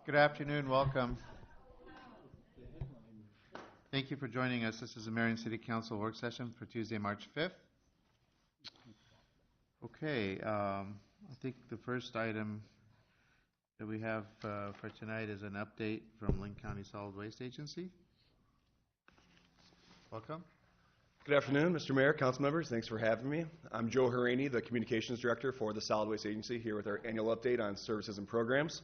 Good afternoon, welcome. Thank you for joining us. This is the Marion City Council work session for Tuesday, March 5th. Okay, I think the first item that we have for tonight is an update from Linn County Solid Waste Agency. Welcome. Good afternoon, Mr. Mayor, council members. Thanks for having me. I'm Joe Harani, the Communications Director for the Solid Waste Agency, here with our annual update on services and programs.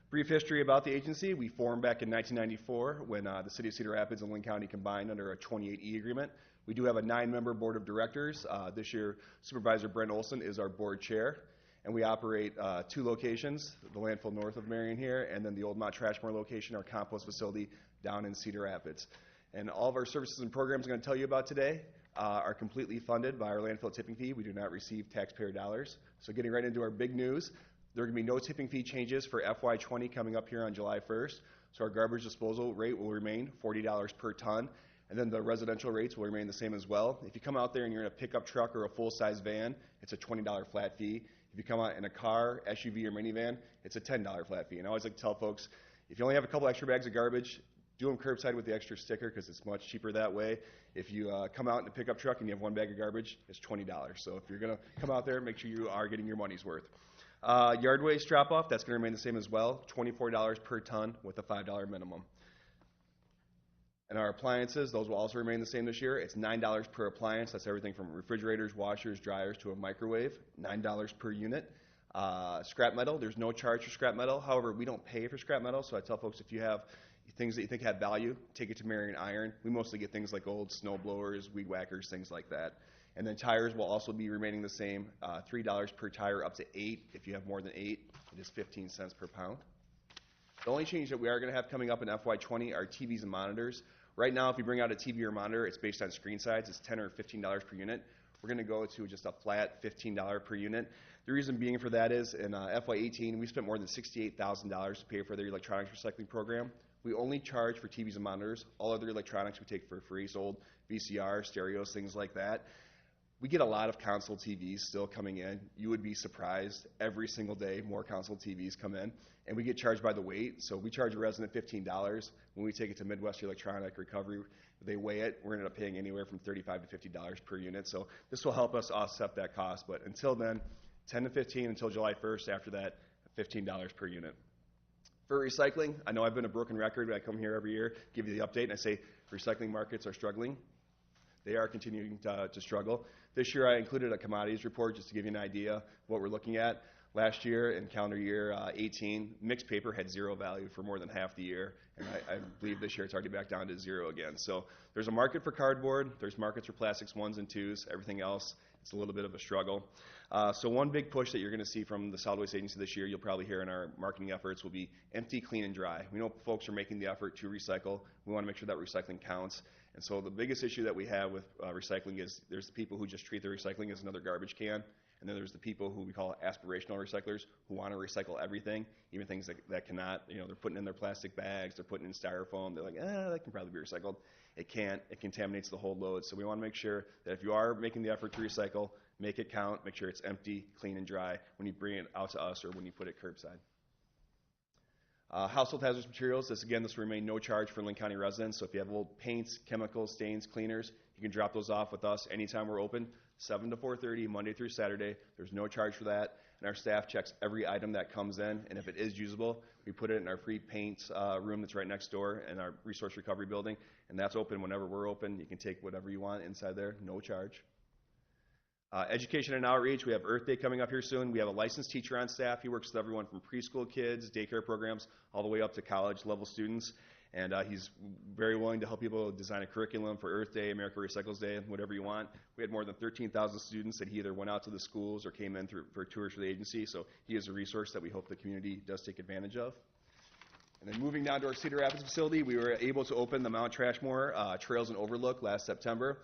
Brief history about the agency. We formed back in 1994 when the City of Cedar Rapids and Linn County combined under a 28E agreement. We do have a 9-member board of directors. This year, Supervisor Brent Olson is our board chair. And we operate 2 locations, the landfill north of Marion here, and then the Old Mont Trashmore location, our compost facility down in Cedar Rapids. And all of our services and programs I'm going to tell you about today are completely funded by our landfill tipping fee. We do not receive taxpayer dollars. So getting right into our big news, there are going to be no tipping fee changes for FY20 coming up here on July 1st. So our garbage disposal rate will remain $40 per ton, and then the residential rates will remain the same as well. If you come out there and you're in a pickup truck or a full-size van, it's a $20 flat fee. If you come out in a car, SUV, or minivan, it's a $10 flat fee. And I always like to tell folks, if you only have a couple extra bags of garbage, do them curbside with the extra sticker because it's much cheaper that way. If you come out in a pickup truck and you have 1 bag of garbage, it's $20. So if you're going to come out there, make sure you are getting your money's worth. Yard waste drop-off, that's going to remain the same as well, $24 per ton with a $5 minimum. And our appliances, those will also remain the same this year. It's $9 per appliance. That's everything from refrigerators, washers, dryers to a microwave, $9 per unit. Scrap metal, there's no charge for scrap metal. However, we don't pay for scrap metal, so I tell folks if you have things that you think have value, take it to Marion Iron. We mostly get things like old snow blowers, weed whackers, things like that. And then tires will also be remaining the same, $3 per tire up to 8. If you have more than 8, it is 15 cents per pound. The only change that we are going to have coming up in FY20 are TVs and monitors. Right now, if you bring out a TV or monitor, it's based on screen size. It's $10 or $15 per unit. We're going to go to just a flat $15 per unit. The reason being for that is in FY18, we spent more than $68,000 to pay for their electronics recycling program. We only charge for TVs and monitors. All other electronics we take for free, so old VCR, stereos, things like that. We get a lot of console TVs still coming in. You would be surprised. Every single day, more console TVs come in. And we get charged by the weight. So we charge a resident $15. When we take it to Midwest Electronic Recovery, they weigh it. We're going to end up paying anywhere from $35 to $50 per unit. So this will help us offset that cost. But until then, 10 to 15 until July 1st. After that, $15 per unit. For recycling, I know I've been a broken record. I come here every year, give you the update, and I say recycling markets are struggling. They are continuing to struggle. This year I included a commodities report just to give you an idea of what we're looking at. Last year, in calendar year 18, mixed paper had 0 value for more than half the year, and I believe this year it's already back down to 0 again. So there's a market for cardboard, there's markets for plastics 1s and 2s, everything else, it's a little bit of a struggle. So one big push that you're going to see from the Solid Waste Agency this year, you'll probably hear in our marketing efforts, will be empty, clean, and dry. We know folks are making the effort to recycle. We want to make sure that recycling counts. And so the biggest issue that we have with recycling is there's the people who just treat their recycling as another garbage can, and then there's the people who we call aspirational recyclers who want to recycle everything, even things that cannot. You know, they're putting in their plastic bags, they're putting in styrofoam, they're like, that can probably be recycled. It can't. It contaminates the whole load. So we want to make sure that if you are making the effort to recycle, make it count, make sure it's empty, clean, and dry when you bring it out to us or when you put it curbside. Household hazardous materials, this will remain no charge for Linn County residents. So if you have old paints, chemicals, stains, cleaners, you can drop those off with us anytime we're open, 7 to 4:30, Monday through Saturday. There's no charge for that. And our staff checks every item that comes in. And if it is usable, we put it in our free paint room that's right next door in our resource recovery building. And that's open whenever we're open. You can take whatever you want inside there, no charge. Education and outreach, we have Earth Day coming up here soon. We have a licensed teacher on staff. He works with everyone from preschool kids, daycare programs, all the way up to college level students. And he's very willing to help people design a curriculum for Earth Day, America Recycles Day, whatever you want. We had more than 13,000 students that he either went out to the schools or came in for tours for the agency. So he is a resource that we hope the community does take advantage of. And then moving down to our Cedar Rapids facility, we were able to open the Mount Trashmore Trails and Overlook last September.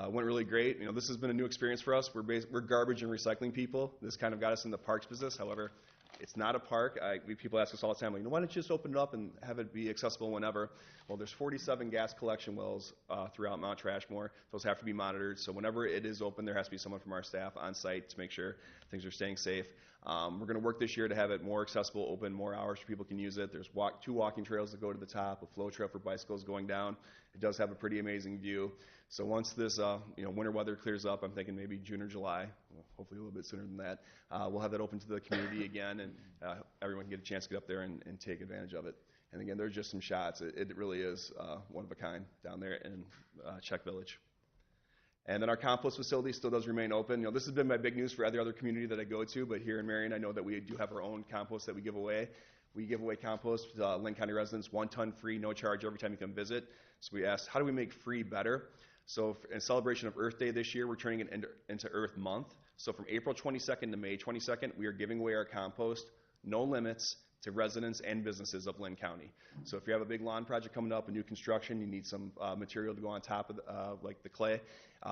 Went really great. You know, this has been a new experience for us. We're garbage and recycling people. This kind of got us in the parks business. However, It's not a park. People ask us all the time, why don't you just open it up and have it be accessible whenever? Well, there's 47 gas collection wells throughout Mount Trashmore. Those have to be monitored. So whenever it is open, there has to be someone from our staff on site to make sure things are staying safe. We're going to work this year to have it more accessible, open more hours so people can use it. There's 2 walking trails that go to the top, a flow trail for bicycles going down. It does have a pretty amazing view. So once this winter weather clears up, I'm thinking maybe June or July, hopefully a little bit sooner than that, we'll have that open to the community again, and everyone can get a chance to get up there and take advantage of it. And again, there's just some shots. It really is one of a kind down there in Czech Village. And then our compost facility still does remain open. This has been my big news for every other community that I go to, but here in Marion, I know that we do have our own compost that we give away. We give away compost to Linn County residents, 1 ton free, no charge every time you come visit. So we asked, how do we make free better? So in celebration of Earth Day this year, we're turning it into Earth Month. So from April 22nd to May 22nd, we are giving away our compost, no limits, to residents and businesses of Linn County. So if you have a big lawn project coming up, a new construction, you need some material to go on top of like the clay,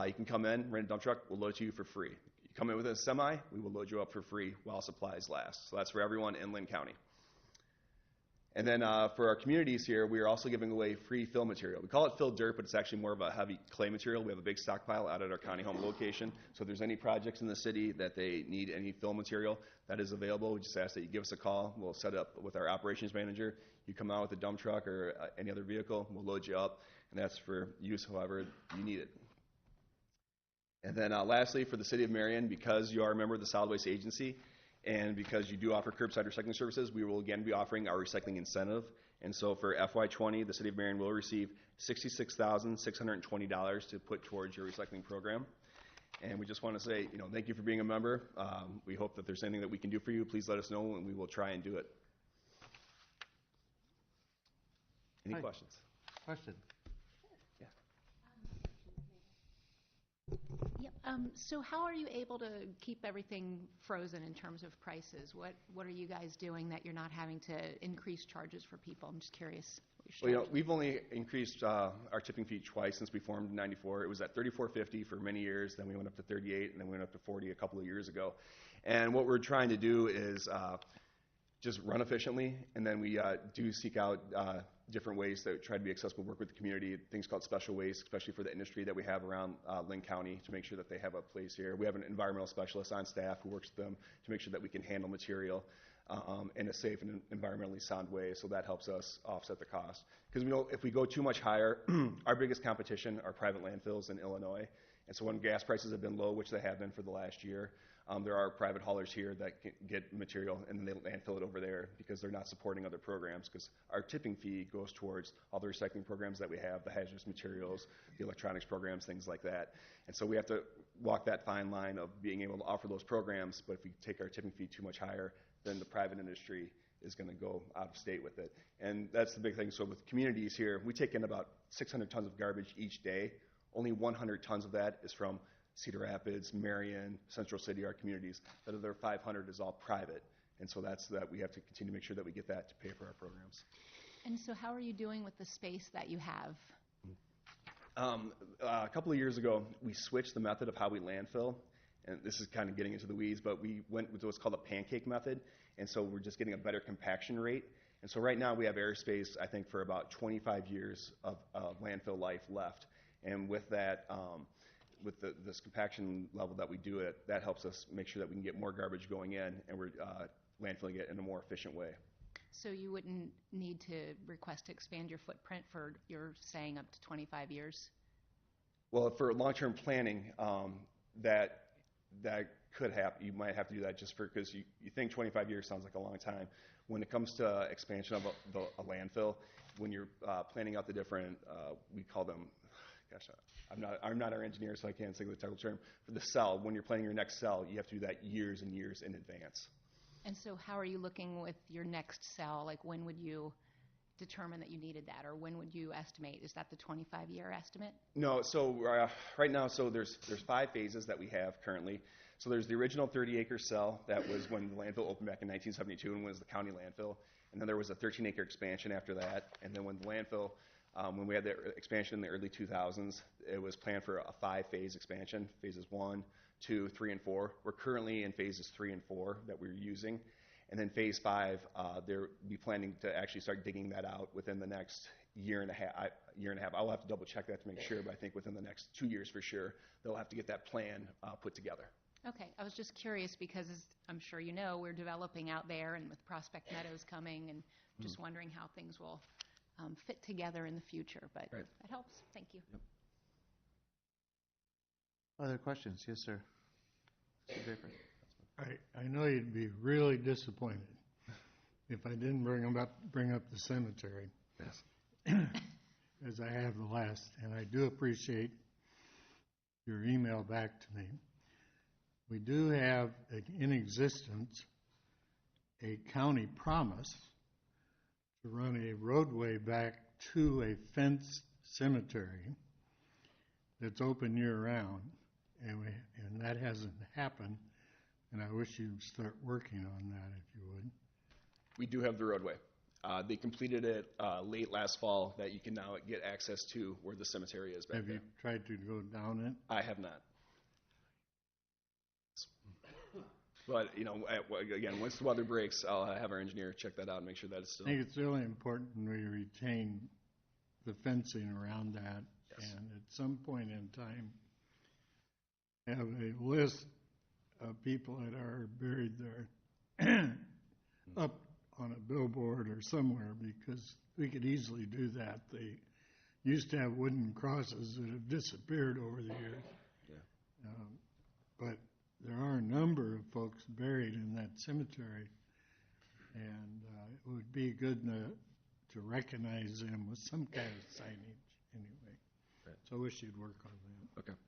you can come in, rent a dump truck, we'll load it to you for free. You come in with a semi, we will load you up for free while supplies last. So that's for everyone in Linn County. And then for our communities here, we are also giving away free fill material. We call it filled dirt, but it's actually more of a heavy clay material. We have a big stockpile out at our county home location. So if there's any projects in the city that they need any fill material, that is available. We just ask that you give us a call. We'll set it up with our operations manager. You come out with a dump truck or any other vehicle, we'll load you up, and that's for use however you need it. And then lastly, for the city of Marion, because you are a member of the Solid Waste Agency, and because you do offer curbside recycling services, we will again be offering our recycling incentive. And so for FY20, the city of Marion will receive $66,620 to put towards your recycling program. And we just want to say, thank you for being a member. We hope that there's anything that we can do for you. Please let us know, and we will try and do it. Any questions? Question. Yeah. Yep. So how are you able to keep everything frozen in terms of prices? What are you guys doing that you're not having to increase charges for people? I'm just curious. Well, we've only increased our tipping fee twice since we formed in '94. It was at $34.50 for many years, then we went up to $38, and then we went up to $40 a couple of years ago. And what we're trying to do is just run efficiently, and then we do seek out different ways that try to be accessible, work with the community, things called special waste, especially for the industry that we have around Linn County, to make sure that they have a place here. We have an environmental specialist on staff who works with them to make sure that we can handle material in a safe and environmentally sound way, so that helps us offset the cost. Because if we go too much higher, our biggest competition are private landfills in Illinois, and so when gas prices have been low, which they have been for the last year, there are private haulers here that can get material and then they landfill it over there because they're not supporting other programs, because our tipping fee goes towards all the recycling programs that we have, the hazardous materials, the electronics programs, things like that. And so we have to walk that fine line of being able to offer those programs, but if we take our tipping fee too much higher, then the private industry is going to go out of state with it. And that's the big thing. So with communities here, we take in about 600 tons of garbage each day. Only 100 tons of that is from Cedar Rapids, Marion, Central City, our communities. The other 500 is all private. And so that's that we have to continue to make sure that we get that to pay for our programs. And so how are you doing with the space that you have? A couple of years ago, we switched the method of how we landfill. And this is kind of getting into the weeds, but we went with what's called a pancake method. And so we're just getting a better compaction rate. And so right now we have airspace, I think, for about 25 years of landfill life left. And with that, with this compaction level that we do it, that helps us make sure that we can get more garbage going in, and we're landfilling it in a more efficient way. So you wouldn't need to request to expand your footprint for, you're saying, up to 25 years? Well, for long-term planning, that could happen. You might have to do that just because you think 25 years sounds like a long time. When it comes to expansion of a landfill, when you're planning out the different, we call them, gosh, I'm not our engineer, so I can't say the technical term. For the cell, when you're planning your next cell, you have to do that years and years in advance. And so how are you looking with your next cell? Like, when would you determine that you needed that, or when would you estimate? Is that the 25-year estimate? No, so right now, so there's 5 phases that we have currently. So there's the original 30-acre cell that was when the landfill opened back in 1972 and was the county landfill. And then there was a 13-acre expansion after that. And then when the landfill, when we had the expansion in the early 2000s, it was planned for a 5-phase expansion, phases 1, 2, 3, and 4. We're currently in phases 3 and 4 that we're using. And then phase 5, they'll be planning to actually start digging that out within the next year and a half. I'll have to double check that to make sure, but I think within the next 2 years for sure, they'll have to get that plan put together. Okay, I was just curious because, as I'm sure you know, we're developing out there and with Prospect Meadows coming, and just wondering how things will fit together in the future, but Right. that helps. Thank you. Yep. Other questions? Yes, sir. Mr. Draper. I know you'd be really disappointed if I didn't bring up the cemetery. Yes. As I have the last, and I do appreciate your email back to me. We do have in existence a county promise to run a roadway back to a fenced cemetery that's open year-round, and that hasn't happened, and I wish you'd start working on that if you would. We do have the roadway. They completed it late last fall that you can now get access to where the cemetery is back Have there. you tried to go down it? I have not. But, you know, again, once the weather breaks, I'll have our engineer check that out and make sure that it's I still. think it's really important we retain the fencing around that, Yes. and at some point in time, have a list of people that are buried there up on a billboard or somewhere, because we could easily do that. They used to have wooden crosses that have disappeared over the years. Yeah. But there are a number of folks buried in that cemetery, and it would be good to recognize them with some kind of signage anyway. Right. So I wish you'd work on that. Okay.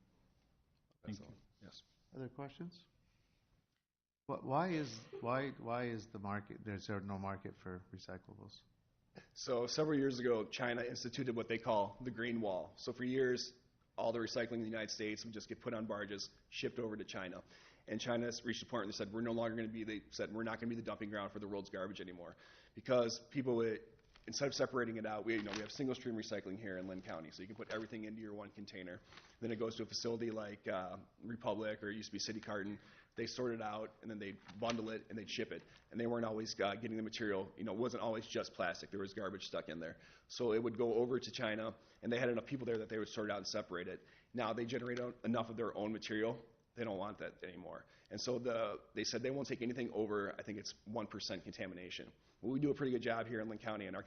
Thank That's all. you. Yes. Other questions? Why is the market, there's no market for recyclables? So several years ago, China instituted what they call the Green Wall. So for years, all the recycling in the United States would just get put on barges, shipped over to China. And China reached a point where they said, we're not going to be the dumping ground for the world's garbage anymore. Because people would, instead of separating it out, we have single stream recycling here in Lynn County. So you can put everything into your one container. Then it goes to a facility like Republic, or it used to be City Carton. They sort it out, and then they bundle it, and they'd ship it. And they weren't always getting the material. It wasn't always just plastic. There was garbage stuck in there. So it would go over to China, and they had enough people there that they would sort it out and separate it. Now they generate enough of their own material. They don't want that anymore. And so they said they won't take anything over, I think it's 1% contamination. Well, we do a pretty good job here in Lynn County, and our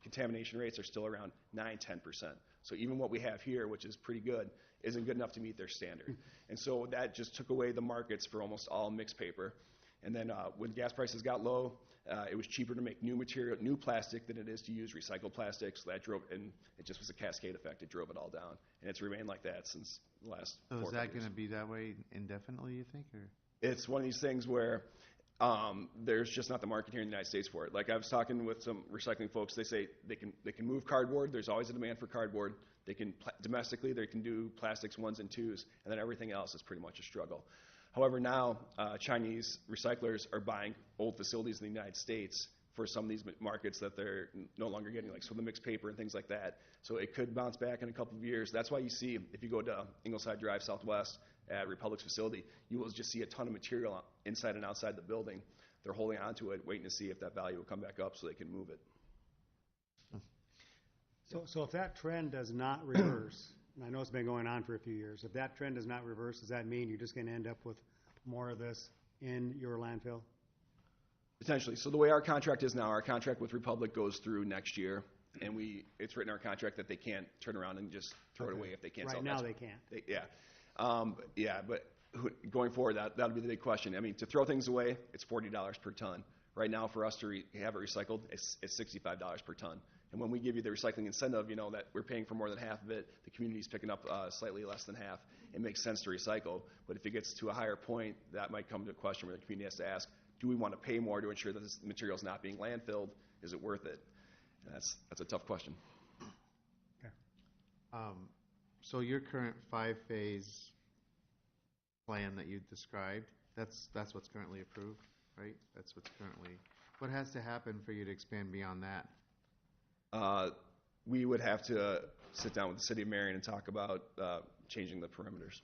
contamination rates are still around 9-10%. So even what we have here, which is pretty good, isn't good enough to meet their standard. And so that just took away the markets for almost all mixed paper. And then when gas prices got low, it was cheaper to make new plastic than it is to use recycled plastic. So that drove, and it just was a cascade effect. It drove it all down. And it's remained like that since the last 4 So or is 5 that years. going to be that way indefinitely, you think? Or? It's one of these things where there's just not the market here in the United States for it. Like I was talking with some recycling folks, they say they can move cardboard. There's always a demand for cardboard. They can domestically, they can do plastics 1s and 2s, and then everything else is pretty much a struggle. However, now Chinese recyclers are buying old facilities in the United States for some of these markets that they're no longer getting, like some of the mixed paper and things like that. So it could bounce back in a couple of years. That's why you see, if you go to Ingleside Drive Southwest at Republic's facility, you will just see a ton of material inside and outside the building. They're holding on to it, waiting to see if that value will come back up so they can move it. So if that trend does not reverse, and I know it's been going on for a few years, if that trend does not reverse, does that mean you're just going to end up with more of this in your landfill? Potentially. So the way our contract is now, our contract with Republic goes through next year, and it's written in our contract that they can't turn around and just throw it away if they can't sell it. Right now they can't. But going forward, that'll be the big question. I mean, to throw things away, it's $40 per ton. Right now, for us to have it recycled, it's $65 per ton. And when we give you the recycling incentive, that we're paying for more than half of it, the community's picking up slightly less than half. It makes sense to recycle. But if it gets to a higher point, that might come to a question where the community has to ask, do we want to pay more to ensure that this material is not being landfilled? Is it worth it? And that's a tough question. Okay. So your current 5-phase plan that you described, that's what's currently approved, right? That's what's currently. What has to happen for you to expand beyond that? We would have to sit down with the city of Marion and talk about changing the perimeters.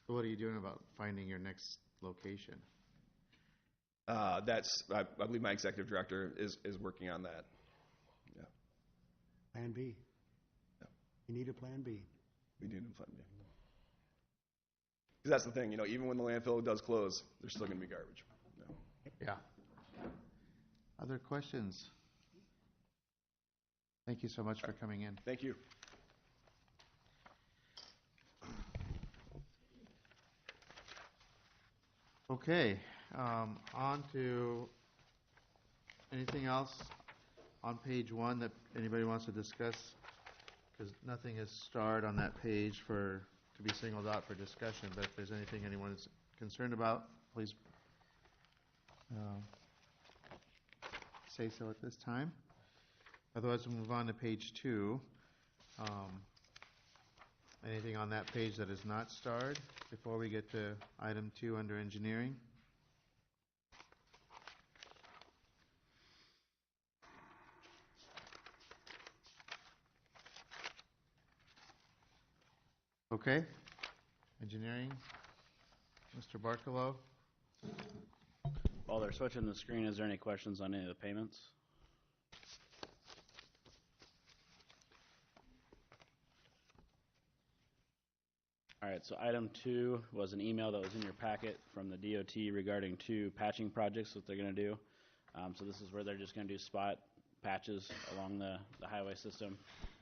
So what are you doing about finding your next location? I believe my executive director is working on that. Yeah, Plan B. Yeah. You need a Plan B. we do need a plan B. Because that's the thing, even when the landfill does close, there's still going to be garbage. Yeah. Other questions? Thank you so much for coming in. Thank you. Okay, on to anything else on page 1 that anybody wants to discuss? Because nothing is starred on that page to be singled out for discussion, but if there's anything anyone is concerned about, please say so at this time. Otherwise, we'll move on to page 2. Anything on that page that is not starred before we get to item 2 under engineering? Okay. Engineering, Mr. Barkalow? While they're switching the screen, is there any questions on any of the payments? All right, so item 2 was an email that was in your packet from the DOT regarding 2 patching projects that they're going to do. So this is where they're just going to do spot patches along the highway system.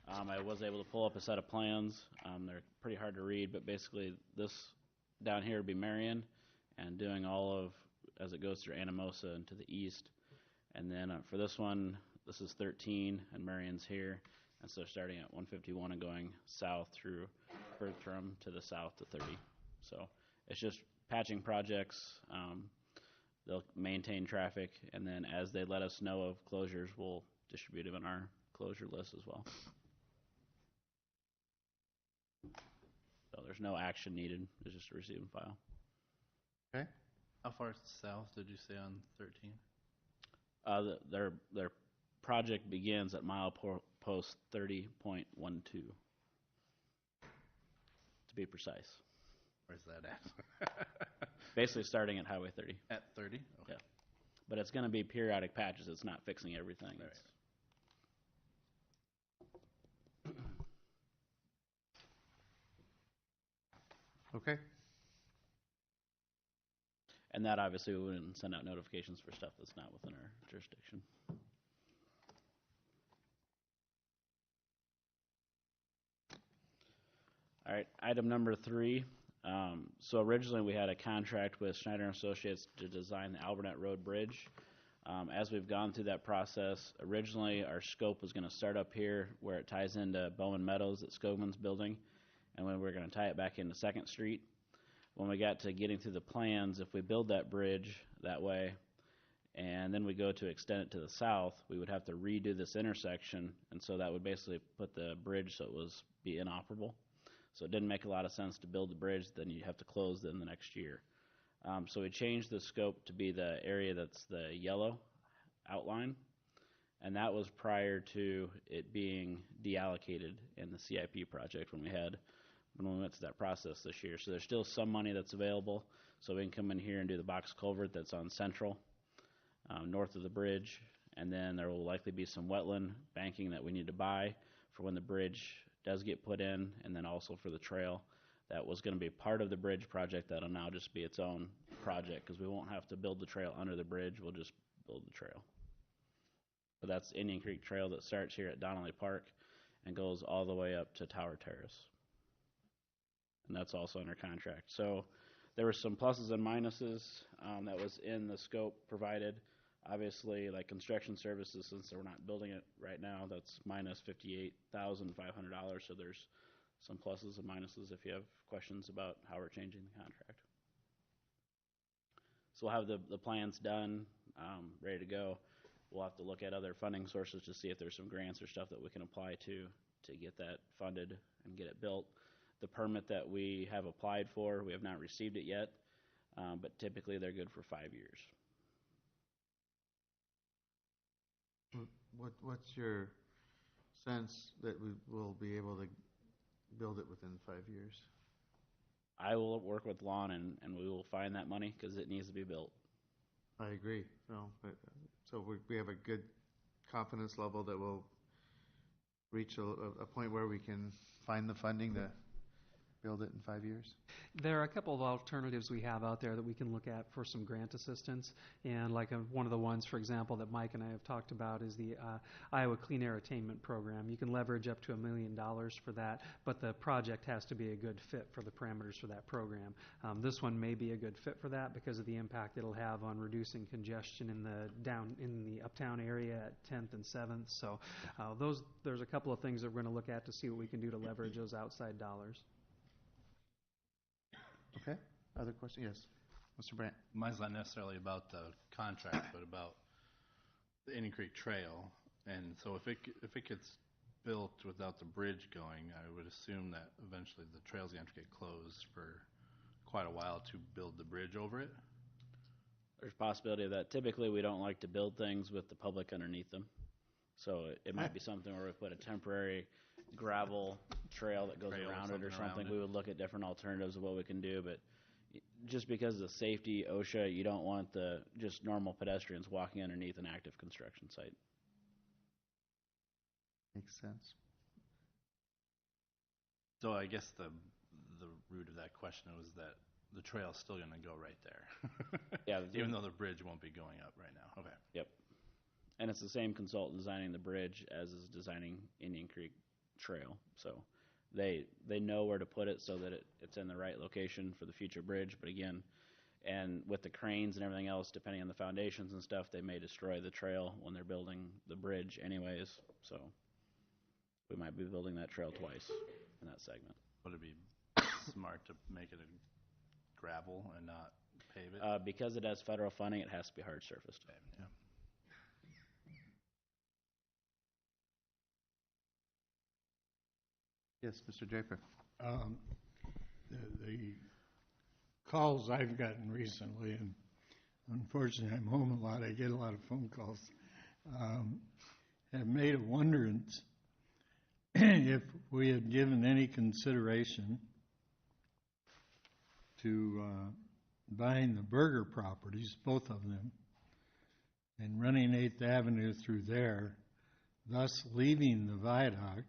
I was able to pull up a set of plans. They're pretty hard to read, but basically this down here would be Marion, and doing all of, as it goes through Anamosa and to the east. And then for this one, this is 13, and Marion's here. And so starting at 151 and going south through Bertram to the south to 30. So it's just patching projects. They'll maintain traffic, and then as they let us know of closures, we'll distribute them in our closure list as well. So there's no action needed. It's just a receive and file. Okay. How far south did you say on 13? Their project begins at milepost 30.12, to be precise. Where's that at? Basically starting at Highway 30. At 30? Okay. Yeah. But it's going to be periodic patches. It's not fixing everything. Right. Okay. And that obviously we wouldn't send out notifications for stuff that's not within our jurisdiction. All right, item number 3. So originally we had a contract with Schneider & Associates to design the Albernet Road Bridge. As we've gone through that process, originally our scope was going to start up here where it ties into Bowman Meadows at Skogman's building, and then we're going to tie it back into 2nd Street. When we got to getting through the plans, if we build that bridge that way, and then we go to extend it to the south, we would have to redo this intersection, and so that would basically put the bridge so it was be inoperable. So it didn't make a lot of sense to build the bridge, then you have to close it in the next year. So we changed the scope to be the area that's the yellow outline, and that was prior to it being deallocated in the CIP project when we went through that process this year. So there's still some money that's available, so we can come in here and do the box culvert that's on Central, north of the bridge, and then there will likely be some wetland banking that we need to buy for when the bridge does get put in, and then also for the trail. That was going to be part of the bridge project that'll now just be its own project, because we won't have to build the trail under the bridge, we'll just build the trail. But that's Indian Creek Trail that starts here at Donnelly Park and goes all the way up to Tower Terrace. And that's also under contract. So there were some pluses and minuses that was in the scope provided. Obviously, like construction services, since we're not building it right now, that's minus $58,500. So there's some pluses and minuses if you have questions about how we're changing the contract. So we'll have the plans done, ready to go. We'll have to look at other funding sources to see if there's some grants or stuff that we can apply to get that funded and get it built. The permit that we have applied for, we have not received it yet, but typically they're good for 5 years. What's your sense that we will be able to build it within 5 years? I will work with Lon and we will find that money because it needs to be built. I agree. No, but, so we have a good confidence level that we'll reach a point where we can find the funding to build it in 5 years? There are a couple of alternatives we have out there that we can look at for some grant assistance. And like one of the ones, for example, that Mike and I have talked about is the Iowa Clean Air Attainment Program. You can leverage up to $1 million for that, but the project has to be a good fit for the parameters for that program. This one may be a good fit for that because of the impact it'll have on reducing congestion in the uptown area at 10th and 7th. So there's a couple of things that we're going to look at to see what we can do to leverage those outside dollars. Okay. Other questions? Yes. Mr. Brandt. Mine's not necessarily about the contract, but about the Indian Creek Trail. And so if it gets built without the bridge going, I would assume that eventually the trail's going to have to get closed for quite a while to build the bridge over it. There's a possibility of that. Typically, we don't like to build things with the public underneath them. So it might be something where we put a temporary gravel trail that goes around it or something. We would look at different alternatives of what we can do, but just because of the safety, OSHA, you don't want the just normal pedestrians walking underneath an active construction site. Makes sense. So I guess the root of that question was that the trail's still going to go right there. Yeah. Even though the bridge won't be going up right now. Okay. Yep. And it's the same consultant designing the bridge as is designing Indian Creek Trail. So they know where to put it so that it's in the right location for the future bridge. But again, and with the cranes and everything else, depending on the foundations and stuff, they may destroy the trail when they're building the bridge anyways. So we might be building that trail twice in that segment. Would it be smart to make it a gravel and not pave it? Because it has federal funding, it has to be hard surfaced. Yeah. Yes, Mr. Draper. The calls I've gotten recently, and unfortunately I'm home a lot, I get a lot of phone calls, have made a wonderance if we had given any consideration to buying the Berger properties, both of them, and running 8th Avenue through there, thus leaving the viaduct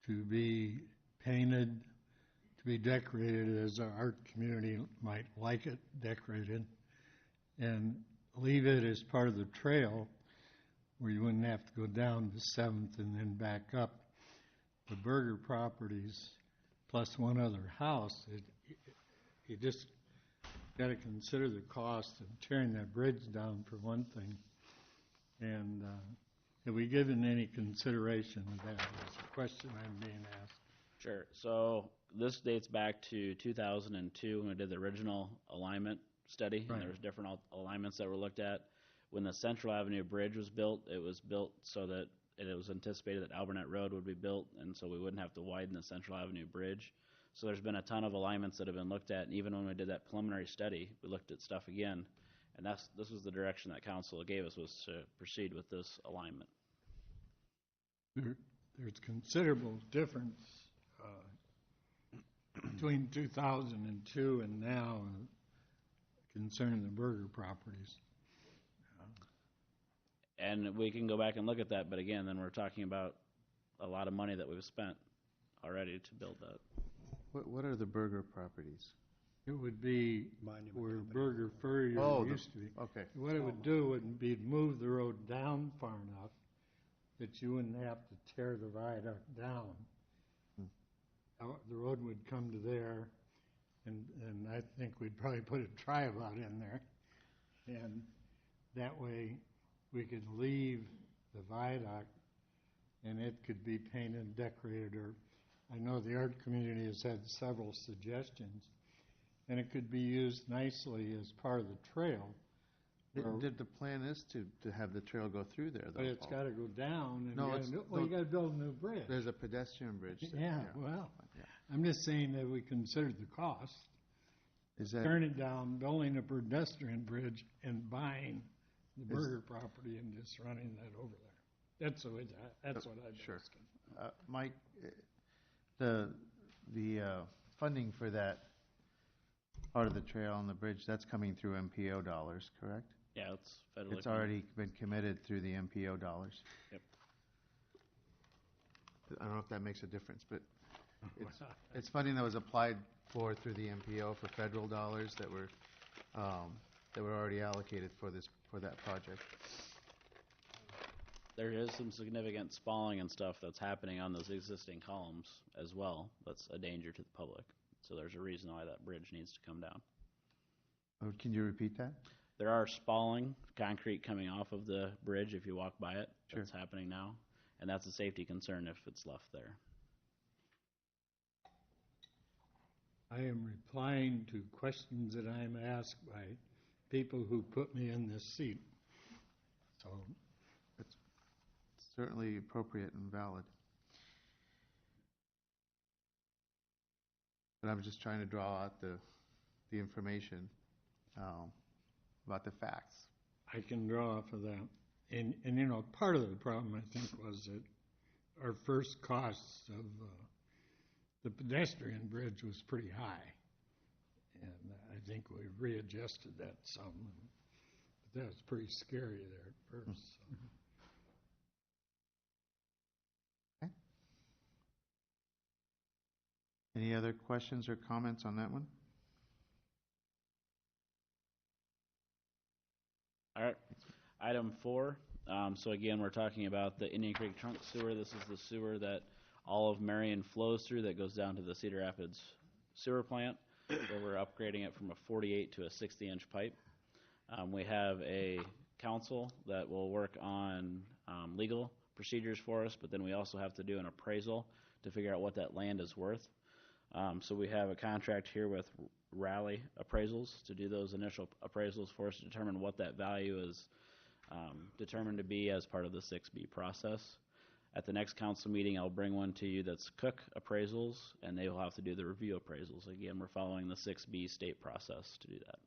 to be painted, to be decorated as our art community might like it decorated, and leave it as part of the trail where you wouldn't have to go down to 7th and then back up. The Berger properties plus one other house, you just got to consider the cost of tearing that bridge down for one thing. And have we given any consideration of that? Is the question I'm being asked. Sure. So this dates back to 2002 when we did the original alignment study. Right. And there was different alignments that were looked at. When the Central Avenue Bridge was built, it was built so that it was anticipated that Albernet Road would be built, and so we wouldn't have to widen the Central Avenue Bridge. So there's been a ton of alignments that have been looked at, and even when we did that preliminary study, we looked at stuff again, and this was the direction that council gave us, was to proceed with this alignment. There's considerable difference between 2002 and now concerning the Berger properties. And we can go back and look at that, but again, then we're talking about a lot of money that we've spent already to build that. What are the Berger properties? It would be Monument where Company. Berger Furrier used to be. Okay. What it would do would be move the road down far enough that you wouldn't have to tear the viaduct down. The road would come to there, and I think we'd probably put a tri-about in there. And that way we could leave the viaduct and it could be painted, decorated, or I know the art community has had several suggestions, and it could be used nicely as part of the trail. The plan is to have the trail go through there, though. But it's got to go down, and No, you got to build a new bridge. There's a pedestrian bridge there. Yeah, well, Yeah. I'm just saying that we considered the cost, Is that, tearing it down, building a pedestrian bridge, and buying the Berger property and just running that over there. That's what I'd be Sure. asking. Mike, the funding for that part of the trail and the bridge, that's coming through MPO dollars, correct? Yeah, it's federally. It's funded. already been committed through the MPO dollars. Yep. I don't know if that makes a difference, but it's funding that was applied for through the MPO for federal dollars that were already allocated for that project. There is some significant spalling and stuff that's happening on those existing columns as well. That's a danger to the public. So there's a reason why that bridge needs to come down. Oh, can you repeat that? There are spalling, concrete coming off of the bridge if you walk by it. Sure. That's happening now. And that's a safety concern if it's left there. I am replying to questions that I'm asked by people who put me in this seat. So It's certainly appropriate and valid. But I'm just trying to draw out the information about the facts. I can draw off of that. And you know, part of the problem, I think, was that our first costs of the pedestrian bridge was pretty high. And I think we readjusted that some. But that was pretty scary there at first. So. Okay. Any other questions or comments on that one? All right. Item 4. So again, we're talking about the Indian Creek trunk sewer. This is the sewer that all of Marion flows through that goes down to the Cedar Rapids sewer plant, where we're upgrading it from a 48 to a 60-inch pipe. We have a council that will work on legal procedures for us, but then we also have to do an appraisal to figure out what that land is worth. So we have a contract here with Raleigh Appraisals to do those initial appraisals for us to determine what that value is determined to be as part of the 6B process. At the next council meeting, I'll bring one to you that's Cook Appraisals, and they will have to do the review appraisals. Again, we're following the 6B state process to do that.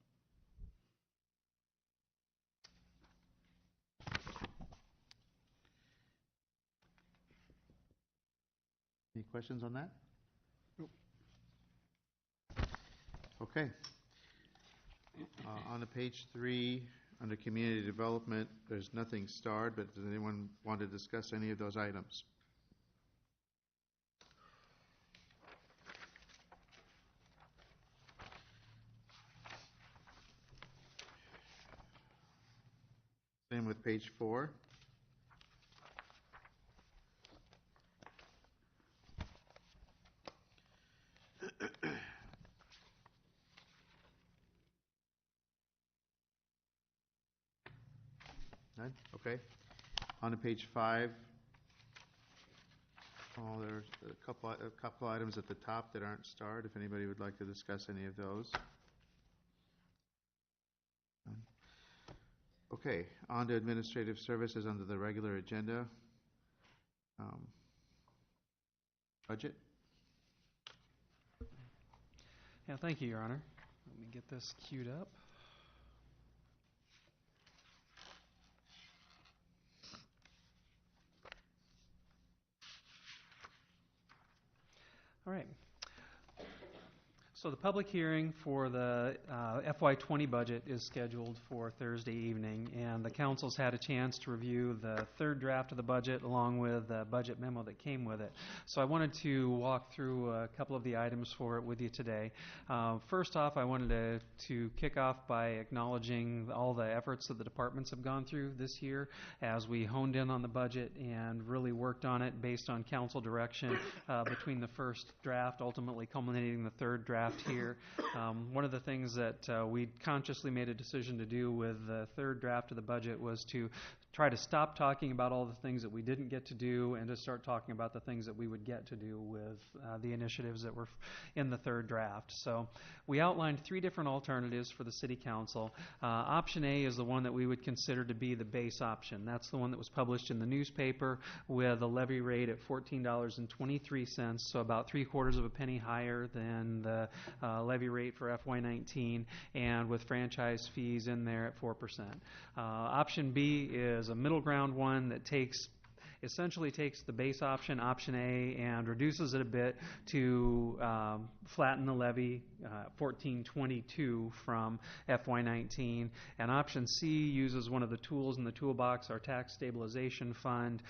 Any questions on that? Nope. Okay. On to page 3, under community development, there's nothing starred, but does anyone want to discuss any of those items? Same with page 4. None? Okay. On to page 5. Oh, there's a couple items at the top that aren't starred, if anybody would like to discuss any of those. Okay, on to administrative services under the regular agenda. Budget? Yeah, thank you, Your Honor. Let me get this queued up. All right. So the public hearing for the FY20 budget is scheduled for Thursday evening, and the council's had a chance to review the third draft of the budget along with the budget memo that came with it. So I wanted to walk through a couple of the items for it with you today. First off, I wanted to kick off by acknowledging all the efforts that the departments have gone through this year as we honed in on the budget and really worked on it based on council direction between the first draft, ultimately culminating the third draft here. One of the things that we consciously made a decision to do with the third draft of the budget was to try to stop talking about all the things that we didn't get to do and to start talking about the things that we would get to do with the initiatives that were in the third draft. So we outlined 3 different alternatives for the City Council. Option A is the one that we would consider to be the base option. That's the one that was published in the newspaper with a levy rate at $14.23, so about 3/4 of a penny higher than the levy rate for FY19, and with franchise fees in there at 4%. Option B is a middle ground one that essentially takes the base option, option A, and reduces it a bit to flatten the levy 1422 from FY19, and option C uses one of the tools in the toolbox, our tax stabilization fund,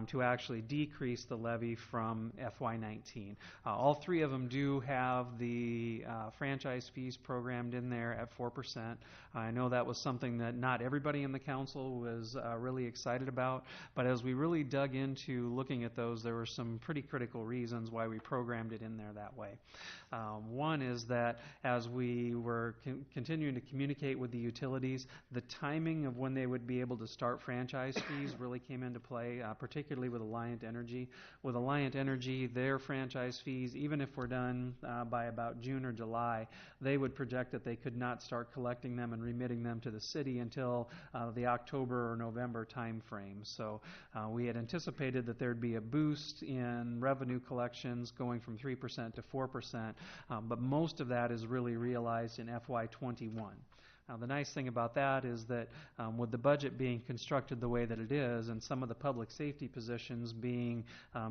to actually decrease the levy from FY19. All three of them do have the franchise fees programmed in there at 4%. I know that was something that not everybody in the council was really excited about, but as we really dug into looking at those, there were some pretty critical reasons why we programmed it in there that way. One is that as we were continuing to communicate with the utilities, the timing of when they would be able to start franchise fees really came into play, particularly with Alliant Energy. With Alliant Energy, their franchise fees, even if we're done by about June or July, they would project that they could not start collecting them and remitting them to the city until the October or November time frame. So we had anticipated that there'd be a boost in revenue collections going from 3% to 4%, but most of that is really realized in FY21. Now, the nice thing about that is that with the budget being constructed the way that it is and some of the public safety positions being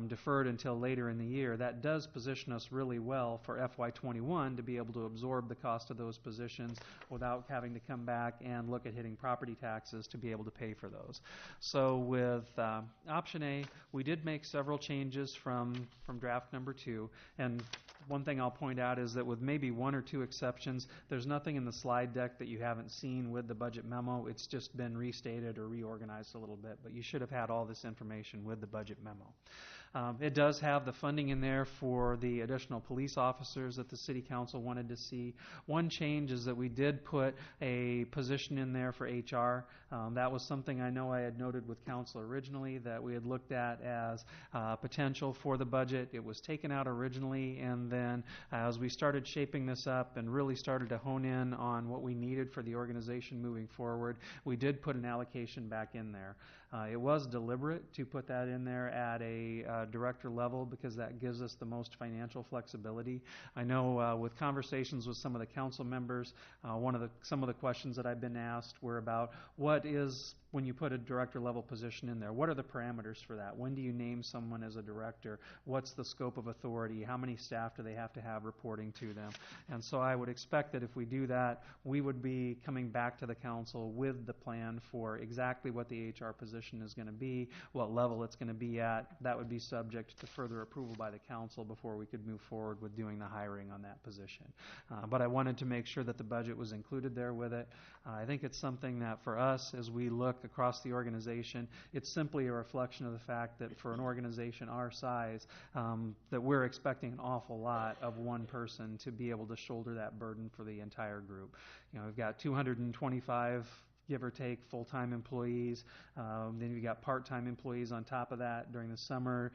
deferred until later in the year, that does position us really well for FY21 to be able to absorb the cost of those positions without having to come back and look at hitting property taxes to be able to pay for those. So with option A, we did make several changes from draft number 2, and one thing I'll point out is that with maybe one or two exceptions, there's nothing in the slide deck that you haven't seen with the budget memo. It's just been restated or reorganized a little bit, but you should have had all this information with the budget memo. It does have the funding in there for the additional police officers that the City Council wanted to see. One change is that we did put a position in there for HR. That was something I know I had noted with Council originally that we had looked at as potential for the budget. It was taken out originally, and then as we started shaping this up and really started to hone in on what we needed for the organization moving forward, we did put an allocation back in there. It was deliberate to put that in there at a director level because that gives us the most financial flexibility. I know with conversations with some of the council members, some of the questions that I've been asked were about what is, when you put a director level position in there, what are the parameters for that? When do you name someone as a director? What's the scope of authority? How many staff do they have to have reporting to them? And so I would expect that if we do that, we would be coming back to the council with the plan for exactly what the HR position is going to be, what level it's going to be at. That would be subject to further approval by the council before we could move forward with doing the hiring on that position. But I wanted to make sure that the budget was included there with it. I think it's something that for us, as we look across the organization, it's simply a reflection of the fact that for an organization our size, that we're expecting an awful lot of one person to be able to shoulder that burden for the entire group. You know, we've got 225 give or take full-time employees. Then you've got part-time employees on top of that during the summer.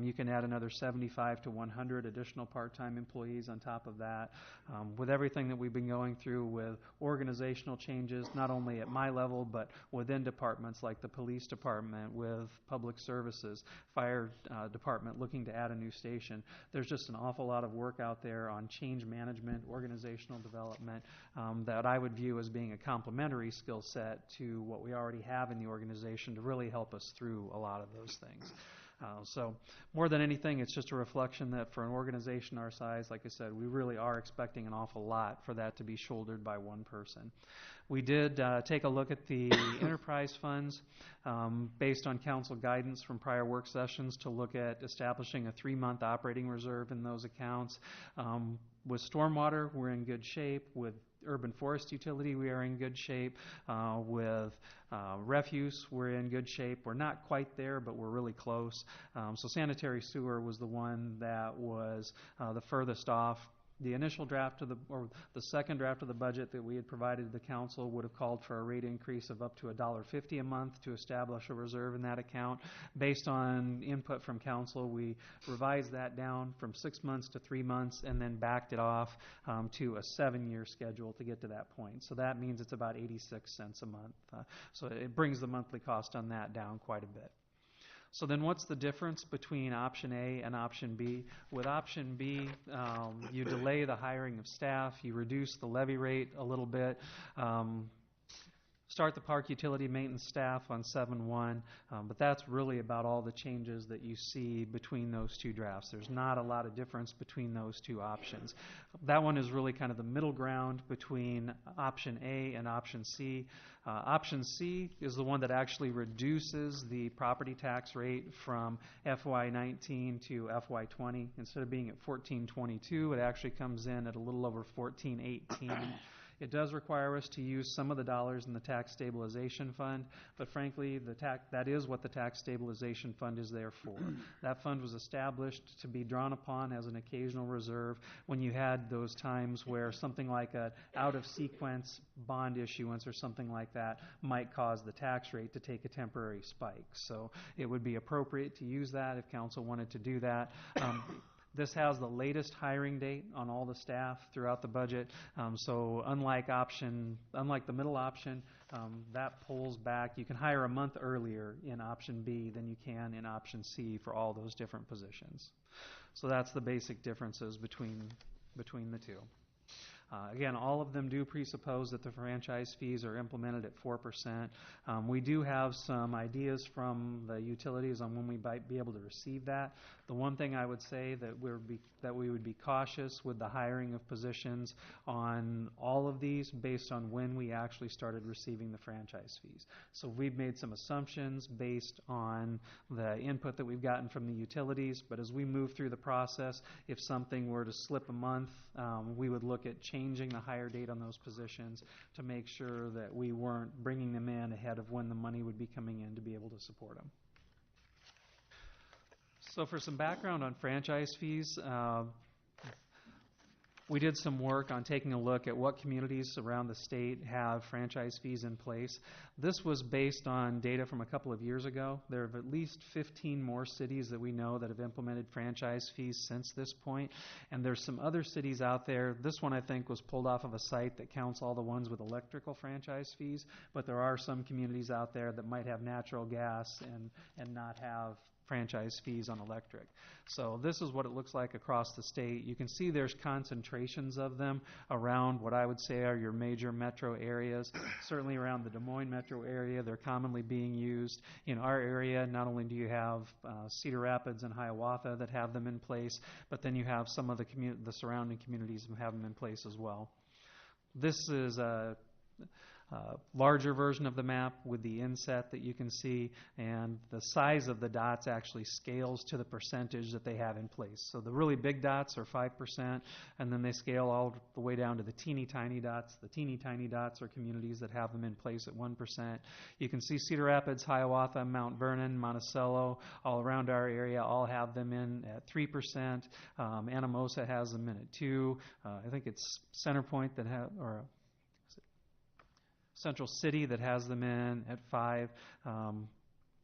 You can add another 75 to 100 additional part-time employees on top of that. With everything that we've been going through with organizational changes, not only at my level, but within departments like the police department, with public services, fire department looking to add a new station, there's just an awful lot of work out there on change management, organizational development, that I would view as being a complementary skill set to what we already have in the organization to really help us through a lot of those things. So more than anything, it's just a reflection that for an organization our size, like I said, we really are expecting an awful lot for that to be shouldered by one person. We did take a look at the enterprise funds based on council guidance from prior work sessions to look at establishing a 3-month operating reserve in those accounts. With stormwater, we're in good shape. With urban forest utility, we are in good shape. With refuse, we're in good shape. We're not quite there, but we're really close. So sanitary sewer was the one that was the furthest off. The initial draft of the second draft of the budget that we had provided to the council would have called for a rate increase of up to $1.50 a month to establish a reserve in that account. Based on input from council, we revised that down from 6 months to 3 months and then backed it off to a 7-year schedule to get to that point. So that means it's about 86 cents a month. So it brings the monthly cost on that down quite a bit. So then what's the difference between option A and option B? With option B, you delay the hiring of staff, you reduce the levy rate a little bit. start the park utility maintenance staff on 7/1, but that's really about all the changes that you see between those two drafts. There's not a lot of difference between those two options. That one is really kind of the middle ground between option A and option C. Option C is the one that actually reduces the property tax rate from FY19 to FY20. Instead of being at 1422, it actually comes in at a little over 1418. It does require us to use some of the dollars in the tax stabilization fund, but frankly, that is what the tax stabilization fund is there for. That fund was established to be drawn upon as an occasional reserve when you had those times where something like an out-of-sequence bond issuance or something like that might cause the tax rate to take a temporary spike. So it would be appropriate to use that if council wanted to do that. This has the latest hiring date on all the staff throughout the budget. So unlike the middle option, that pulls back. You can hire a month earlier in option B than you can in option C for all those different positions. So that's the basic differences between the two. Again, all of them do presuppose that the franchise fees are implemented at 4%. We do have some ideas from the utilities on when we might be able to receive that. The one thing I would say that we would be cautious with the hiring of positions on all of these based on when we actually started receiving the franchise fees. So we've made some assumptions based on the input that we've gotten from the utilities, but as we move through the process, if something were to slip a month, we would look at changing the hire date on those positions to make sure that we weren't bringing them in ahead of when the money would be coming in to be able to support them. So for some background on franchise fees, we did some work on taking a look at what communities around the state have franchise fees in place. This was based on data from a couple of years ago. There are at least 15 more cities that we know that have implemented franchise fees since this point, and there's some other cities out there. This one, I think, was pulled off of a site that counts all the ones with electrical franchise fees, but there are some communities out there that might have natural gas and not have franchise fees on electric. So this is what it looks like across the state. You can see there's concentrations of them around what I would say are your major metro areas. Certainly around the Des Moines metro area, they're commonly being used. In our area, not only do you have Cedar Rapids and Hiawatha that have them in place, but then you have some of the surrounding communities that have them in place as well. This is a larger version of the map with the inset that you can see, and the size of the dots actually scales to the percentage that they have in place. So the really big dots are 5%, and then they scale all the way down to the teeny tiny dots. The teeny tiny dots are communities that have them in place at 1%. You can see Cedar Rapids, Hiawatha, Mount Vernon, Monticello, all around our area all have them in at 3%. Anamosa has them in at 2%. I think it's Centerpoint that Central City that has them in at 5%,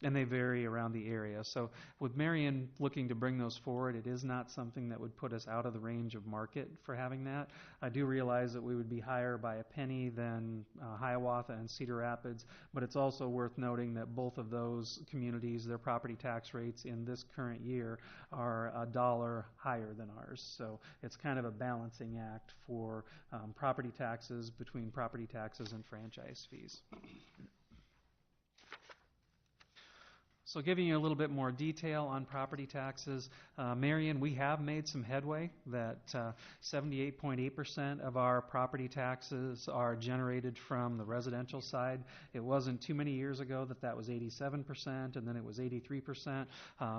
and they vary around the area. So with Marion looking to bring those forward, it is not something that would put us out of the range of market for having that. I do realize that we would be higher by a penny than Hiawatha and Cedar Rapids, but it's also worth noting that both of those communities, their property tax rates in this current year are $1 higher than ours. So it's kind of a balancing act for property taxes between property taxes and franchise fees. So giving you a little bit more detail on property taxes, Marion, we have made some headway that 78.8% of our property taxes are generated from the residential side. It wasn't too many years ago that was 87%, and then it was 83%.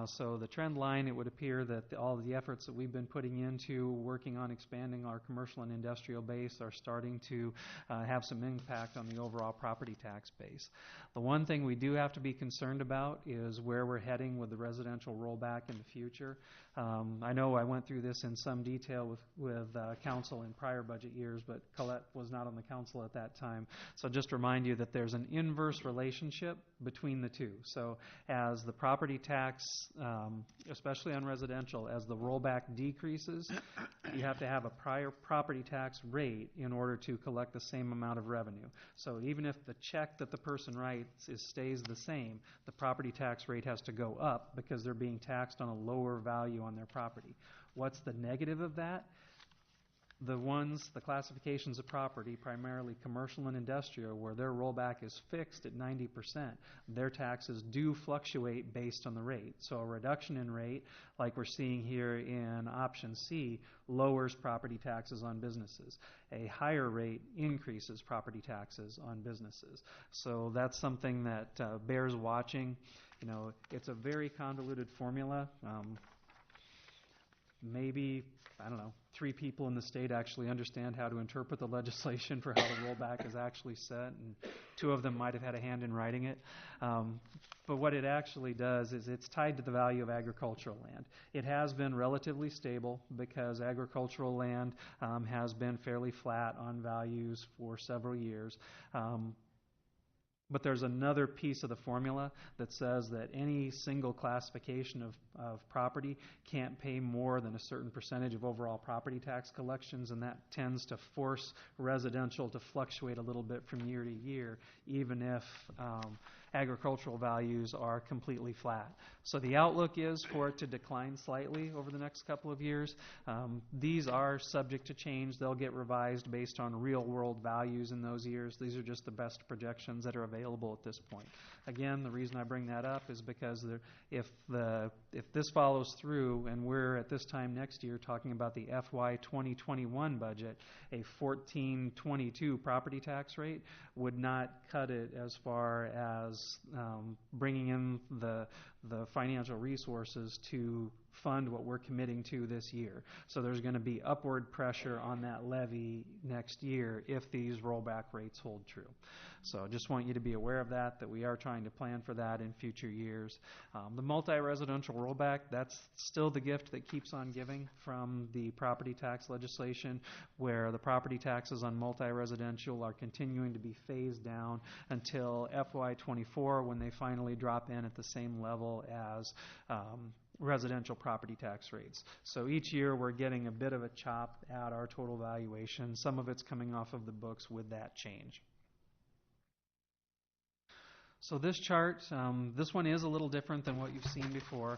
So the trend line, it would appear that all of the efforts that we've been putting into working on expanding our commercial and industrial base are starting to have some impact on the overall property tax base. The one thing we do have to be concerned about is where we're heading with the residential rollback in the future. I know I went through this in some detail with council in prior budget years, but Colette was not on the council at that time. So just remind you that there's an inverse relationship between the two. So as the property tax, especially on residential, as the rollback decreases, you have to have a prior property tax rate in order to collect the same amount of revenue. So even if the check that the person writes stays the same, the property tax rate has to go up because they're being taxed on a lower value on their property. What's the negative of that? The classifications of property, primarily commercial and industrial, where their rollback is fixed at 90%, their taxes do fluctuate based on the rate. So a reduction in rate, like we're seeing here in option C, lowers property taxes on businesses. A higher rate increases property taxes on businesses. So that's something that bears watching. It's a very convoluted formula. Maybe, I don't know, 3 people in the state actually understand how to interpret the legislation for how the rollback is actually set, and 2 of them might have had a hand in writing it. But what it actually does is it's tied to the value of agricultural land. It has been relatively stable because agricultural land has been fairly flat on values for several years. But there's another piece of the formula that says that any single classification of property can't pay more than a certain percentage of overall property tax collections, and that tends to force residential to fluctuate a little bit from year to year, even if agricultural values are completely flat. So the outlook is for it to decline slightly over the next couple of years. These are subject to change. They'll get revised based on real-world values in those years. These are just the best projections that are available at this point. Again, the reason I bring that up is because if this follows through, and we're at this time next year talking about the FY 2021 budget, a 14.22 property tax rate would not cut it as far as bringing in the financial resources to fund what we're committing to this year. So there's going to be upward pressure on that levy next year if these rollback rates hold true. So I just want you to be aware of that we are trying to plan for that in future years. The multi-residential rollback, that's still the gift that keeps on giving from the property tax legislation, where the property taxes on multi-residential are continuing to be phased down until FY24, when they finally drop in at the same level as residential property tax rates. So each year we're getting a bit of a chop at our total valuation. Some of it's coming off of the books with that change. So this chart, this one is a little different than what you've seen before.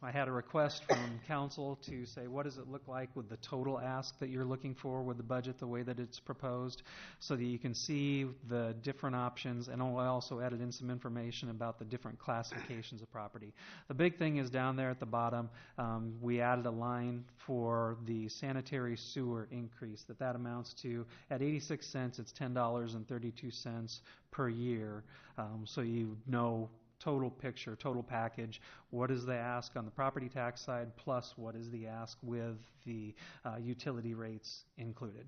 I had a request from council to say, what does it look like with the total ask that you're looking for with the budget the way that it's proposed, so that you can see the different options, and I also added in some information about the different classifications of property. The big thing is down there at the bottom, we added a line for the sanitary sewer increase that amounts to, at 86 cents, it's $10.32 per year. So you know, total picture, total package, what is the ask on the property tax side, plus what is the ask with the utility rates included.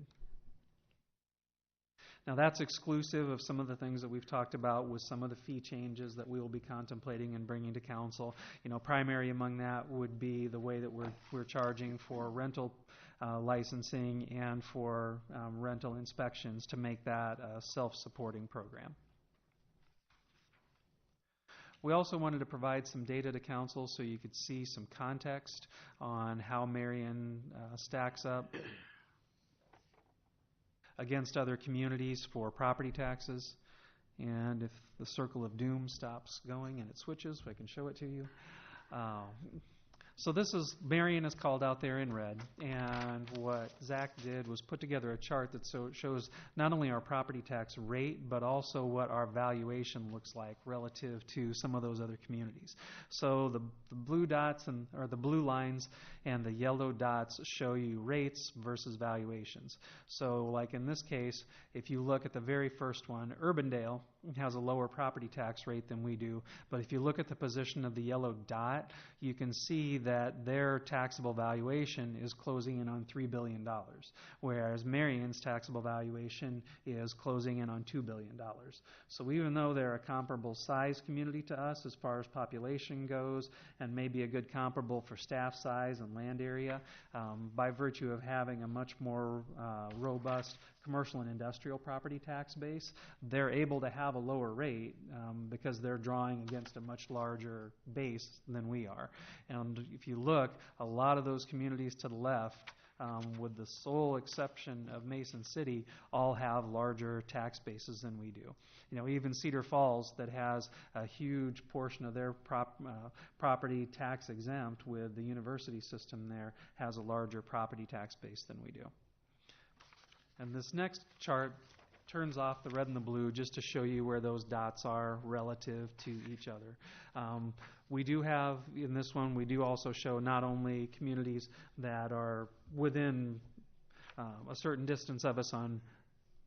Now that's exclusive of some of the things that we've talked about with some of the fee changes that we will be contemplating and bringing to council. Primary among that would be the way that we're charging for rental licensing and for rental inspections to make that a self-supporting program. We also wanted to provide some data to council so you could see some context on how Marion stacks up against other communities for property taxes. And if the circle of doom stops going and it switches, I can show it to you. So this is, Marion is called out there in red, and what Zach did was put together a chart that shows not only our property tax rate, but also what our valuation looks like relative to some of those other communities. So the blue dots, or the blue lines and the yellow dots show you rates versus valuations. So like in this case, if you look at the very first one, Urbandale has a lower property tax rate than we do, but if you look at the position of the yellow dot, you can see that their taxable valuation is closing in on $3 billion, whereas Marion's taxable valuation is closing in on $2 billion. So even though they're a comparable size community to us as far as population goes, and maybe a good comparable for staff size and land area, by virtue of having a much more robust commercial and industrial property tax base, they're able to have a lower rate because they're drawing against a much larger base than we are. And if you look, a lot of those communities to the left, with the sole exception of Mason City, all have larger tax bases than we do. Even Cedar Falls, that has a huge portion of their property tax exempt with the university system there, has a larger property tax base than we do. And this next chart turns off the red and the blue just to show you where those dots are relative to each other. We do have, in this one, we do also show not only communities that are within a certain distance of us on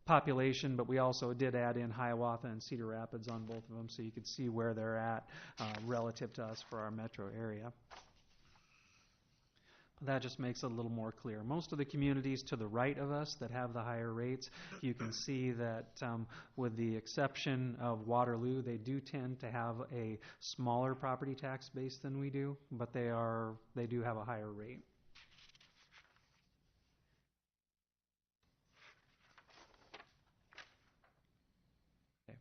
population, but we also did add in Hiawatha and Cedar Rapids on both of them, so you could see where they're at relative to us for our metro area. That just makes it a little more clear. Most of the communities to the right of us that have the higher rates, you can see that with the exception of Waterloo, they do tend to have a smaller property tax base than we do, but they do have a higher rate. Okay.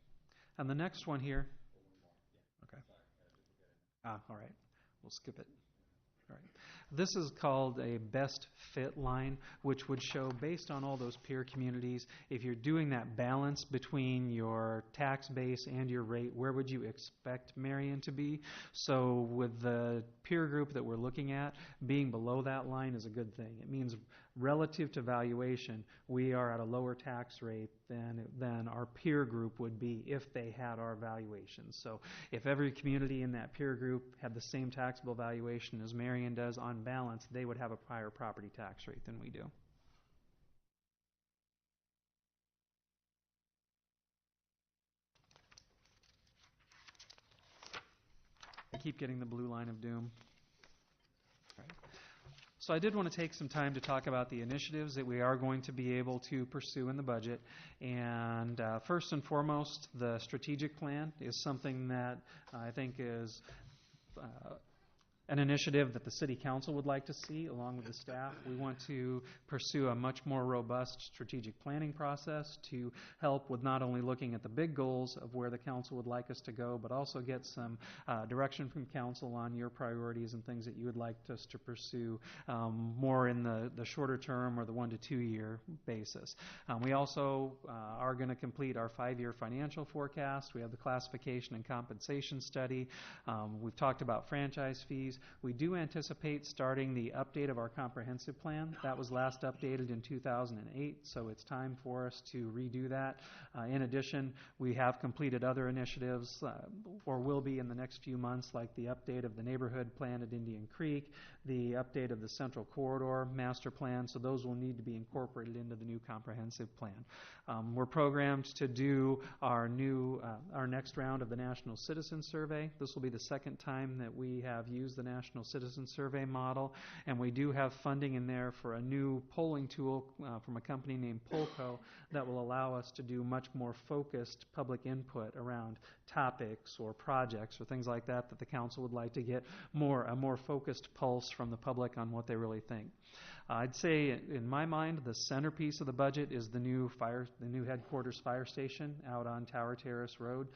And the next one here. Okay. All right. We'll skip it. All right. This is called a best fit line, which would show, based on all those peer communities, if you're doing that balance between your tax base and your rate, where would you expect Marion to be? So with the peer group that we're looking at, being below that line is a good thing. It means relative to valuation, we are at a lower tax rate than our peer group would be if they had our valuations. So if every community in that peer group had the same taxable valuation as Marion does, on balance, they would have a higher property tax rate than we do. I keep getting the blue line of doom. All right. So I did want to take some time to talk about the initiatives that we are going to be able to pursue in the budget. And first and foremost, the strategic plan is something that I think is an initiative that the City Council would like to see along with the staff. We want to pursue a much more robust strategic planning process to help with not only looking at the big goals of where the council would like us to go, but also get some direction from council on your priorities and things that you would like us to pursue more in the shorter term or the 1 to 2 year basis. We also are going to complete our 5-year financial forecast. We have the classification and compensation study. We've talked about franchise fees. We do anticipate starting the update of our comprehensive plan. That was last updated in 2008, so it's time for us to redo that. In addition, we have completed other initiatives, or will be in the next few months, like the update of the neighborhood plan at Indian Creek, the update of the Central Corridor master plan, so those will need to be incorporated into the new comprehensive plan. We're programmed to do our next round of the National Citizen Survey. This will be the second time that we have used the National Citizen Survey model, and we do have funding in there for a new polling tool from a company named Polco that will allow us to do much more focused public input around topics or projects or things like that that the council would like to get a more focused pulse from the public on what they really think. I'd say, in my mind, the centerpiece of the budget is the new headquarters fire station out on Tower Terrace Road.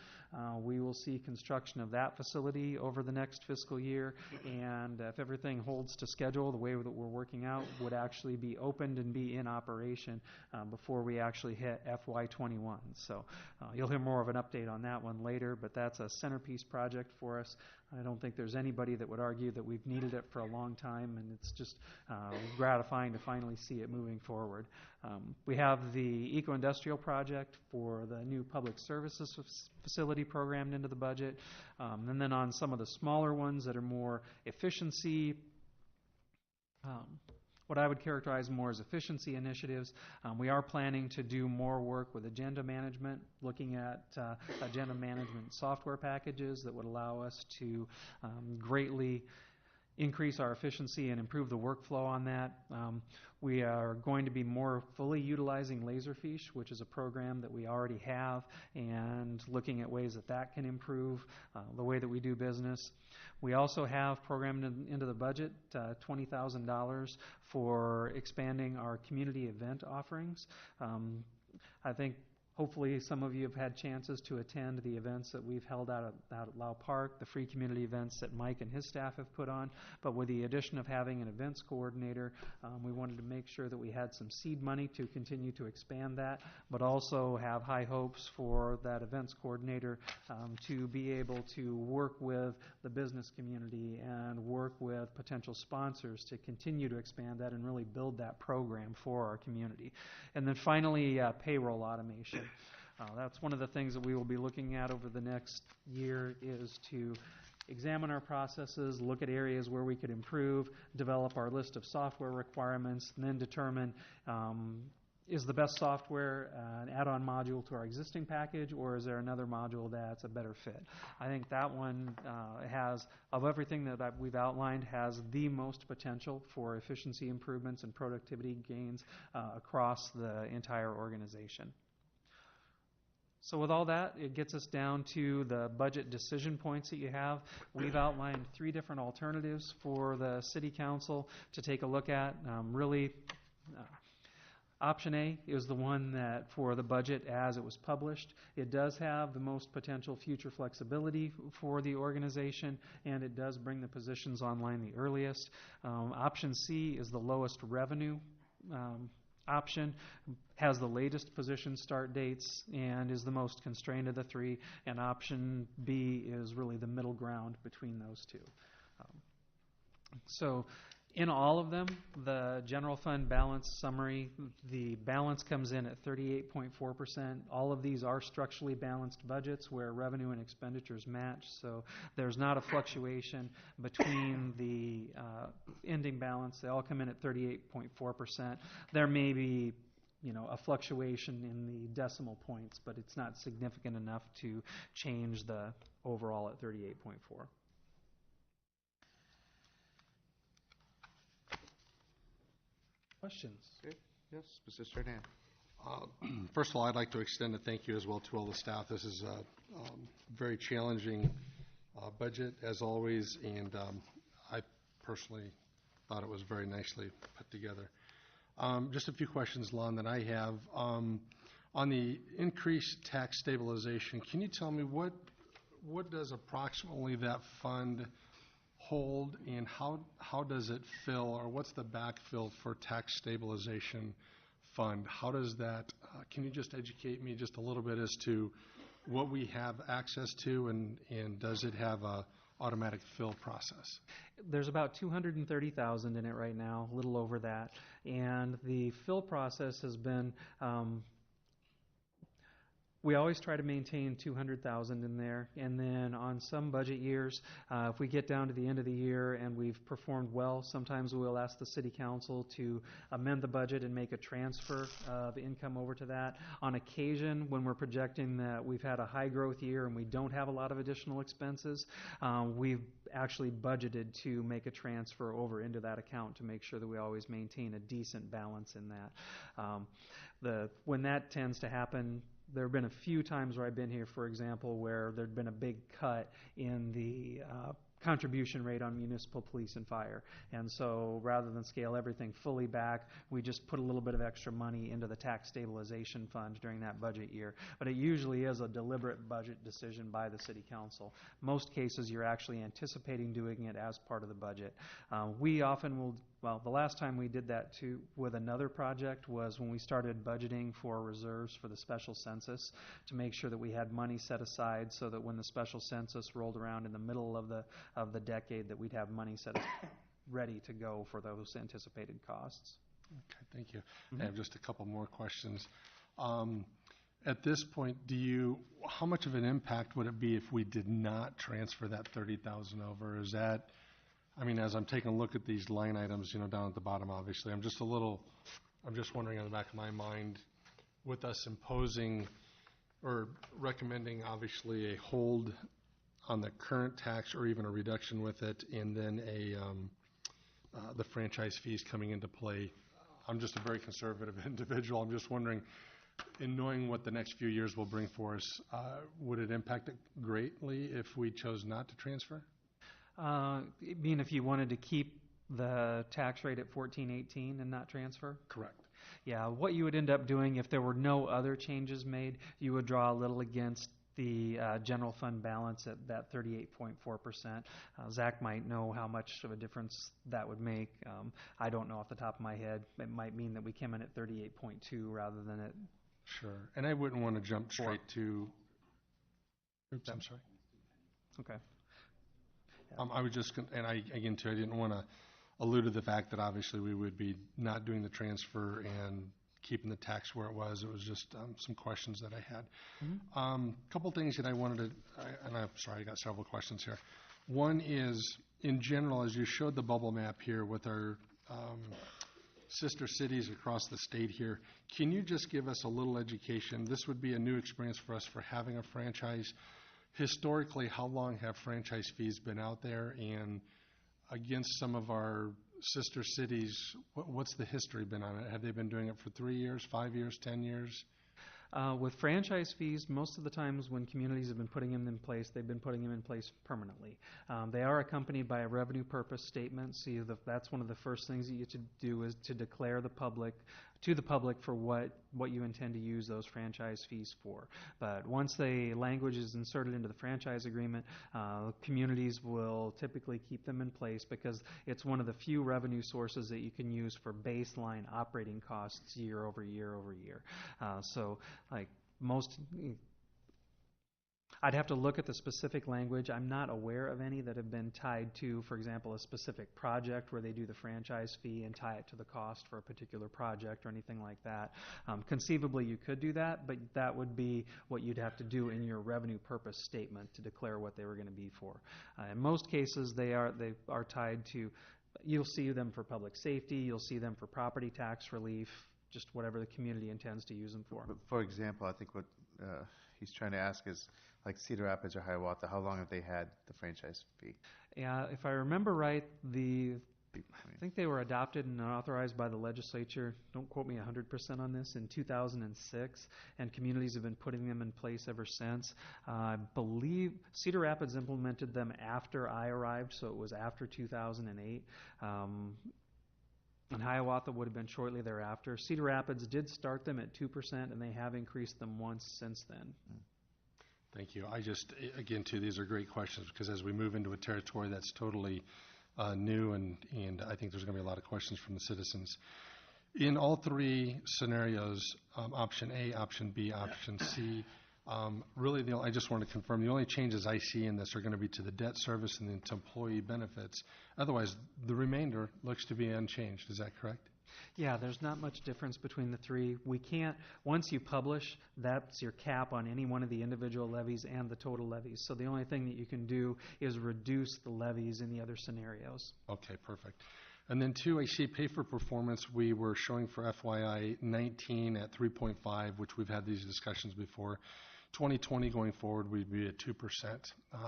We will see construction of that facility over the next fiscal year, and if everything holds to schedule, the way that we're working out would actually be opened and be in operation before we actually hit FY21. So you'll hear more of an update on that one later, but that's a centerpiece project for us. I don't think there's anybody that would argue that we've needed it for a long time, and it's just gratifying to finally see it moving forward. We have the eco-industrial project for the new public services facility programmed into the budget, and then on some of the smaller ones that are more efficiency, what I would characterize more as efficiency initiatives. We are planning to do more work with agenda management, looking at agenda management software packages that would allow us to greatly increase our efficiency and improve the workflow on that. We are going to be more fully utilizing Laserfish, which is a program that we already have, and looking at ways that can improve the way that we do business. We also have programmed into the budget $20,000 for expanding our community event offerings. I think Hopefully, some of you have had chances to attend the events that we've held out at Lau Park, the free community events that Mike and his staff have put on. But with the addition of having an events coordinator, we wanted to make sure that we had some seed money to continue to expand that, but also have high hopes for that events coordinator to be able to work with the business community and work with potential sponsors to continue to expand that and really build that program for our community. And then finally, payroll automation. That's one of the things that we will be looking at over the next year, is to examine our processes, look at areas where we could improve, develop our list of software requirements, and then determine is the best software an add-on module to our existing package, or is there another module that's a better fit? I think that one has, of everything that we've outlined, has the most potential for efficiency improvements and productivity gains across the entire organization. So with all that, it gets us down to the budget decision points that you have. We've outlined 3 different alternatives for the City Council to take a look at. Option A is the one that, for the budget as it was published, it does have the most potential future flexibility for the organization, and it does bring the positions online the earliest. Option C is the lowest revenue option, has the latest position start dates, and is the most constrained of the 3. And option B is really the middle ground between those 2. So in all of them, the general fund balance summary, the balance comes in at 38.4%. All of these are structurally balanced budgets where revenue and expenditures match, so there's not a fluctuation between the ending balance. They all come in at 38.4%. There may be a fluctuation in the decimal points, but it's not significant enough to change the overall at 38.4. Questions? Okay. Yes, Mr. Sertan. First of all, I'd like to extend a thank you as well to all the staff. This is a very challenging budget, as always, and I personally thought it was very nicely put together. Just a few questions, Lon, that I have. On the increased tax stabilization, can you tell me what does approximately that fund hold, and how does it fill, or what's the backfill for tax stabilization fund? How does that, can you just educate me just a little bit as to what we have access to, and does it have a automatic fill process? There's about 230,000 in it right now, a little over that, and the fill process has been we always try to maintain 200,000 in there, and then on some budget years, if we get down to the end of the year and we've performed well, sometimes we'll ask the City Council to amend the budget and make a transfer of income over to that. On occasion, when we're projecting that we've had a high growth year and we don't have a lot of additional expenses, we've actually budgeted to make a transfer over into that account to make sure that we always maintain a decent balance in that. When that tends to happen, there have been a few times where I've been here, for example, where there'd been a big cut in the contribution rate on municipal police and fire. And so rather than scale everything fully back, we just put a little bit of extra money into the tax stabilization fund during that budget year. But it usually is a deliberate budget decision by the City Council. Most cases, you're actually anticipating doing it as part of the budget. We often will. Well, the last time we did that too with another project was when we started budgeting for reserves for the special census to make sure that we had money set aside so that when the special census rolled around in the middle of the decade, that we'd have money set ready to go for those anticipated costs. Okay, thank you. I have just a couple more questions. At this point, how much of an impact would it be if we did not transfer that 30,000 over? Is that, I mean, as I'm taking a look at these line items, down at the bottom, obviously, I'm just wondering in the back of my mind, with us imposing or recommending, obviously, a hold on the current tax or even a reduction with it, and then the franchise fees coming into play. I'm just a very conservative individual. I'm just wondering, in knowing what the next few years will bring for us, would it impact it greatly if we chose not to transfer? You mean if you wanted to keep the tax rate at 14.18 and not transfer? Correct. Yeah, what you would end up doing if there were no other changes made, you would draw a little against the general fund balance at that 38.4%. Zach might know how much of a difference that would make. I don't know off the top of my head. It might mean that we came in at 38.2 rather than at. Sure. And I wouldn't want to jump straight to, oops, I'm sorry. Okay. I was just, and I, again, too, I didn't want to allude to the fact that obviously we would be not doing the transfer and keeping the tax where it was. It was just some questions that I had. Couple things that I wanted to, and I'm sorry, I got several questions here. One is, in general, as you showed the bubble map here with our sister cities across the state here, can you just give us a little education? This would be a new experience for us for having a franchise. Historically, how long have franchise fees been out there? And against some of our sister cities, what's the history been on it? Have they been doing it for 3 years, 5 years, 10 years? With franchise fees, most of the times when communities have been putting them in place, they've been putting them in place permanently. They are accompanied by a revenue purpose statement. So that's one of the first things that you have to do is to declare to the public for what you intend to use those franchise fees for. But once the language is inserted into the franchise agreement, communities will typically keep them in place because it's one of the few revenue sources that you can use for baseline operating costs year over year over year. So like most, I'd have to look at the specific language. I'm not aware of any that have been tied to, for example, a specific project where they do the franchise fee and tie it to the cost for a particular project or anything like that. Conceivably, you could do that, but that would be what you'd have to do in your revenue purpose statement to declare what they were going to be for. In most cases, they are tied to, you'll see them for public safety, you'll see them for property tax relief, just whatever the community intends to use them for. For example, I think what he's trying to ask is, like Cedar Rapids or Hiawatha, how long have they had the franchise fee? Yeah, if I remember right, I think they were adopted and authorized by the legislature, don't quote me 100% on this, in 2006, and communities have been putting them in place ever since. I believe Cedar Rapids implemented them after I arrived, so it was after 2008. And Hiawatha would have been shortly thereafter. Cedar Rapids did start them at 2%, and they have increased them once since then. Thank you. I just, again, too, these are great questions because as we move into a territory that's totally new, and I think there's going to be a lot of questions from the citizens. In all three scenarios, option A, option B, option C, really, I just want to confirm the only changes I see in this are going to be to the debt service and to employee benefits. Otherwise, the remainder looks to be unchanged. Is that correct? Yeah, there's not much difference between the three. We can't, once you publish, that's your cap on any one of the individual levies and the total levies. So the only thing that you can do is reduce the levies in the other scenarios. Okay, perfect. And then two, I see pay for performance. We were showing for FYI 19 at 3.5, which we've had these discussions before. 2020 going forward, we'd be at 2%.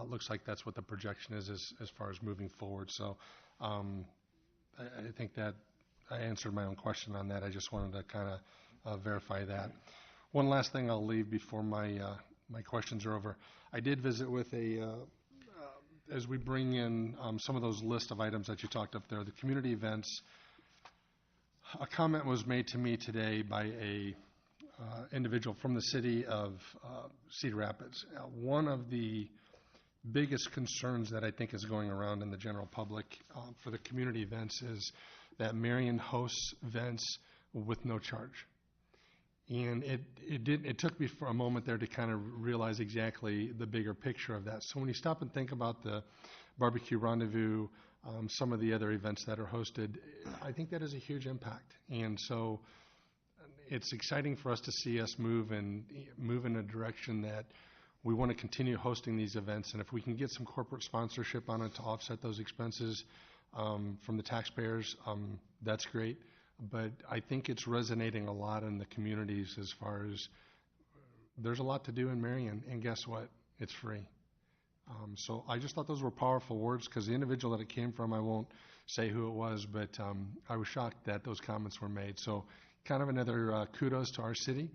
Looks like that's what the projection is as far as moving forward. So I think that I answered my own question on that. I just wanted to kind of verify that. One last thing I'll leave before my questions are over. I did visit with as we bring in some of those list of items that you talked up there, the community events, a comment was made to me today by a individual from the city of Cedar Rapids. One of the biggest concerns that I think is going around in the general public for the community events is that Marion hosts events with no charge. And it took me for a moment there to kind of realize exactly the bigger picture of that. So when you stop and think about the Barbecue Rendezvous, some of the other events that are hosted, I think that is a huge impact. And so it's exciting for us to see us move in a direction that we want to continue hosting these events. And if we can get some corporate sponsorship on it to offset those expenses from the taxpayers, that's great. But I think it's resonating a lot in the communities as far as there's a lot to do in Marion, and guess what? It's free. So I just thought those were powerful words because the individual that it came from, I won't say who it was, but I was shocked that those comments were made. So kind of another kudos to our city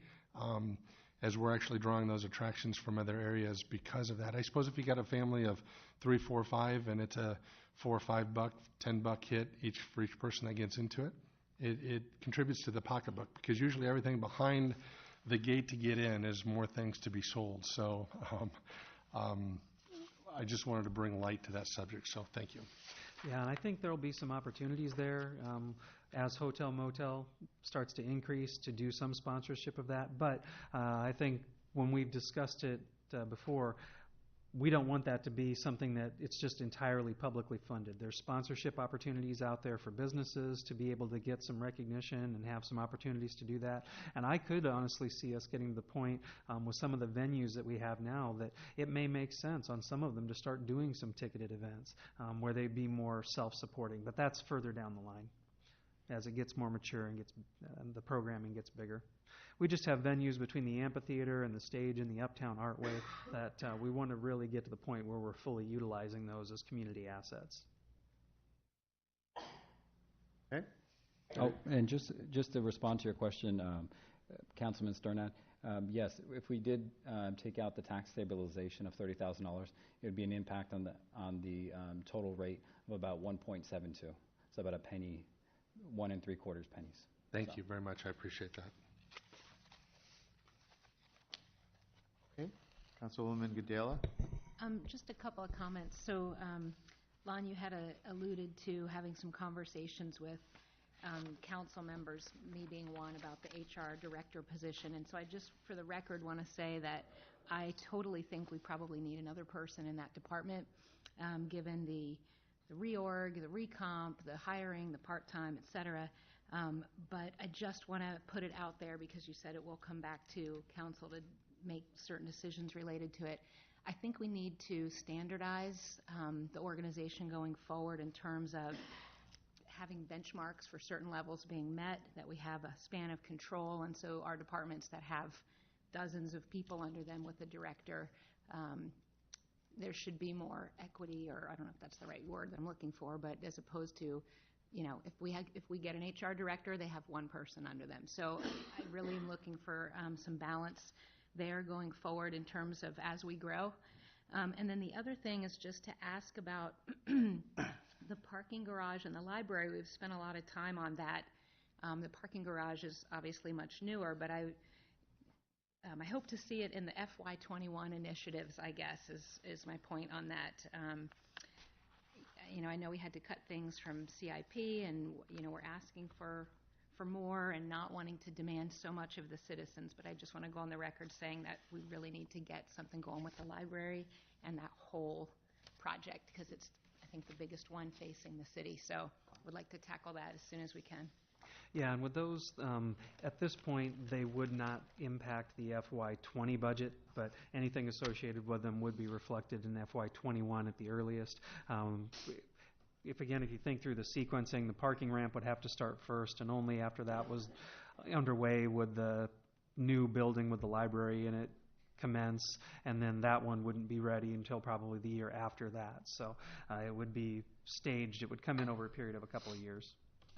as we're actually drawing those attractions from other areas because of that. I suppose if you got a family of 3, 4, 5, and it's a $4 or $5, $10 hit for each person that gets into it, it contributes to the pocketbook, because usually everything behind the gate to get in is more things to be sold. So I just wanted to bring light to that subject, so thank you. Yeah, and I think there'll be some opportunities there as hotel motel starts to increase to do some sponsorship of that. But I think when we've discussed it before, we don't want that to be something that it's just entirely publicly funded. There's sponsorship opportunities out there for businesses to be able to get some recognition and have some opportunities to do that. And I could honestly see us getting to the point with some of the venues that we have now that it may make sense on some of them to start doing some ticketed events where they'd be more self-supporting. But that's further down the line as it gets more mature and the programming gets bigger. We just have venues between the amphitheater and the stage and the Uptown Artway that we want to really get to the point where we're fully utilizing those as community assets. Okay? Oh, and just to respond to your question, Councilman Sternad, yes, if we did take out the tax stabilization of $30,000, it would be an impact on the total rate of about 1.72. So about a penny, 1 3/4 pennies. Thank you very much. I appreciate that. Okay. Councilwoman Gadela? Just a couple of comments. So, Lon, you had alluded to having some conversations with council members, me being one, about the HR director position. And so I just, for the record, want to say that I totally think we probably need another person in that department, given the reorg, the recomp, the hiring, the part-time, et cetera. But I just want to put it out there because you said it will come back to council to make certain decisions related to it. I think we need to standardize the organization going forward in terms of having benchmarks for certain levels being met, that we have a span of control, and so our departments that have dozens of people under them with a director, there should be more equity, or I don't know if that's the right word that I'm looking for, but as opposed to, you know, if we get an HR director, they have one person under them. So I really am looking for some balance there going forward in terms of as we grow. And then the other thing is just to ask about the parking garage and the library. We've spent a lot of time on that. The parking garage is obviously much newer, but I hope to see it in the FY21 initiatives, I guess, is my point on that. You know, I know we had to cut things from CIP, and, you know, we're asking for more and not wanting to demand so much of the citizens, but I just want to go on the record saying that we really need to get something going with the library and that whole project, because it's, I think, the biggest one facing the city. So we'd like to tackle that as soon as we can. Yeah, and with those, at this point, they would not impact the FY20 budget, but anything associated with them would be reflected in FY21 at the earliest. If you think through the sequencing, the parking ramp would have to start first, and only after that was underway would the new building with the library in it commence, and then that one wouldn't be ready until probably the year after that. So it would be staged. It would come in over a period of a couple of years.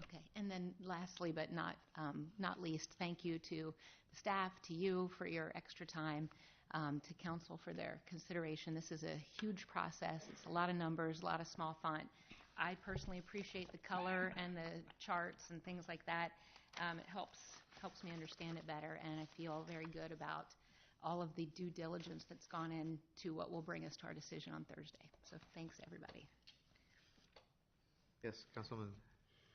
Okay, and then lastly, but not least, thank you to the staff, to you for your extra time, to council for their consideration. This is a huge process. It's a lot of numbers, a lot of small font. I personally appreciate the color and the charts and things like that. It helps me understand it better, and I feel very good about all of the due diligence that's gone into what will bring us to our decision on Thursday. So thanks, everybody. Yes, Councilman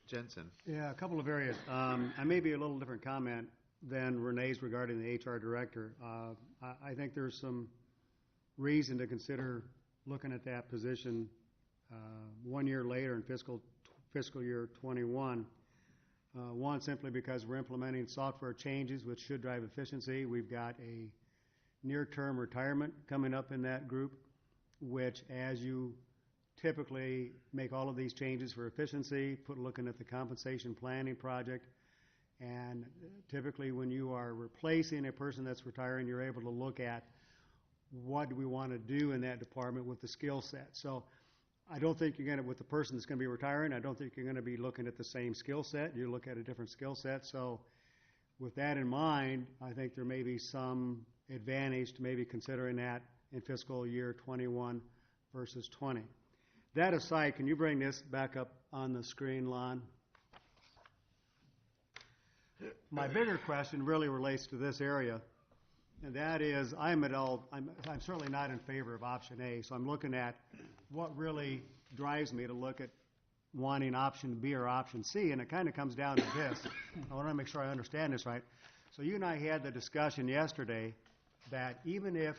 Jensen. Yeah, a couple of areas. I may be a little different comment than Renee's regarding the HR director. I think there's some reason to consider looking at that position 1 year later in fiscal year 21. One, simply because we're implementing software changes which should drive efficiency. We've got a near-term retirement coming up in that group, which, as you typically make all of these changes for efficiency, looking at the compensation planning project, and typically when you are replacing a person that's retiring, you're able to look at what do we want to do in that department with the skill set. So I don't think you're going to, with the person that's going to be retiring, I don't think you're going to be looking at the same skill set. You look at a different skill set. So with that in mind, I think there may be some advantage to maybe considering that in fiscal year 21 versus 20. That aside, can you bring this back up on the screen, Lon? My bigger question really relates to this area, and that is, I'm certainly not in favor of option A, so I'm looking at what really drives me to look at wanting option B or option C, and it kind of comes down to this. I want to make sure I understand this right. So you and I had the discussion yesterday that even if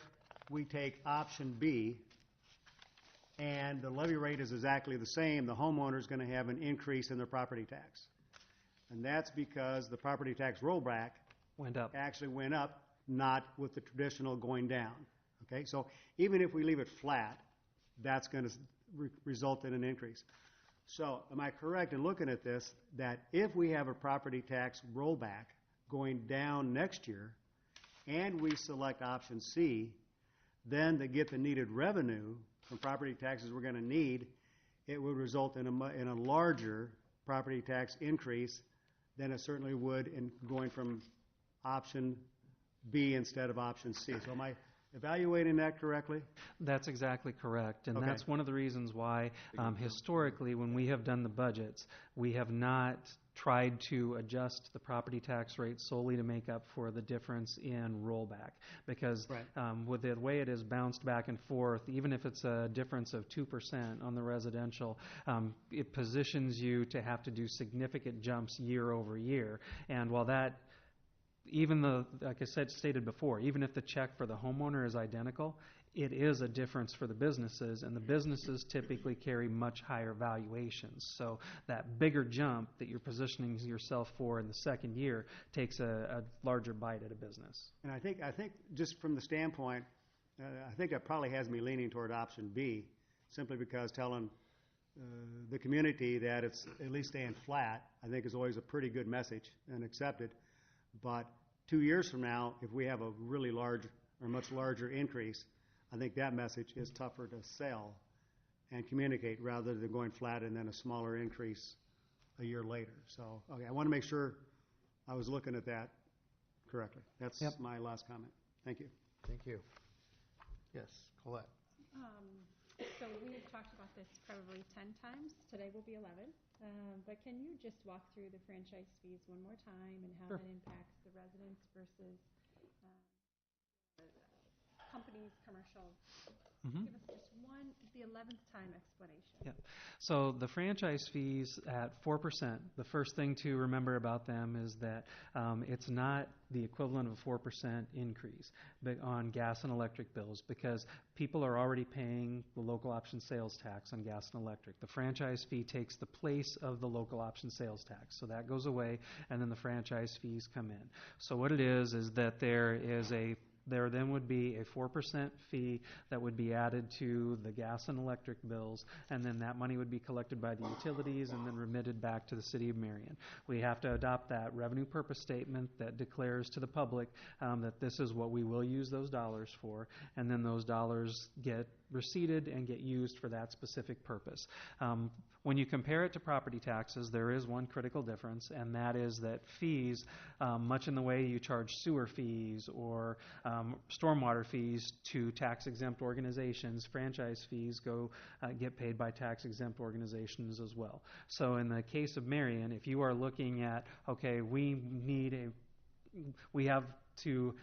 we take option B and the levy rate is exactly the same, the homeowner is going to have an increase in their property tax. And that's because the property tax rollback Went up. actually went up, not with the traditional going down. Okay, so even if we leave it flat, that's going to result in an increase. So am I correct in looking at this, that if we have a property tax rollback going down next year, and we select option C, then to get the needed revenue from property taxes we're going to need, it would result in a larger property tax increase than it certainly would in going from option B instead of option C. So am I evaluating that correctly? That's exactly correct, and Okay. that's one of the reasons why historically, when we have done the budgets, we have not tried to adjust the property tax rate solely to make up for the difference in rollback. Because Right. with the way it is bounced back and forth, even if it's a difference of 2% on the residential, it positions you to have to do significant jumps year over year. And while that, even though, like I said, stated before, even if the check for the homeowner is identical, it is a difference for the businesses, and the businesses typically carry much higher valuations. So that bigger jump that you're positioning yourself for in the second year takes a larger bite at a business. And I think just from the standpoint, I think it probably has me leaning toward option B, simply because telling the community that it's at least staying flat, I think is always a pretty good message and accepted. But 2 years from now, if we have a really large or much larger increase, I think that message is tougher to sell and communicate rather than going flat and then a smaller increase a year later. So, okay, I want to make sure I was looking at that correctly. That's my last comment. Thank you. Thank you. Yes, Colette. So we have talked about this probably 10 times. Today will be 11. But can you just walk through the franchise fees one more time and how Sure. that impacts the residents versus companies, commercial? Give us just the 11th time explanation. Yeah. So the franchise fees at 4%, the first thing to remember about them is that it's not the equivalent of a 4% increase on gas and electric bills, because people are already paying the local option sales tax on gas and electric. The franchise fee takes the place of the local option sales tax. So that goes away, and then the franchise fees come in. So what it is that there then would be a 4% fee that would be added to the gas and electric bills, and then that money would be collected by the utilities and then remitted back to the city of Marion. We have to adopt that revenue purpose statement that declares to the public that this is what we will use those dollars for, and then those dollars get receipted and get used for that specific purpose. When you compare it to property taxes, there is one critical difference, and that is that fees, much in the way you charge sewer fees or stormwater fees to tax-exempt organizations, franchise fees get paid by tax-exempt organizations as well. So in the case of Marion, if you are looking at, okay, we have to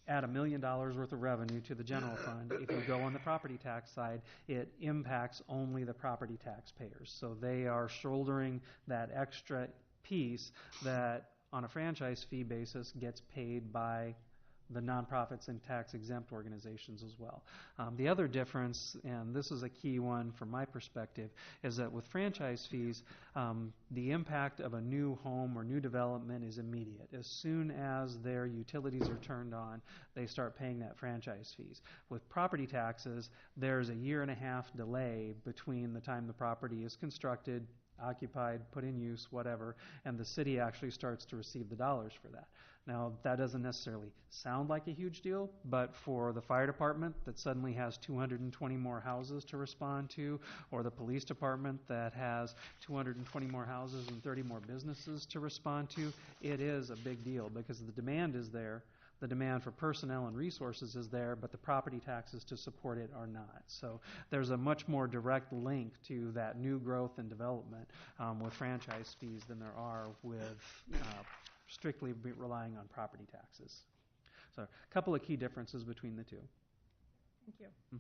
add $1 million worth of revenue to the general fund. If you go on the property tax side, it impacts only the property taxpayers. So they are shouldering that extra piece that on a franchise fee basis gets paid by the nonprofits and tax-exempt organizations as well. The other difference, and this is a key one from my perspective, is that with franchise fees, the impact of a new home or new development is immediate. As soon as their utilities are turned on, they start paying that franchise fees. With property taxes, there's a 1.5-year delay between the time the property is constructed, occupied, put in use, whatever, and the city actually starts to receive the dollars for that. Now, that doesn't necessarily sound like a huge deal, but for the fire department that suddenly has 220 more houses to respond to, or the police department that has 220 more houses and 30 more businesses to respond to, it is a big deal because the demand is there. The demand for personnel and resources is there, but the property taxes to support it are not. So there's a much more direct link to that new growth and development with franchise fees than there are with strictly relying on property taxes. So a couple of key differences between the two. Thank you.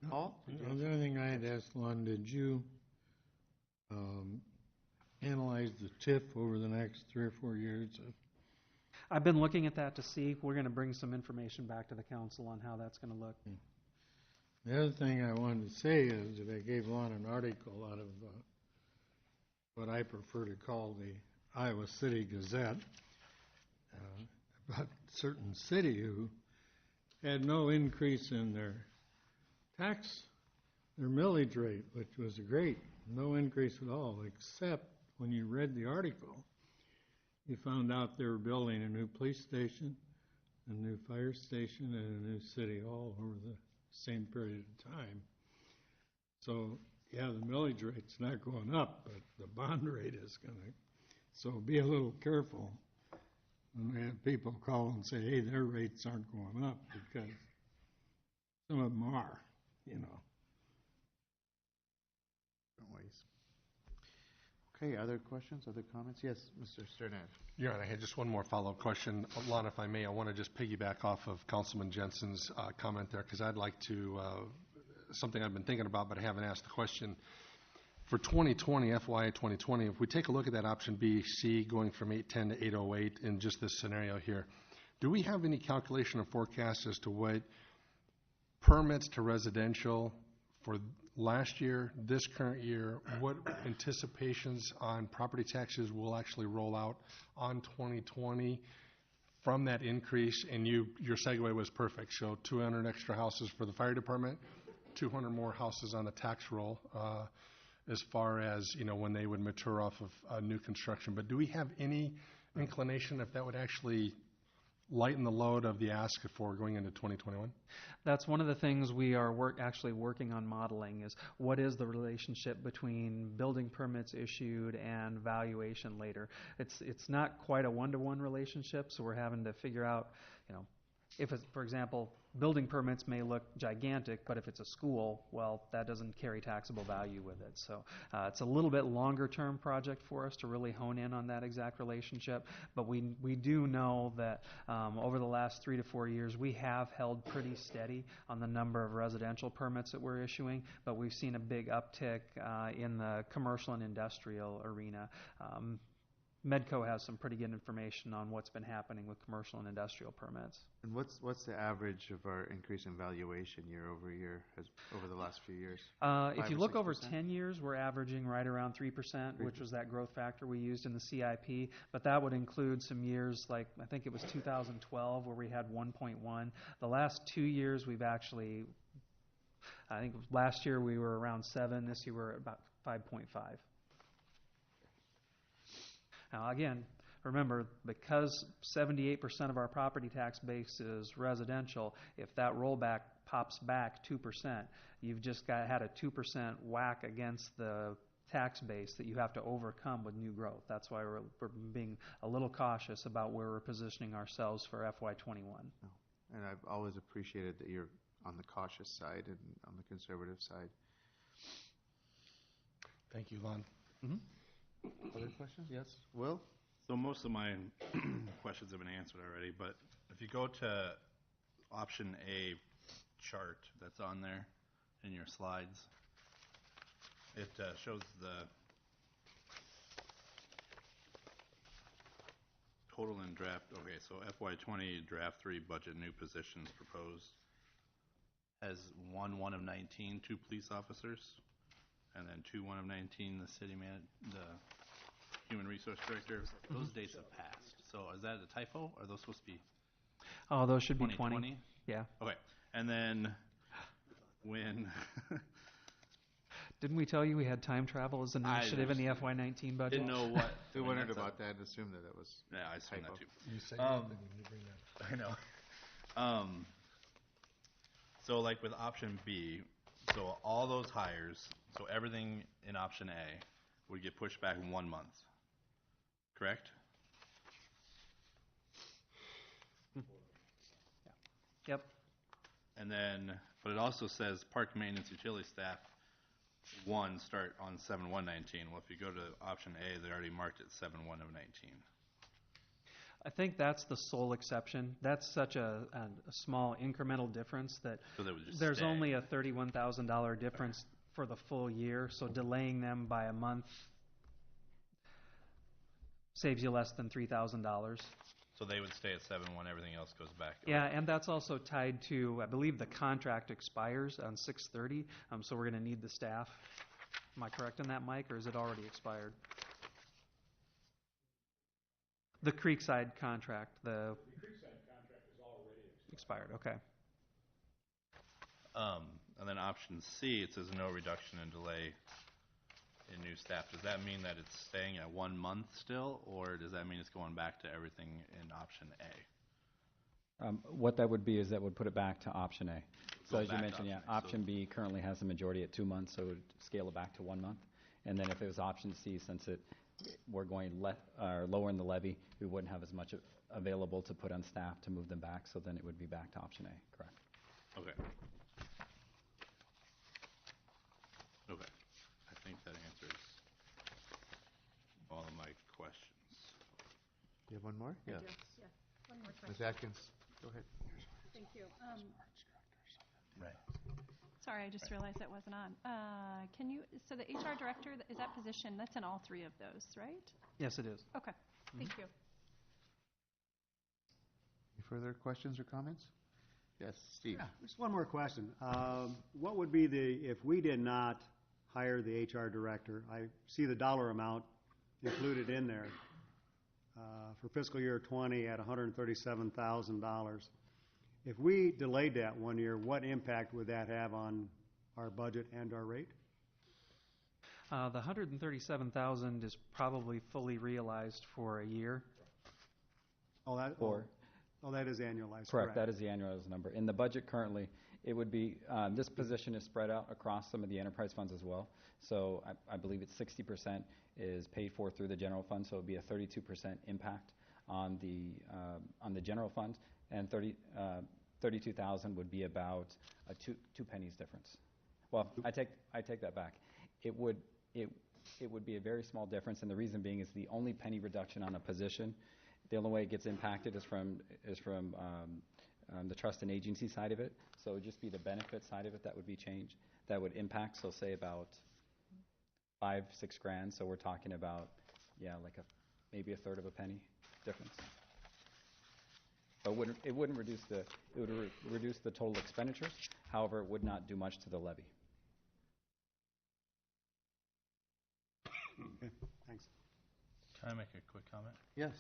Paul? The other thing I had asked, Lon, did you analyze the TIF over the next 3 or 4 years? I've been looking at that to see. We're going to bring some information back to the council on how that's going to look. The other thing I wanted to say is that I gave Lon an article out of what I prefer to call the Iowa City Gazette about a certain city who had no increase in their millage rate, which was great, no increase at all, except when you read the article, you found out they were building a new police station, a new fire station, and a new city hall over the same period of time. So, yeah, the millage rate's not going up, but the bond rate is going to. So be a little careful when we have people call and say, hey, their rates aren't going up, because some of them are, you know. Okay, other questions, other comments? Yes, Mr. Sternad. Yeah, and I had just one more follow-up question. Lon, if I may, I want to just piggyback off of Councilman Jensen's comment there, because I'd like to, something I've been thinking about, but I haven't asked the question. For 2020, FY 2020, if we take a look at that option B, C, going from 810 to 808 in just this scenario here, do we have any calculation or forecast as to what permits to residential for last year, this current year, what anticipations on property taxes will actually roll out on 2020 from that increase? And your segue was perfect. So 200 extra houses for the fire department, 200 more houses on the tax roll as far as, you know, when they would mature off of new construction. But do we have any inclination if that would actually lighten the load of the ask for going into 2021? That's one of the things we are actually working on modeling, is what is the relationship between building permits issued and valuation later. It's not quite a one-to-one relationship, so we're having to figure out, you know, if it's, for example, building permits may look gigantic, but if it's a school, well, that doesn't carry taxable value with it. So it's a little bit longer-term project for us to really hone in on that exact relationship. But we do know that over the last 3 to 4 years, we have held pretty steady on the number of residential permits that we're issuing, but we've seen a big uptick in the commercial and industrial arena. Medco has some pretty good information on what's been happening with commercial and industrial permits. And what's the average of our increase in valuation year over year over the last few years? If you look over 10 years, we're averaging right around 3%, which was that growth factor we used in the CIP. But that would include some years like, I think it was 2012, where we had 1.1. The last 2 years, we've actually, I think last year we were around 7. This year we're at about 5.5. Now, again, remember, because 78% of our property tax base is residential, if that rollback pops back 2%, you've just had a 2% whack against the tax base that you have to overcome with new growth. That's why we're being a little cautious about where we're positioning ourselves for FY21. And I've always appreciated that you're on the cautious side and on the conservative side. Thank you, Lon. Other questions? Yes, Will? So most of my questions have been answered already, but if you go to option A chart that's on there in your slides, it shows the total in draft. Okay, so FY20 draft 3 budget new positions proposed has 1 of 19, 2 police officers, and then 2 1 of 19 the the human resource director. Those dates have passed. So is that a typo? Are those supposed to be? Oh, those should be 20. 2020? Yeah. Okay. And then when didn't we tell you we had time travel as an initiative in the FY19 budget? didn't know what We wondered about that and assumed that was yeah, I assumed that too. You say that, then you bring that. I know. So like with option B, so all those hires, so everything in option A would get pushed back 1 month. Correct? Yep. And then, but it also says park maintenance utility staff 1 start on 7/1/19. Well, if you go to option A, they're already marked at 7/1 of 19. I think that's the sole exception. That's such a small incremental difference that So they would just there's stay. only a $31,000 difference for the full year, so delaying them by a month saves you less than $3,000. So they would stay at 7/1, everything else goes back. Yeah, and that's also tied to, I believe the contract expires on 6/30, so we're going to need the staff. Am I correct in that, Mike, or is it already expired? The Creekside contract, the Creekside contract is already expired. Okay. And then option C, it says no reduction in delay in new staff. Does that mean that it's staying at 1 month still, or does that mean it's going back to everything in option A? What that would be is that would put it back to option A. So Go as you back to mentioned, yeah, option A, so- option B currently has the majority at 2 months, so it would scale it back to 1 month. And then if it was option C, since we're going lower in the levy, we wouldn't have as much available to put on staff to move them back, so then it would be back to option A, correct? Okay. Okay. I think that answers all of my questions. You have one more? I do, yes. One more Ms. question. Atkins, go ahead. Thank you. Right. Sorry, I just realized that wasn't on. Can you, so the HR director, is that position, that's in all 3 of those, right? Yes, it is. Okay, thank you. Any further questions or comments? Yes, Steve. Yeah, just one more question. What would be if we did not hire the HR director, I see the dollar amount included in there, for fiscal year 20 at $137,000. If we delayed that 1 year, what impact would that have on our budget and our rate? The $137,000 is probably fully realized for a year. Oh, that is annualized, Correct, that is the annualized number. In the budget currently, it would be, this position is spread out across some of the enterprise funds as well. So I believe it's 60% is paid for through the general fund, so it would be a 32% impact on the general fund, and 32,000 would be about a two pennies difference. Well, I take that back. It would be a very small difference, and the reason being is the only penny reduction on a position. The only way it gets impacted is from the trust and agency side of it. So it would just be the benefit side of it that would be changed. That would impact, so say about $5-6 grand. So we're talking about, like maybe a third of a penny difference. But it would reduce the total expenditures. However, it would not do much to the levy. Okay, thanks. Can I make a quick comment? Yes.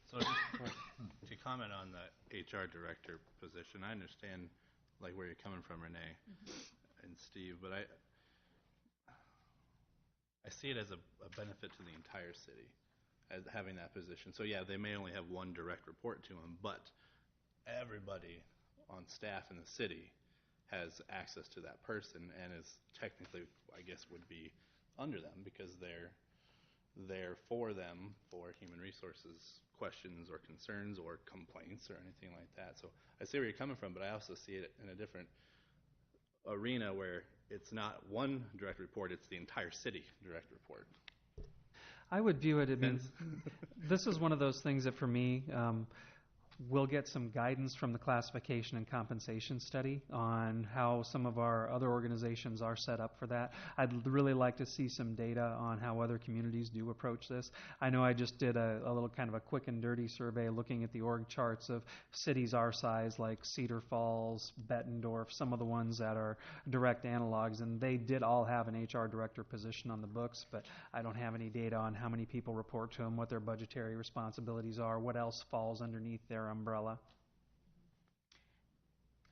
So just to comment on the HR director position, I understand like where you're coming from, Renee and Steve, but I see it as a benefit to the entire city as having that position. So yeah, they may only have one direct report to them, but everybody on staff in the city has access to that person and is technically, I guess, would be under them because they're there for them for human resources questions or concerns or complaints or anything like that. So I see where you're coming from, but I also see it in a different arena where it's not one direct report, it's the entire city direct report. I would view it, this is one of those things that for me, we'll get some guidance from the classification and compensation study on how some of our other organizations are set up for that. I'd really like to see some data on how other communities do approach this. I know I just did a little kind of a quick and dirty survey looking at the org charts of cities our size like Cedar Falls, Bettendorf, some of the ones that are direct analogs, and they did all have an HR director position on the books, but I don't have any data on how many people report to them, what their budgetary responsibilities are, what else falls underneath their umbrella.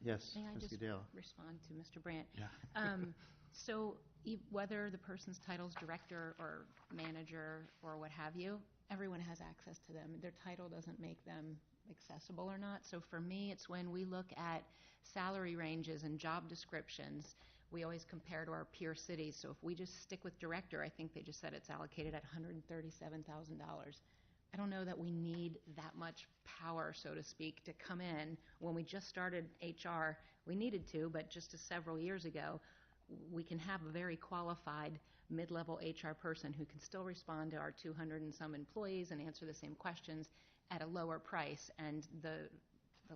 Yes, May I Trustee just Dale. respond to Mr. Brandt? Yeah. So whether the person's title's director or manager or what have you, everyone has access to them. Their title doesn't make them accessible or not. So for me, it's when we look at salary ranges and job descriptions, we always compare to our peer cities. So if we just stick with director, I think they just said it's allocated at $137,000. I don't know that we need that much power, so to speak, to come in. When we just started HR, we needed to, but just several years ago, we can have a very qualified mid-level HR person who can still respond to our 200 and some employees and answer the same questions at a lower price. And the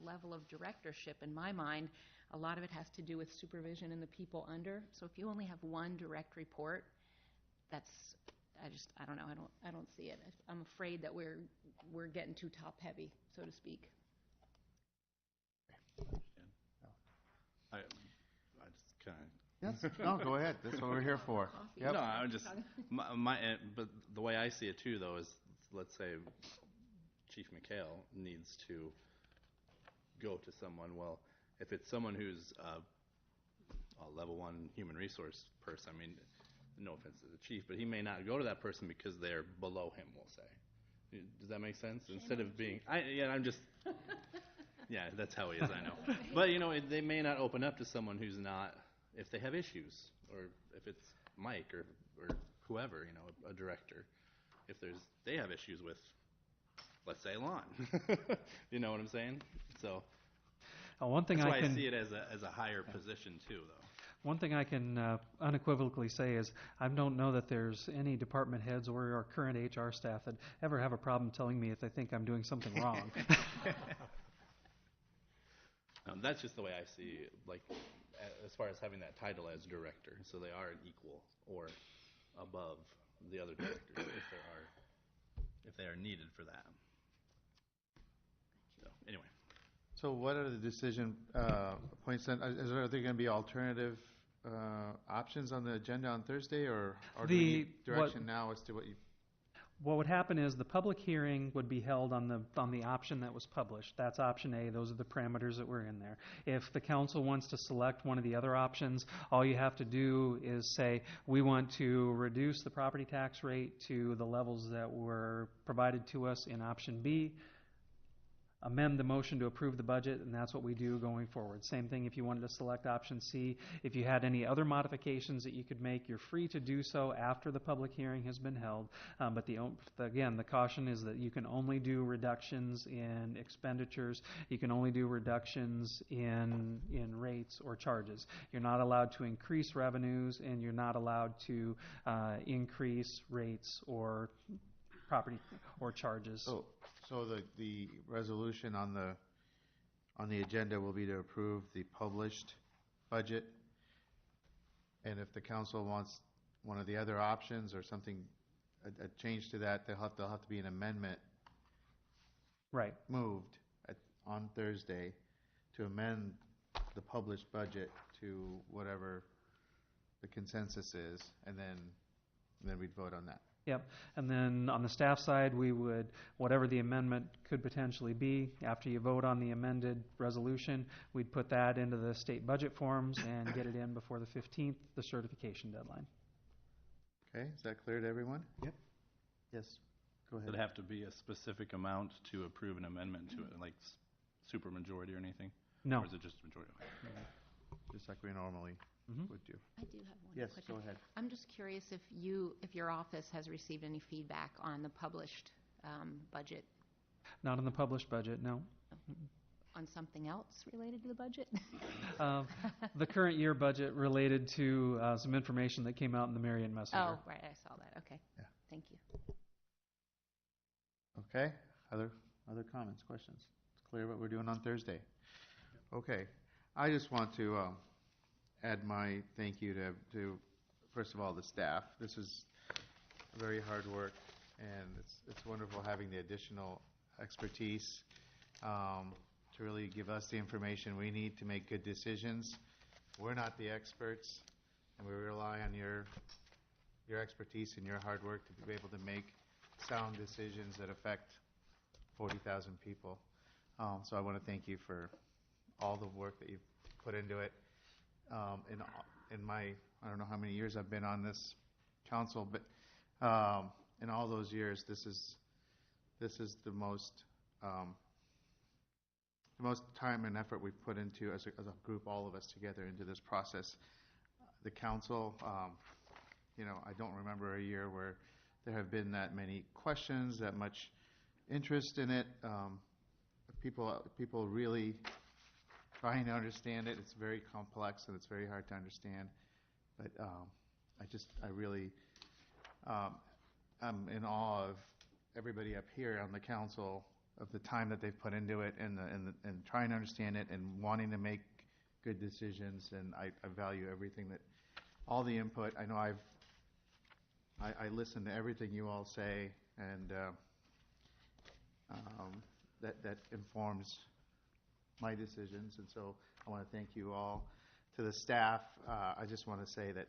level of directorship, in my mind, a lot of it has to do with supervision and the people under. So if you only have one direct report, I don't know, I don't see it. I'm afraid that we're getting too top-heavy, so to speak. I just kind of Yes, no, go ahead. That's what we're here for. Yep. No, I'm just but the way I see it too, though, is let's say Chief McHale needs to go to someone. Well, if it's someone who's a level 1 human resource person, I mean, no offense to the chief, but he may not go to that person because they're below him, we'll say. Does that make sense? Instead of being, I'm just, yeah, that's how he is, I know. But, they may not open up to someone who's not, if they have issues, or if it's Mike or whoever, a director, if they have issues with, let's say, Lon. You know what I'm saying? So One thing that's why I can see it as a higher position too, though. One thing I can unequivocally say is I don't know that there's any department heads or our current HR staff that ever have a problem telling me if they think I'm doing something wrong. That's just the way I see it, like, as far as having that title as director. So they are an equal or above the other directors if they are needed for that. So, anyway. So what are the decision points then? Are there going to be alternative options on the agenda on Thursday, or do we need direction now as to what you... What would happen is the public hearing would be held on the option that was published. That's option A. Those are the parameters that were in there. If the council wants to select one of the other options, all you have to do is say, we want to reduce the property tax rate to the levels that were provided to us in option B, amend the motion to approve the budget, and that's what we do going forward. Same thing if you wanted to select option C. If you had any other modifications that you could make, you're free to do so after the public hearing has been held. But again, the caution is that you can only do reductions in expenditures. You can only do reductions in rates or charges. You're not allowed to increase revenues, and you're not allowed to increase rates or property or charges. So the resolution on the agenda will be to approve the published budget, and if the council wants one of the other options or something, a change to that, there'll have to be an amendment right moved on Thursday to amend the published budget to whatever the consensus is, and then we'd vote on that. Yep. And then on the staff side, we would, whatever the amendment could potentially be, after you vote on the amended resolution, we'd put that into the state budget forms and get it in before the 15th, the certification deadline. Okay, is that clear to everyone? Yep. Yes, go ahead. Does it have to be a specific amount to approve an amendment to it, like supermajority or anything? No. Or is it just majority? Just like we normally would do. I do have one Yes, question. go ahead. I'm just curious if your office has received any feedback on the published budget, Not on the published budget, no. on something else related to the budget? The current year budget related to some information that came out in the Marion Messenger. Oh, right, I saw that. Okay. Yeah. Thank you. Okay, other comments, questions? It's clear what we're doing on Thursday. Okay, I just want to add my thank you to first of all, the staff. This is very hard work, and it's wonderful having the additional expertise to really give us the information we need to make good decisions. We're not the experts, and we rely on your expertise and your hard work to be able to make sound decisions that affect 40,000 people. So I want to thank you for all the work that you've put into it. In my, I don't know how many years I've been on this council, but in all those years, this is the most time and effort we've put into as a group, all of us together, into this process. The council, I don't remember a year where there have been that many questions, that much interest in it. People really trying to understand it. It's very complex and it's very hard to understand. But I really, I'm in awe of everybody up here on the council, of the time that they've put into it and trying to understand it and wanting to make good decisions. And I value everything all the input. I know I listen to everything you all say, and that informs my decisions. And so I want to thank you all. To the staff, I just want to say that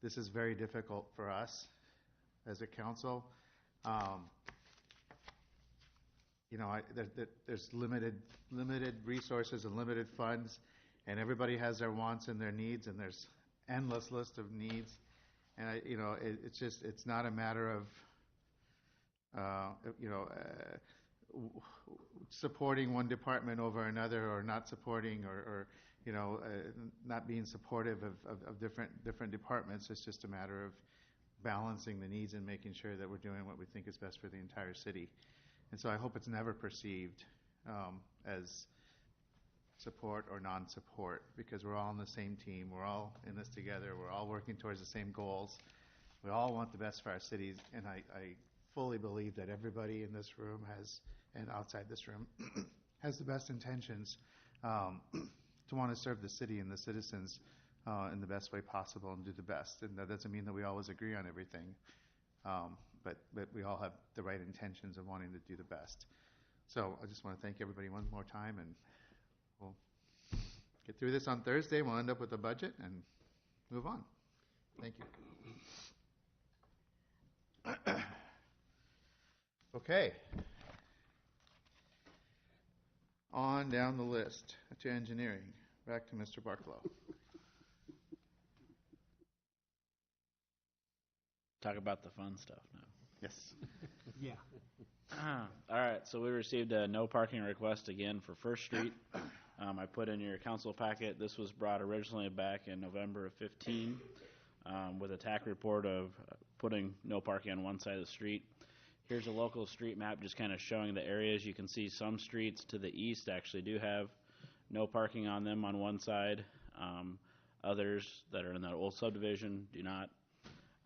this is very difficult for us as a council. There's limited resources and limited funds, and everybody has their wants and their needs, and there's endless list of needs. And it's not a matter of supporting one department over another, or not supporting, or not being supportive of different departments. It's just a matter of balancing the needs and making sure that we're doing what we think is best for the entire city. And so I hope it's never perceived as support or non-support, because we're all on the same team. We're all in this together. We're all working towards the same goals. We all want the best for our cities, and I fully believe that everybody in this room and outside this room has the best intentions to want to serve the city and the citizens in the best way possible and do the best. And that doesn't mean that we always agree on everything, but we all have the right intentions of wanting to do the best. So I just want to thank everybody one more time, and we'll get through this on Thursday. We'll end up with a budget and move on. Thank you. Okay. On down the list to engineering. Back to Mr. Barklow. Talk about the fun stuff now. Yes. Yeah. All right, so we received a no parking request again for First Street. I put in your council packet, this was brought originally back in November of 15 with a TAC report of putting no parking on one side of the street. Here's a local street map just kind of showing the areas. You can see some streets to the east actually do have no parking on them on one side. Others that are in that old subdivision do not.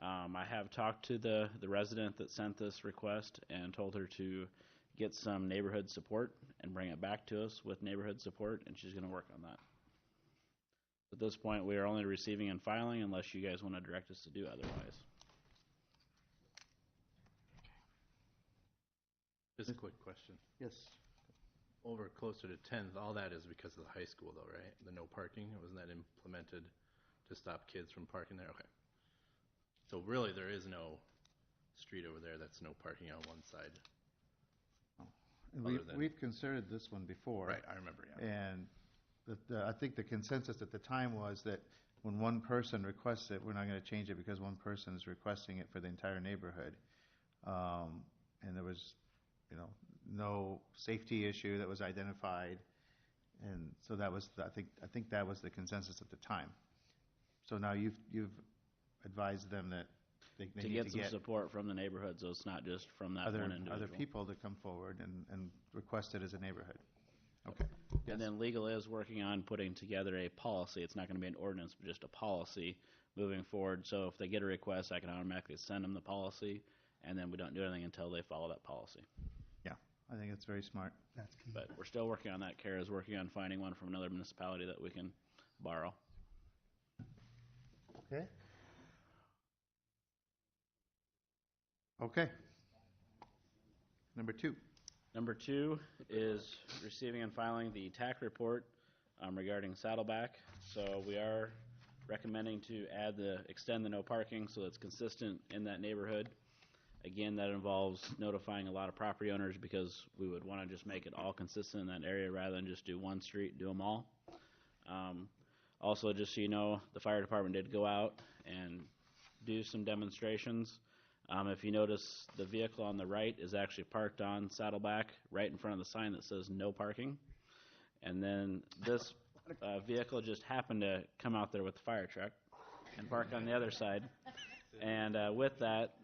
I have talked to the resident that sent this request and told her to get some neighborhood support and bring it back to us with neighborhood support, and she's going to work on that. At this point, we are only receiving and filing unless you guys want to direct us to do otherwise. Just a quick question. Yes. Over closer to 10th, all that is because of the high school, though, right? The no parking, wasn't that implemented to stop kids from parking there? Okay. So really, there is no street over there that's no parking on one side. We've considered this one before. Right, I remember, yeah. And I think the consensus at the time was that when one person requests it, we're not going to change it because one person is requesting it for the entire neighborhood. And there was, no safety issue that was identified. And so that was, I think that was the consensus at the time. So now you've advised them that they to need get to some get support from the neighborhood, so it's not just from that one individual. other people to come forward and request it as a neighborhood. Okay. Yes. And then legal is working on putting together a policy. It's not going to be an ordinance, but just a policy moving forward. So if they get a request, I can automatically send them the policy, and then we don't do anything until they follow that policy. Yeah, I think it's very smart. That's key. But we're still working on that. Kara's working on finding one from another municipality that we can borrow. Okay. Okay. Number 2. Number 2 is receiving and filing the TAC report regarding Saddleback. So we are recommending to extend the no parking so it's consistent in that neighborhood. Again, that involves notifying a lot of property owners because we would want to just make it all consistent in that area rather than just do one street, do them all. Also, just so you know, the fire department did go out and do some demonstrations. If you notice, the vehicle on the right is actually parked on Saddleback right in front of the sign that says no parking. And then this vehicle just happened to come out there with the fire truck and park on the other side. And with that,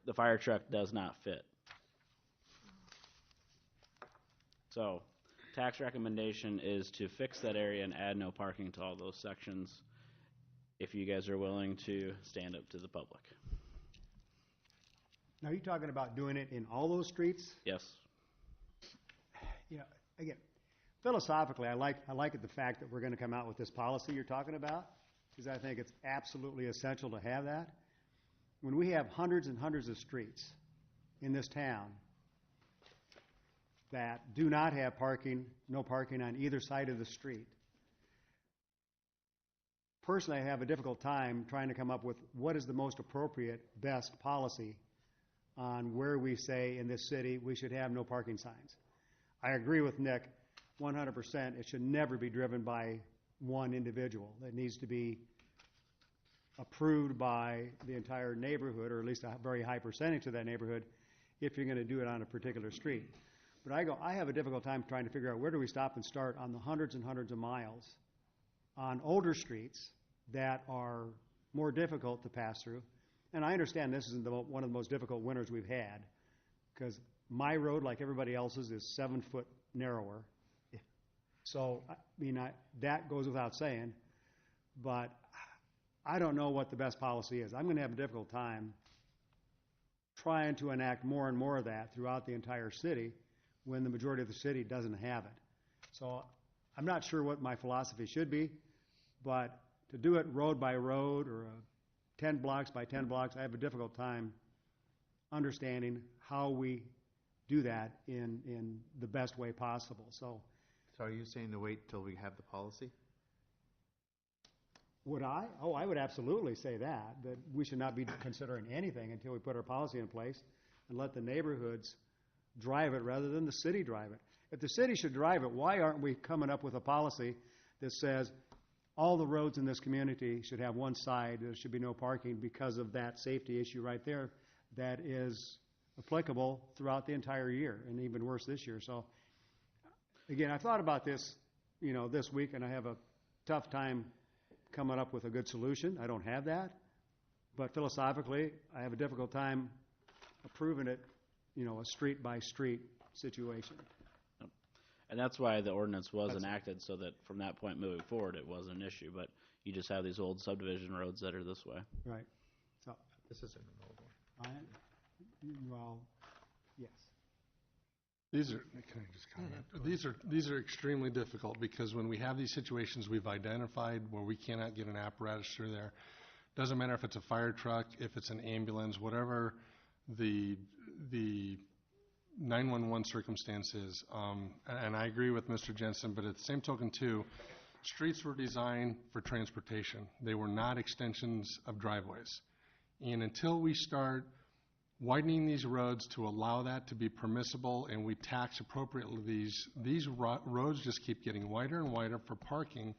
the fire truck does not fit. So, tax recommendation is to fix that area and add no parking to all those sections. if you guys are willing to stand up to the public. Now, are you talking about doing it in all those streets? Yes? You know, again, philosophically, I like the fact that we're going to come out with this policy you're talking about, because I think it's absolutely essential to have that. When we have hundreds and hundreds of streets in this town that do not have parking, no parking on either side of the street, personally, I have a difficult time trying to come up with what is the most appropriate, best policy on where we say in this city we should have no parking signs. I agree with Nick 100%. It should never be driven by one individual. It needs to be approved by the entire neighborhood, or at least a very high percentage of that neighborhood, if you're going to do it on a particular street. But I have a difficult time trying to figure out where do we stop and start on the hundreds and hundreds of miles on older streets that are more difficult to pass through. And I understand this is one of the most difficult winters we've had, because my road, like everybody else's, is 7 foot narrower. So, I mean, that goes without saying, but I don't know what the best policy is. I'm going to have a difficult time trying to enact more and more of that throughout the entire city when the majority of the city doesn't have it. So I'm not sure what my philosophy should be, but to do it road by road or 10 blocks by 10 blocks, I have a difficult time understanding how we do that in the best way possible. So are you saying to wait till we have the policy? would I? Oh, I would absolutely say that we should not be considering anything until we put our policy in place and let the neighborhoods drive it rather than the city drive it. If the city should drive it, why aren't we coming up with a policy that says all the roads in this community should have one side, there should be no parking because of that safety issue right there that is applicable throughout the entire year, and even worse this year. So, again, I thought about this, this week, and I have a tough time coming up with a good solution. I don't have that. But philosophically, I have a difficult time approving it, a street-by-street situation. And that's why the ordinance was enacted, so that from that point moving forward, it wasn't an issue. But you just have these old subdivision roads that are this way. Right. So, This isn't an old one. well, yes. These are, can I just comment? These are extremely difficult because when we have these situations we've identified where we cannot get an apparatus through there, doesn't matter if it's a fire truck, if it's an ambulance, whatever the 911 circumstances. And I agree with Mr. Jensen, but at the same token too, streets were designed for transportation. They were not extensions of driveways. And until we start widening these roads to allow that to be permissible and we tax appropriately, these roads just keep getting wider and wider for parking.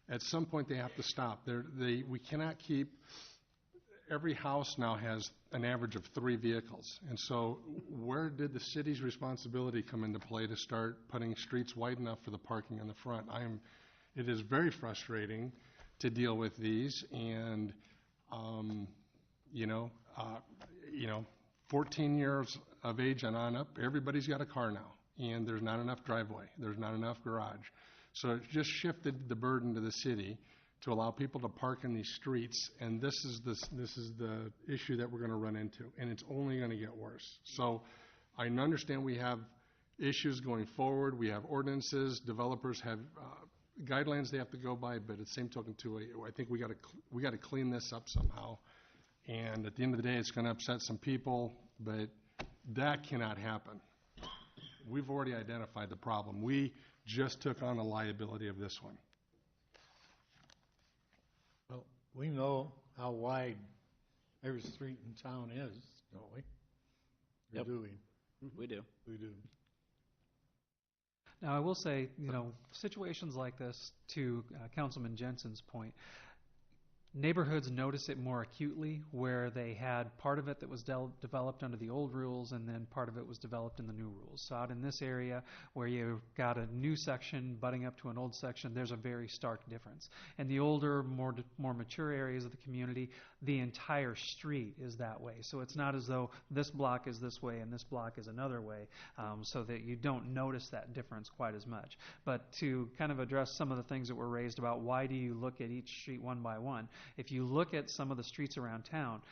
At some point they have to stop. We cannot keep, every house now has an average of 3 vehicles. And so where did the city's responsibility come into play to start putting streets wide enough for the parking in the front? It is very frustrating to deal with these, and 14 years of age and on up, everybody's got a car now, and there's not enough driveway, there's not enough garage. So it just shifted the burden to the city to allow people to park in these streets, and this is the issue that we're going to run into, and it's only going to get worse. So I understand we have issues going forward, we have ordinances, developers have guidelines they have to go by, but at the same token too, I think we got to clean this up somehow. And at the end of the day, it's going to upset some people, but that cannot happen. We've already identified the problem. We just took on the liability of this one. Well, we know how wide every street in town is, don't we? Or Yep. do we? We do. We do. Now, I will say, situations like this, to Councilman Jensen's point, neighborhoods notice it more acutely, where they had part of it that was developed under the old rules and then part of it was developed in the new rules. So out in this area where you've got a new section butting up to an old section, there's a very stark difference. In the older, more mature areas of the community, the entire street is that way. So it's not as though this block is this way and this block is another way, so that you don't notice that difference quite as much. But to kind of address some of the things that were raised about why do you look at each street one by one, If you look at some of the streets around town,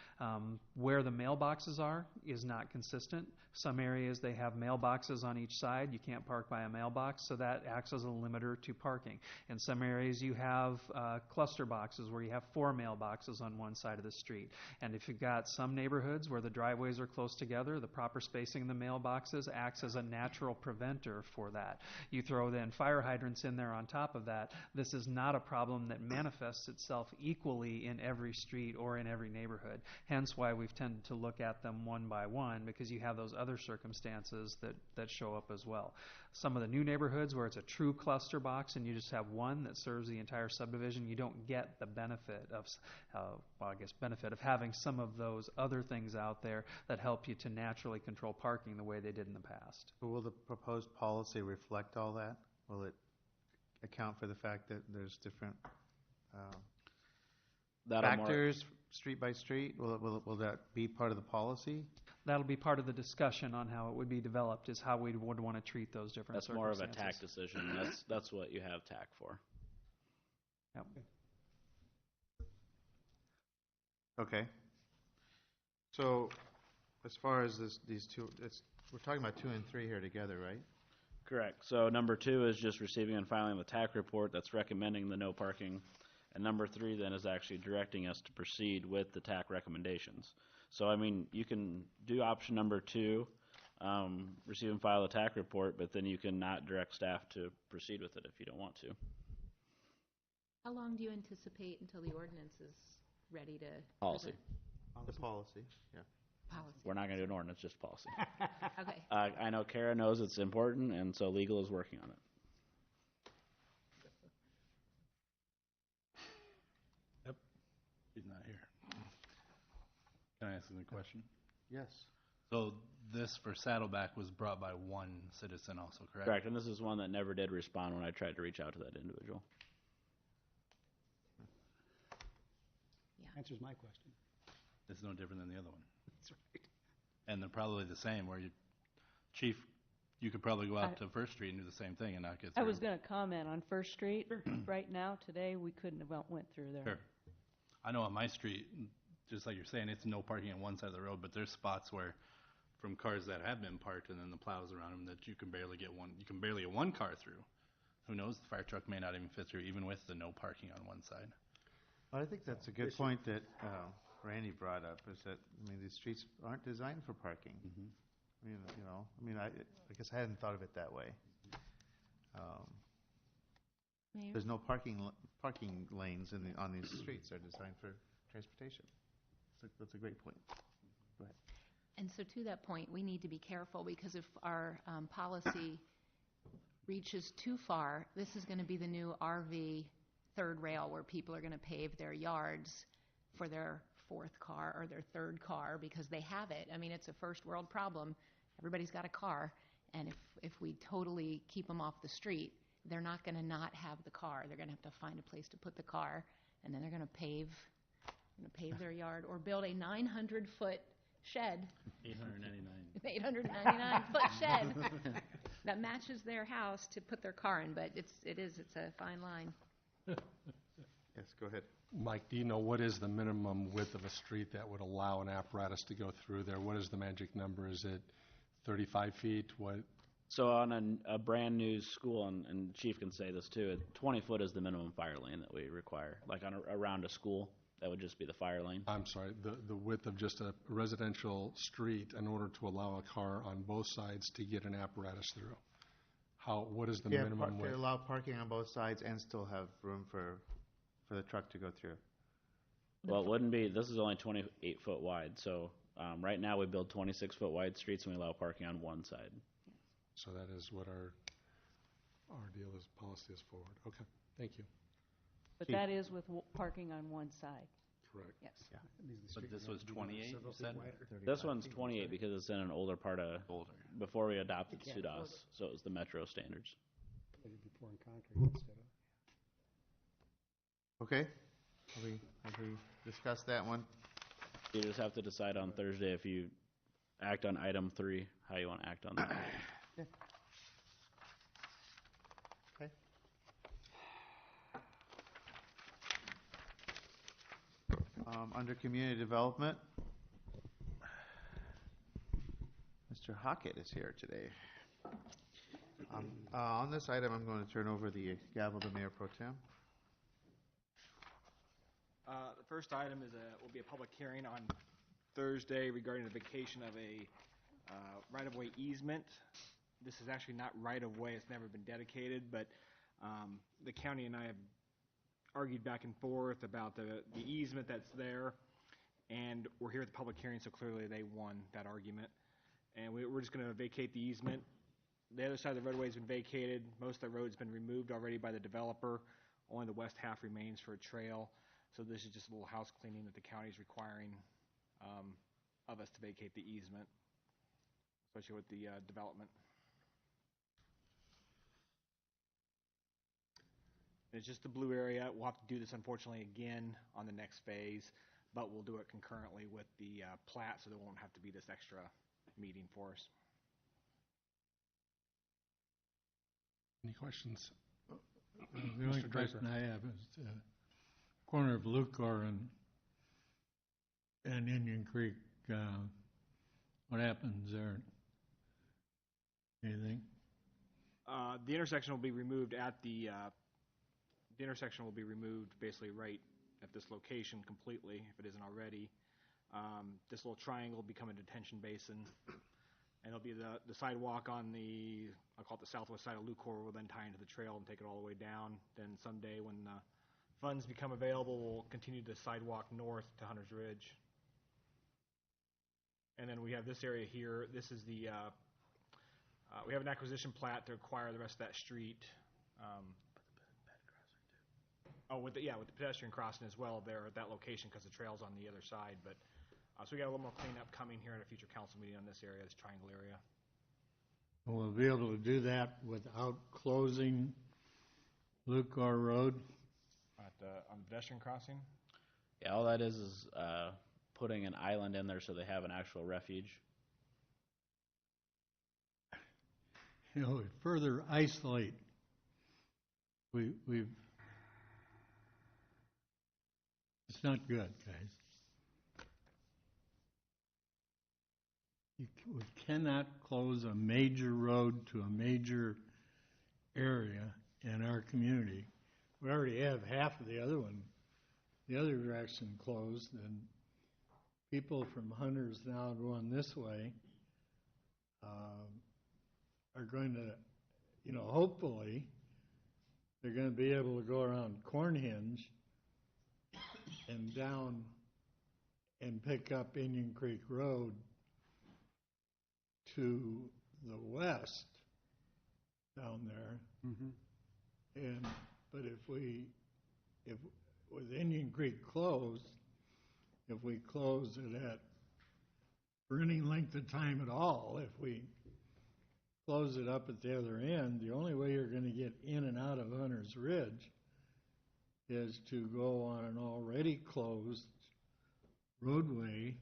where the mailboxes are is not consistent. Some areas they have mailboxes on each side. You can't park by a mailbox, so that acts as a limiter to parking. In some areas you have cluster boxes where you have 4 mailboxes on one side of the street. And if you've got some neighborhoods where the driveways are close together, the proper spacing in the mailboxes acts as a natural preventer for that. You throw then fire hydrants in there on top of that. This is not a problem that manifests itself equally in every street or in every neighborhood. Hence why we've tended to look at them one by one, because you have those other circumstances that show up as well. Some of the new neighborhoods where it's a true cluster box and you just have one that serves the entire subdivision, you don't get the benefit of, benefit of having some of those other things out there that help you to naturally control parking the way they did in the past. But will the proposed policy reflect all that? Will it account for the fact that there's different factors, street by street? Will that be part of the policy? That'll be part of the discussion on how it would be developed, is how we would want to treat those different That's more circumstances. of a TAC decision. That's what you have TAC for. Yep. Okay. So, as far as these two, we're talking about 2 and 3 here together, right? Correct. So number 2 is just receiving and filing the TAC report that's recommending the no parking. And number 3 then is actually directing us to proceed with the TAC recommendations. So, I mean, you can do option number 2, receive and file the TAC report, but then you can not direct staff to proceed with it if you don't want to. How long do you anticipate until the ordinance is ready to? Policy. The policy, yeah. Policy. We're not going to do an ordinance, just policy. Okay. I know Kara knows it's important, and so legal is working on it. He's not here. Can I ask him a question? Yes. So this for Saddleback was brought by one citizen also, correct? Correct, and this is one that never did respond when I tried to reach out to that individual. Answers my question. It's no different than the other one. That's right. And they're probably the same, where Chief, you could probably go out to First Street and do the same thing and not get through. I was going to comment on First Street. Right now, today, we couldn't have went through there. Sure. I know on my street, just like you're saying, it's no parking on one side of the road, but there's spots where, from cars that have been parked and then the plows around them, that you can barely get one car through. Who knows, the fire truck may not even fit through, even with the no parking on one side. Well, I think that's a good point that Randy brought up, is that, these streets aren't designed for parking. Mm-hmm. I guess I hadn't thought of it that way. Mayor? There's no parking lanes on these streets. They're designed for transportation. That's a great point. Go ahead. And so to that point, we need to be careful, because if our policy reaches too far, this is going to be the new RV third rail, where people are going to pave their yards for their 4th car or their 3rd car because they have it. It's a first world problem. Everybody's got a car, and if we totally keep them off the street, they're not going to not have the car. They're going to have to find a place to put the car, and then they're going to pave their yard or build a 900-foot shed. 899. 899-foot shed that matches their house to put their car in. But it's a fine line. Yes, go ahead. Mike, do you know what is the minimum width of a street that would allow an apparatus to go through there? What is the magic number? Is it 35 feet? What? So on a brand new school, and Chief can say this too, 20 foot is the minimum fire lane that we require. Like around a school, that would just be the fire lane. I'm sorry, the width of just a residential street in order to allow a car on both sides to get an apparatus through. What is the minimum width? Allow parking on both sides and still have room for the truck to go through. Well, it wouldn't be, this is only 28 foot wide, so right now we build 26 foot wide streets and we allow parking on one side. So that is what our deal is, policy is forward. Okay, thank you. But that is with parking on one side. Correct. Yes. Yeah. But this was 28, you said? This one's 28 because it's in an older part of, before we adopted SUDAS, so it was the metro standards. Maybe pouring concrete instead of. Okay. Have we discussed that one? You just have to decide on Thursday if you act on item 3, how you want to act on that. Okay. Under community development, Mr. Hockett is here today. On this item, I'm going to turn over the gavel to Mayor Pro Tem. The first item will be a public hearing on Thursday regarding the vacation of a right-of-way easement. This is actually not right-of-way, it's never been dedicated, but the county and I have argued back and forth about the easement that's there, and we're here at the public hearing, so clearly they won that argument. And we're just going to vacate the easement. The other side of the roadway has been vacated. Most of the road's been removed already by the developer. Only the west half remains for a trail. So this is just a little house cleaning that the county is requiring of us to vacate the easement, especially with the development. And it's just the blue area. We'll have to do this, unfortunately, again on the next phase, but we'll do it concurrently with the plat, so there won't have to be this extra meeting for us. Any questions? The only question I have is corner of Lucor and Indian Creek. What happens there? Anything? The intersection will be removed at the intersection will be removed basically right at this location completely, if it isn't already. This little triangle will become a detention basin, and it'll be the sidewalk on the, I'll call it the southwest side of Lucor, will then tie into the trail and take it all the way down. Then someday when funds become available, we'll continue the sidewalk north to Hunter's Ridge. And then we have this area here. This is the, we have an acquisition plat to acquire the rest of that street. With the pedestrian crossing as well there at that location because the trail's on the other side. But so we got a little more cleanup coming here at a future council meeting on this area, this triangle area. We'll be able to do that without closing Lucor Road? On the pedestrian crossing? Yeah, all that is putting an island in there so they have an actual refuge. You know, further isolate. We've it's not good, guys. We cannot close a major road to a major area in our community. We already have half of the other one, the other direction closed, and people from Hunters now going this way are going to, you know, hopefully they're going to be able to go around Cornhinge and down and pick up Indian Creek Road to the west down there. Mm-hmm. But if with Indian Creek closed, if we close it for any length of time at all, if we close it up at the other end, the only way you're going to get in and out of Hunter's Ridge is to go on an already closed roadway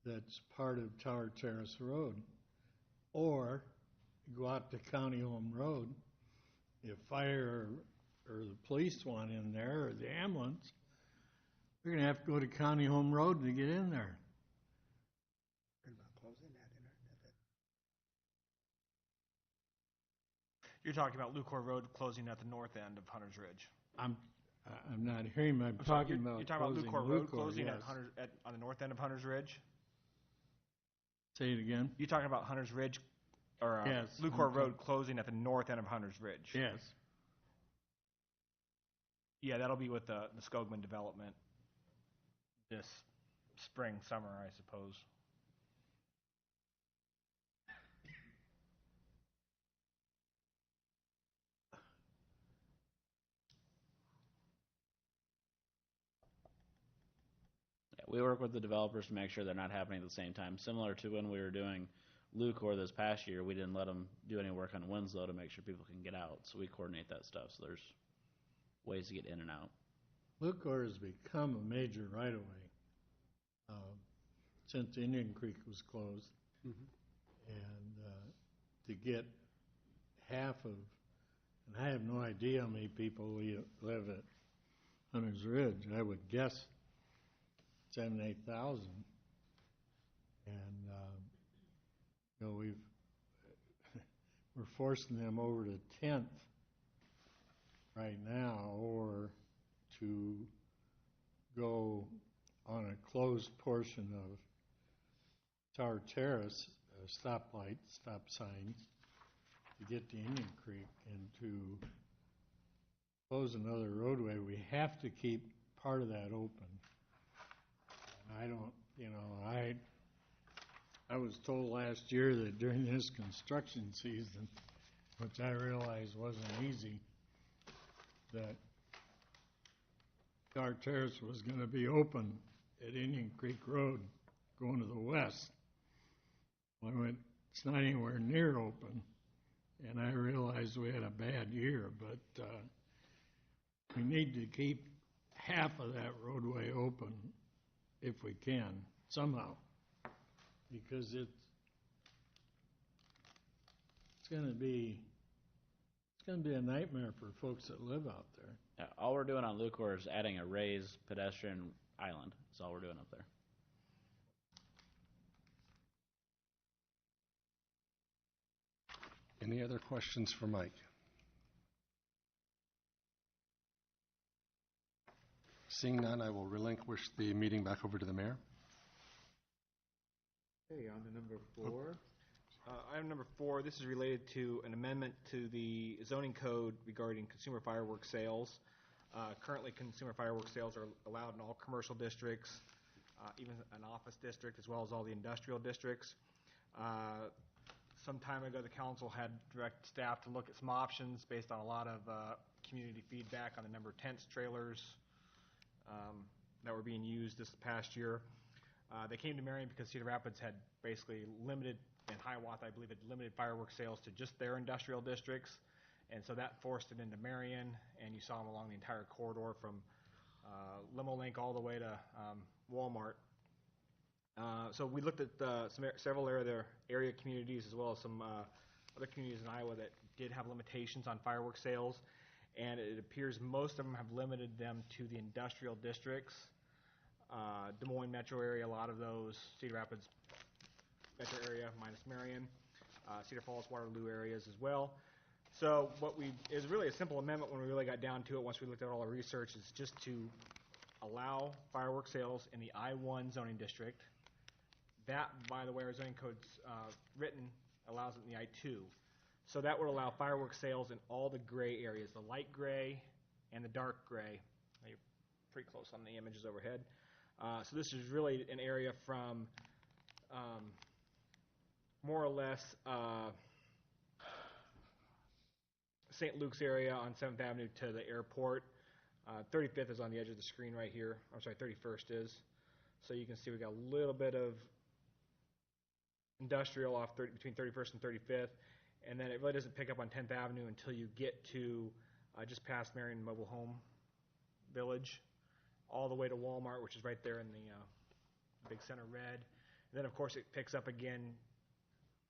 that's part of Tower Terrace Road, or go out to County Home Road. If fire or the police want in there, or the ambulance, we're going to have to go to County Home Road to get in there. You're talking about Lucor Road closing at the north end of Hunter's Ridge. I'm not hearing my talking about. You're talking about Lucor Road closing yes. on the north end of Hunter's Ridge. Say it again. You're talking about Hunter's Ridge, or yes, Lucor Road closing at the north end of Hunter's Ridge. Yes. Yeah, that'll be with the Skogman development this spring, summer, I suppose. We work with the developers to make sure they're not happening at the same time. Similar to when we were doing Lucor this past year, we didn't let them do any work on Winslow to make sure people can get out. So we coordinate that stuff. So there's ways to get in and out. Lucor has become a major right-of-way since Indian Creek was closed. Mm-hmm. And to get half of, and I have no idea how many people live at Hunter's Ridge. I would guess 7,000, 8,000. And, we're forcing them over to 10th right now, or to go on a closed portion of Tower Terrace, stoplight, stop signs, to get to Indian Creek, and to close another roadway. We have to keep part of that open. And I don't, I was told last year that during this construction season, which I realized wasn't easy, that Tower Terrace was going to be open at Indian Creek Road going to the west. I went, it's not anywhere near open, and I realized we had a bad year, but we need to keep half of that roadway open if we can, somehow, because it's going to be a nightmare for folks that live out there. Yeah, all we're doing on Lucor is adding a raised pedestrian island. That's all we're doing up there. Any other questions for Mike? Seeing none, I will relinquish the meeting back over to the mayor. Okay, on to number 4. Item number 4, this is related to an amendment to the zoning code regarding consumer fireworks sales. Currently, consumer fireworks sales are allowed in all commercial districts, even an office district, as well as all the industrial districts. Some time ago, the council had directed staff to look at some options based on a lot of community feedback on the number of tents, trailers that were being used this past year. They came to Marion because Cedar Rapids had basically limited, and Hiawatha, I believe, had limited fireworks sales to just their industrial districts. And so that forced it into Marion, and you saw them along the entire corridor from Limo Link all the way to Walmart. So we looked at several area communities, as well as some other communities in Iowa that did have limitations on fireworks sales, and it appears most of them have limited them to the industrial districts. Des Moines metro area, a lot of those, Cedar Rapids metro area minus Marion, Cedar Falls, Waterloo areas as well. So it was really a simple amendment when we really got down to it, once we looked at all our research, is just to allow fireworks sales in the I-1 zoning district. That, by the way, our zoning code's written, allows it in the I-2. So that would allow fireworks sales in all the gray areas, the light gray and the dark gray. You're pretty close on the images overhead. So this is really an area from more or less St. Luke's area on 7th Avenue to the airport. 35th is on the edge of the screen right here. I'm sorry, 31st is. So you can see we got a little bit of industrial off between 31st and 35th, and then it really doesn't pick up on 10th Avenue until you get to just past Marion Mobile Home Village, all the way to Walmart, which is right there in the big center red. And then, of course, it picks up again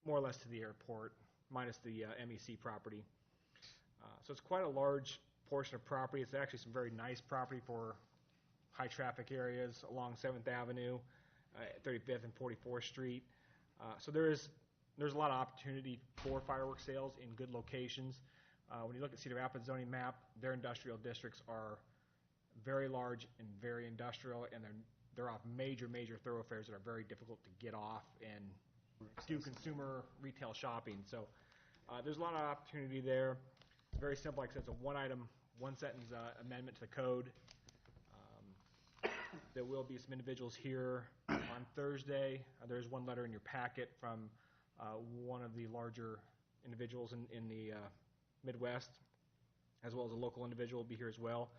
more or less to the airport, minus the MEC property. So it's quite a large portion of property. It's actually some very nice property for high traffic areas along 7th Avenue, 35th and 44th Street. So there's a lot of opportunity for fireworks sales in good locations. When you look at Cedar Rapids zoning map, their industrial districts are very large and very industrial, and they're off major thoroughfares that are very difficult to get off and do consumer retail shopping. So there's a lot of opportunity there. It's very simple. Like I said, it's a one-sentence amendment to the code. There will be some individuals here on Thursday. There's one letter in your packet from one of the larger individuals in the Midwest, as well as a local individual will be here as well.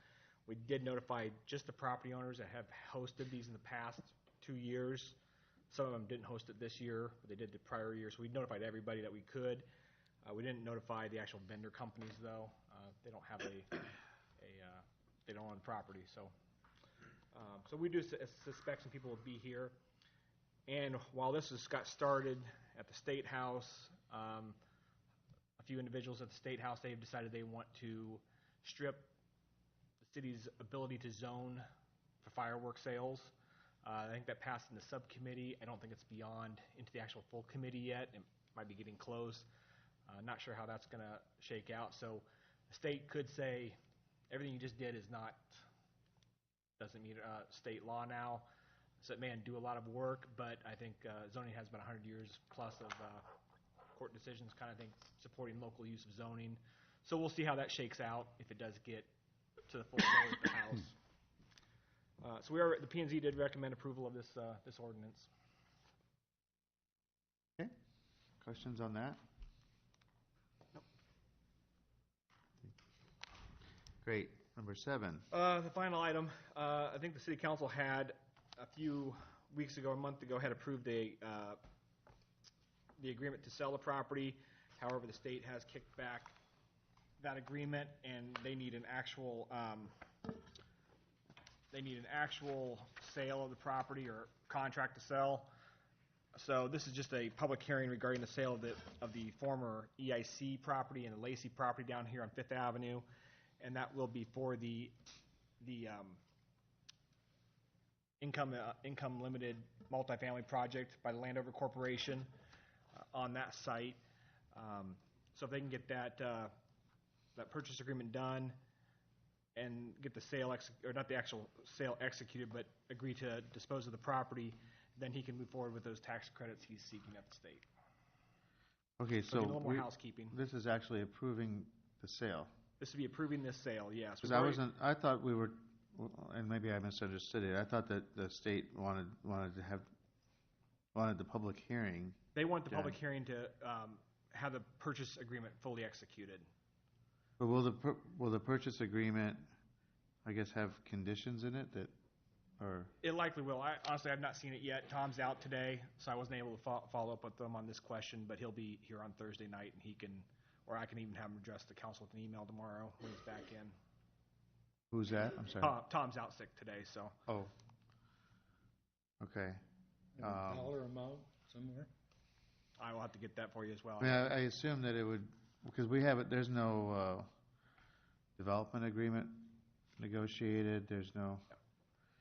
We did notify just the property owners that have hosted these in the past 2 years. Some of them didn't host it this year, but they did the prior year. So we notified everybody that we could. We didn't notify the actual vendor companies, though. They don't have they don't own property. So we do suspect some people will be here. And while this has got started at the State House, a few individuals at the State House, they've decided they want to strip the city's ability to zone for fireworks sales. I think that passed in the subcommittee. I don't think it's beyond into the actual full committee yet. It might be getting close. Not sure how that's going to shake out. So the state could say everything you just did doesn't meet state law now. So it may do a lot of work, but I think zoning has about 100 years plus of court decisions kind of think supporting local use of zoning. So we'll see how that shakes out if it does get to the full floor of the House. So the P&Z did recommend approval of this ordinance. Okay. Questions on that? Nope. Great. Number 7. The final item, I think the City Council had a few weeks ago, a month ago, had approved the agreement to sell the property. However, the state has kicked back that agreement, and they need an actual sale of the property or contract to sell. So this is just a public hearing regarding the sale of the former EIC property and the Lacey property down here on Fifth Avenue, and that will be for the income limited multifamily project by the Landover Corporation on that site. So if they can get that purchase agreement done and get the sale or not the actual sale executed, but agree to dispose of the property, then he can move forward with those tax credits he's seeking at the state. Okay, So a little more housekeeping. This is actually approving the sale. This would be approving this sale, yes. I thought we were, and maybe I misunderstood it. I thought that the state wanted the public hearing. They want the public hearing to have the purchase agreement fully executed. But will the purchase agreement, I guess, have conditions in it that, or? It likely will. Honestly, I've not seen it yet. Tom's out today, so I wasn't able to follow up with them on this question, but he'll be here on Thursday night, and he can, or I can even have him address the council with an email tomorrow when he's back in. Who's that? I'm sorry. Tom's out sick today, so. Oh. Okay. Dollar amount somewhere? I will have to get that for you as well. I mean, I assume that it would, because there's no development agreement negotiated, there's no.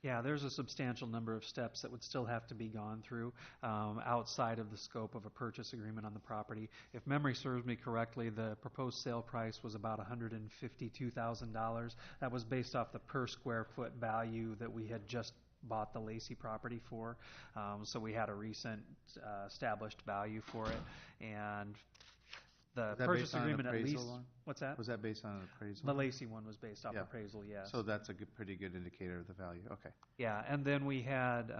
Yeah, there's a substantial number of steps that would still have to be gone through outside of the scope of a purchase agreement on the property. If memory serves me correctly, the proposed sale price was about $152,000. That was based off the per square foot value that we had just bought the Lacey property for. So we had a recent established value for it, and the purchase agreement at least. What's that? Was that based on an appraisal? The Lacey one was based off appraisal, yes. So that's a pretty good indicator of the value. Okay. Yeah, and then we had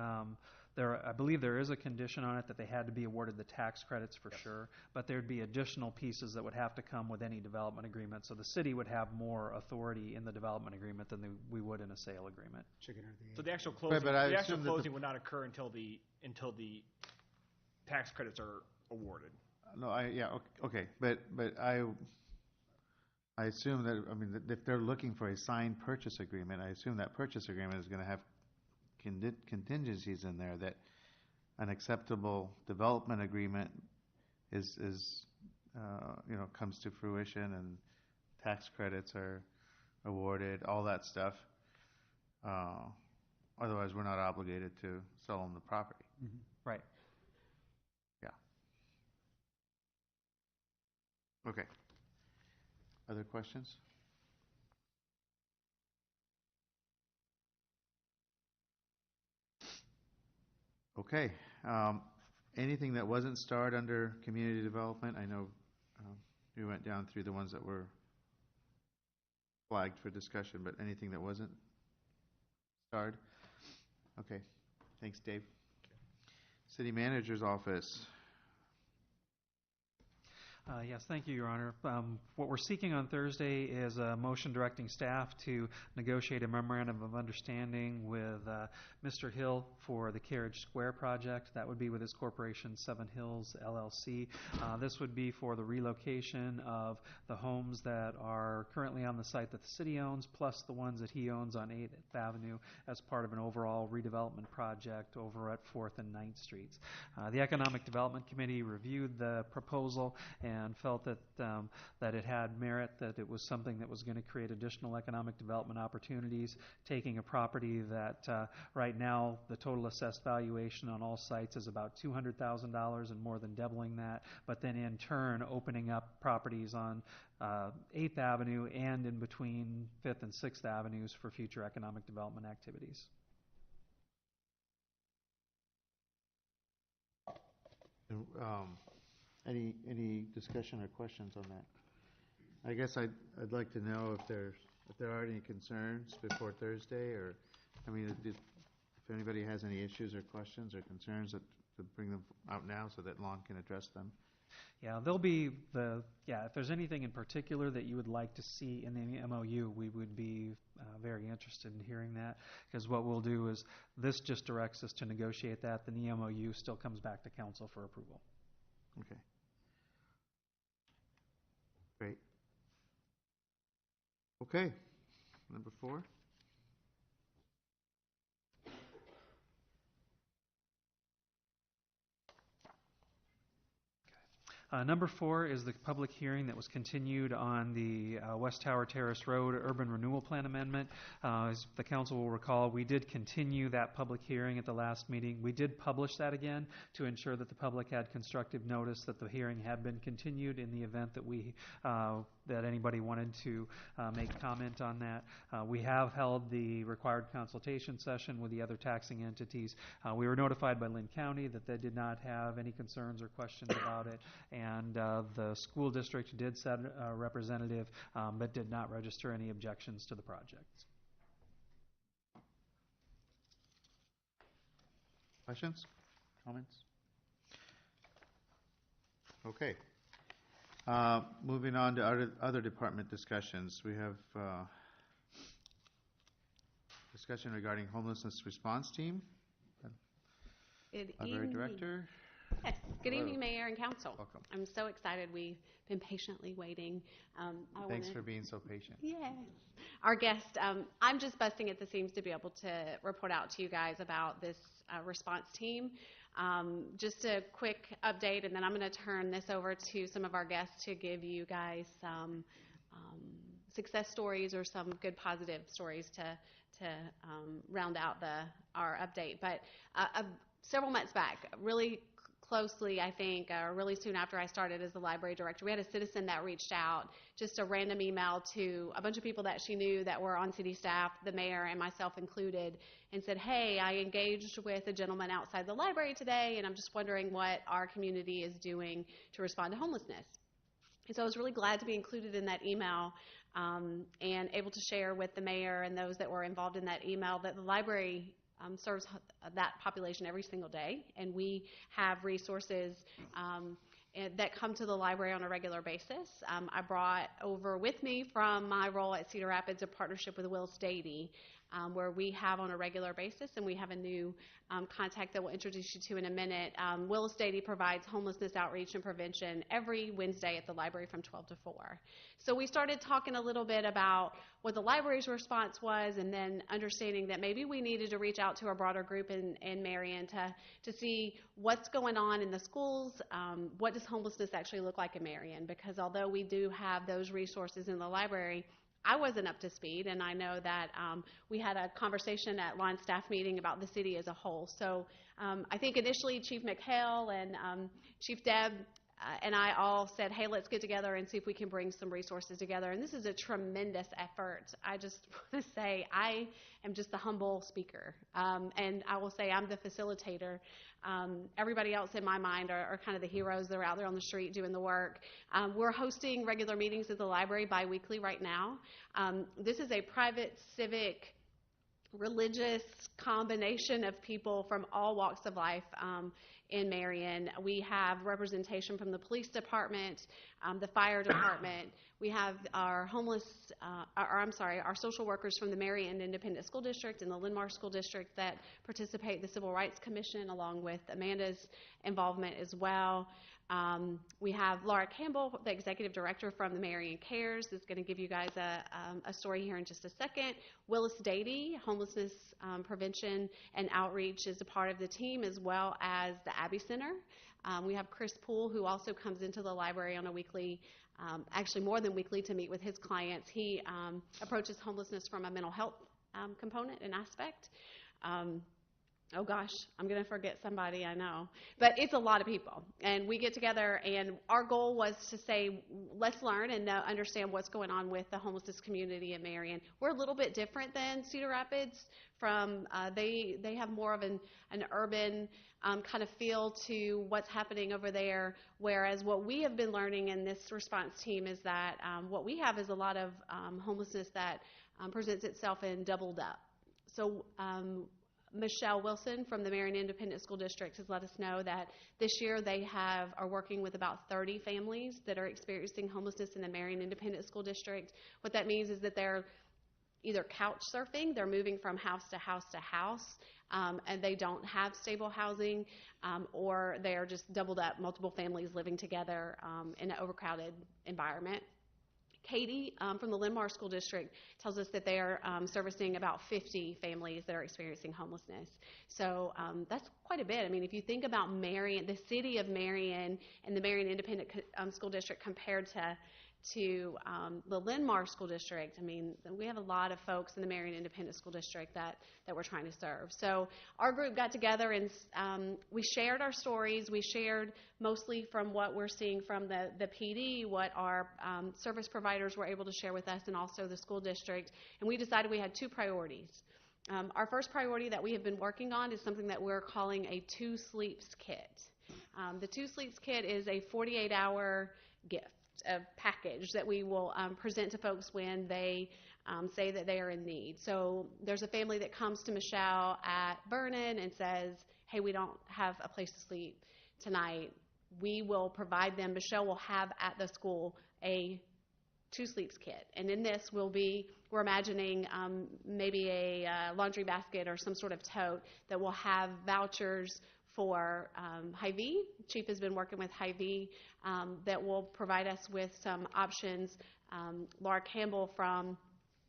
I believe there is a condition on it that they had to be awarded the tax credits for sure, but there'd be additional pieces that would have to come with any development agreement. So the city would have more authority in the development agreement than we would in a sale agreement. So the actual closing would not occur until the tax credits are awarded. No, okay, but I assume that, I mean, if they're looking for a signed purchase agreement, I assume that purchase agreement is going to have contingencies in there that an acceptable development agreement is comes to fruition and tax credits are awarded, all that stuff. Otherwise, we're not obligated to sell them the property. Mm-hmm. Right. Yeah. Okay. Other questions? Okay. Anything that wasn't starred under community development? I know we went down through the ones that were flagged for discussion, but anything that wasn't starred? Okay. Thanks, Dave. City Manager's Office. Yes, thank you, Your Honor. What we're seeking on Thursday is a motion directing staff to negotiate a memorandum of understanding with Mr. Hill for the Carriage Square project. That would be with his corporation, Seven Hills LLC. This would be for the relocation of the homes that are currently on the site that the city owns, plus the ones that he owns on 8th Avenue as part of an overall redevelopment project over at 4th and 9th Streets. The Economic Development Committee reviewed the proposal and and felt that it had merit, that it was something that was going to create additional economic development opportunities, taking a property that right now the total assessed valuation on all sites is about $200,000 and more than doubling that, but then in turn opening up properties on 8th Avenue and in between 5th and 6th Avenues for future economic development activities. Any discussion or questions on that? I guess I'd like to know if there are any concerns before Thursday, or, I mean, if anybody has any issues or questions or concerns, to bring them out now so that Lon can address them. Yeah, if there's anything in particular that you would like to see in the MOU, we would be very interested in hearing that, because what we'll do is this just directs us to negotiate that, then the MOU still comes back to council for approval. Okay. Great. Okay, number 4. Number 4 is the public hearing that was continued on the West Tower Terrace Road Urban Renewal Plan Amendment. As the council will recall, we did continue that public hearing at the last meeting. We did publish that again to ensure that the public had constructive notice that the hearing had been continued in the event that anybody wanted to make comment on that. We have held the required consultation session with the other taxing entities. We were notified by Lynn County that they did not have any concerns or questions about it, and the school district did send a representative but did not register any objections to the project. Questions? Comments? Okay. Moving on to other department discussions. We have discussion regarding homelessness response team. Good Library evening. Director. Yes. Good Hello. evening, Mayor and Council. Welcome. I'm so excited. We've been patiently waiting. Thanks for being so patient. Yes. Our guest, I'm just busting at the seams to be able to report out to you guys about this response team. Just a quick update, and then I'm going to turn this over to some of our guests to give you guys some success stories or some good positive stories to round out our update. But several months back, really closely, I think, really soon after I started as the library director, we had a citizen that reached out, just a random email to a bunch of people that she knew that were on city staff, the mayor and myself included, and said, hey, I engaged with a gentleman outside the library today, and I'm just wondering what our community is doing to respond to homelessness. And so I was really glad to be included in that email and able to share with the mayor and those that were involved in that email that the library serves that population every single day, and we have resources that come to the library on a regular basis. I brought over with me from my role at Cedar Rapids a partnership with Will Stady, where we have on a regular basis, and we have a new contact that we'll introduce you to in a minute. Will Stady provides homelessness outreach and prevention every Wednesday at the library from 12 to 4. So we started talking a little bit about what the library's response was, and then understanding that maybe we needed to reach out to a broader group in Marion to see what's going on in the schools, what does homelessness actually look like in Marion, because although we do have those resources in the library, I wasn't up to speed, and I know that we had a conversation at line staff meeting about the city as a whole. So I think initially Chief McHale and Chief Deb and I all said, hey, let's get together and see if we can bring some resources together. And this is a tremendous effort. I just want to say I am just the humble speaker, and I will say I'm the facilitator. Everybody else in my mind are kind of the heroes that are out there on the street doing the work. We're hosting regular meetings at the library bi-weekly right now. This is a private, civic, religious combination of people from all walks of life in Marion. We have representation from the police department, the fire department. We have our our social workers from the Marion Independent School District and the Linn-Mar School District that participate in the Civil Rights Commission, along with Amanda's involvement as well. We have Laura Campbell, the executive director from the Marion Cares, is going to give you guys a story here in just a second. Willis Dady, homelessness prevention and outreach, is a part of the team, as well as the Abbey Center. We have Chris Poole, who also comes into the library on a weekly, actually more than weekly, to meet with his clients. He approaches homelessness from a mental health component and aspect. Oh gosh, I'm going to forget somebody, I know. But it's a lot of people. And we get together, and our goal was to say, let's learn and understand what's going on with the homelessness community in Marion. We're a little bit different than Cedar Rapids. They have more of an urban kind of feel to what's happening over there, whereas what we have been learning in this response team is that what we have is a lot of homelessness that presents itself in doubled up. So Michelle Wilson from the Marion Independent School District has let us know that this year they are working with about 30 families that are experiencing homelessness in the Marion Independent School District. What that means is that they're either couch surfing, they're moving from house to house to house, and they don't have stable housing, or they are just doubled up, multiple families living together in an overcrowded environment. Katie from the Linmar School District tells us that they are servicing about 50 families that are experiencing homelessness. So that's quite a bit. I mean, if you think about Marion, the city of Marion and the Marion Independent School District compared to the Linmar School District, I mean, we have a lot of folks in the Marion Independent School District that we're trying to serve. So our group got together and we shared our stories. We shared mostly from what we're seeing from the PD, what our service providers were able to share with us, and also the school district. And we decided we had two priorities. Our first priority that we have been working on is something that we're calling a 2 Sleeps Kit. The 2 Sleeps Kit is a 48-hour gift, a package that we will present to folks when they say that they are in need. So there's a family that comes to Michelle at Vernon and says, hey, we don't have a place to sleep tonight. We will provide them, Michelle will have at the school a 2 Sleeps Kit. And in this we're imagining maybe a laundry basket or some sort of tote that will have vouchers for Hy-Vee. Chief has been working with Hy-Vee that will provide us with some options. Laura Campbell from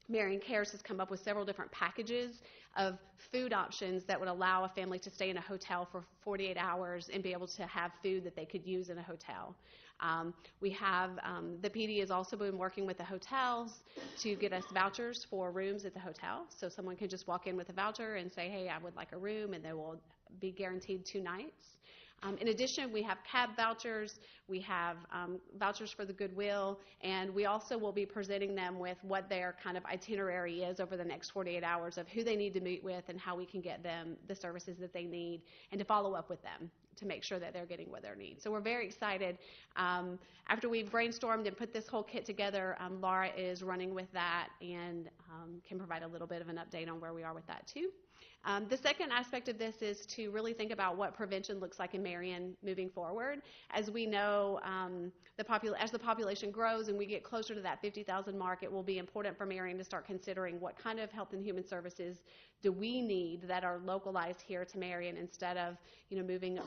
Marion Cares has come up with several different packages of food options that would allow a family to stay in a hotel for 48 hours and be able to have food that they could use in a hotel. We have, the PD has also been working with the hotels to get us vouchers for rooms at the hotel. So someone can just walk in with a voucher and say, hey, I would like a room, and they will be guaranteed 2 nights. In addition, we have cab vouchers, we have vouchers for the Goodwill, and we also will be presenting them with what their kind of itinerary is over the next 48 hours of who they need to meet with and how we can get them the services that they need, and to follow up with them to make sure that they're getting what they need. So we're very excited. After we've brainstormed and put this whole kit together, Laura is running with that and can provide a little bit of an update on where we are with that too. The second aspect of this is to really think about what prevention looks like in Marion moving forward. As we know, as the population grows and we get closer to that 50,000 mark, it will be important for Marion to start considering what kind of health and human services do we need that are localized here to Marion, instead of moving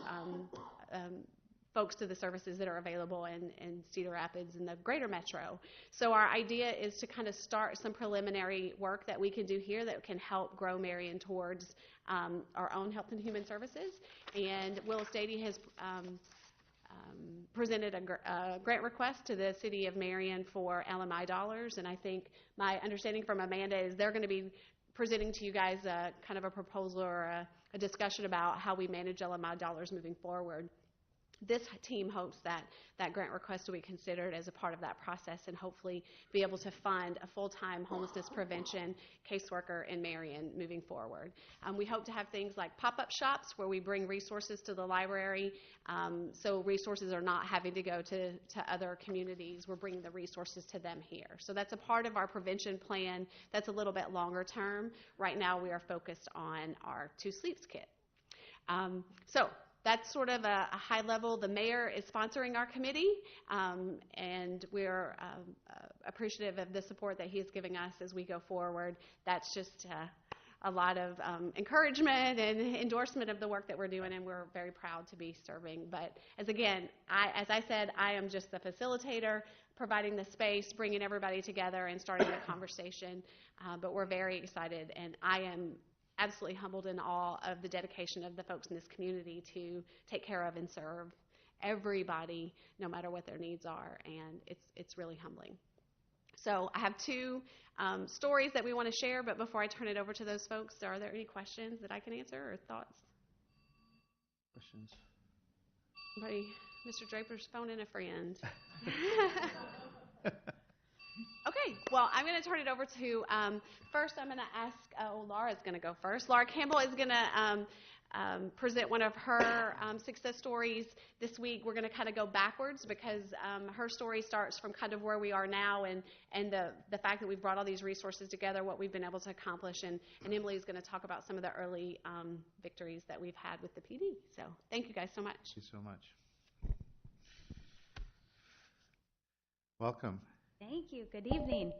folks to the services that are available in Cedar Rapids and the greater metro. So our idea is to kind of start some preliminary work that we can do here that can help grow Marion towards our own health and human services. And Willis Dady has presented a grant request to the city of Marion for LMI dollars, and I think my understanding from Amanda is they're going to be presenting to you guys kind of a proposal or a discussion about how we manage LMI dollars moving forward. This team hopes that that grant request will be considered as a part of that process and hopefully be able to fund a full-time homelessness prevention caseworker in Marion moving forward. We hope to have things like pop-up shops where we bring resources to the library, so resources are not having to go to other communities. We're bringing the resources to them here. So that's a part of our prevention plan that's a little bit longer term. Right now we are focused on our 2 Sleeps Kit. So that's sort of a high level. The mayor is sponsoring our committee, and we're appreciative of the support that he is giving us as we go forward. That's just a lot of encouragement and endorsement of the work that we're doing, and we're very proud to be serving. But as I said, I am just the facilitator, providing the space, bringing everybody together, and starting the conversation. But we're very excited, and I am absolutely humbled in awe of the dedication of the folks in this community to take care of and serve everybody, no matter what their needs are, and it's really humbling. So I have two stories that we want to share, but before I turn it over to those folks, are there any questions that I can answer or thoughts? Questions? Somebody, Mr. Draper's phoning a friend. Okay, well, I'm going to turn it over to, first I'm going to ask, Laura's going to go first. Laura Campbell is going to present one of her success stories this week. We're going to kind of go backwards because her story starts from kind of where we are now and the fact that we've brought all these resources together, what we've been able to accomplish, and Emily is going to talk about some of the early victories that we've had with the PD. So thank you guys so much. Thank you so much. Welcome. Thank you. Good evening.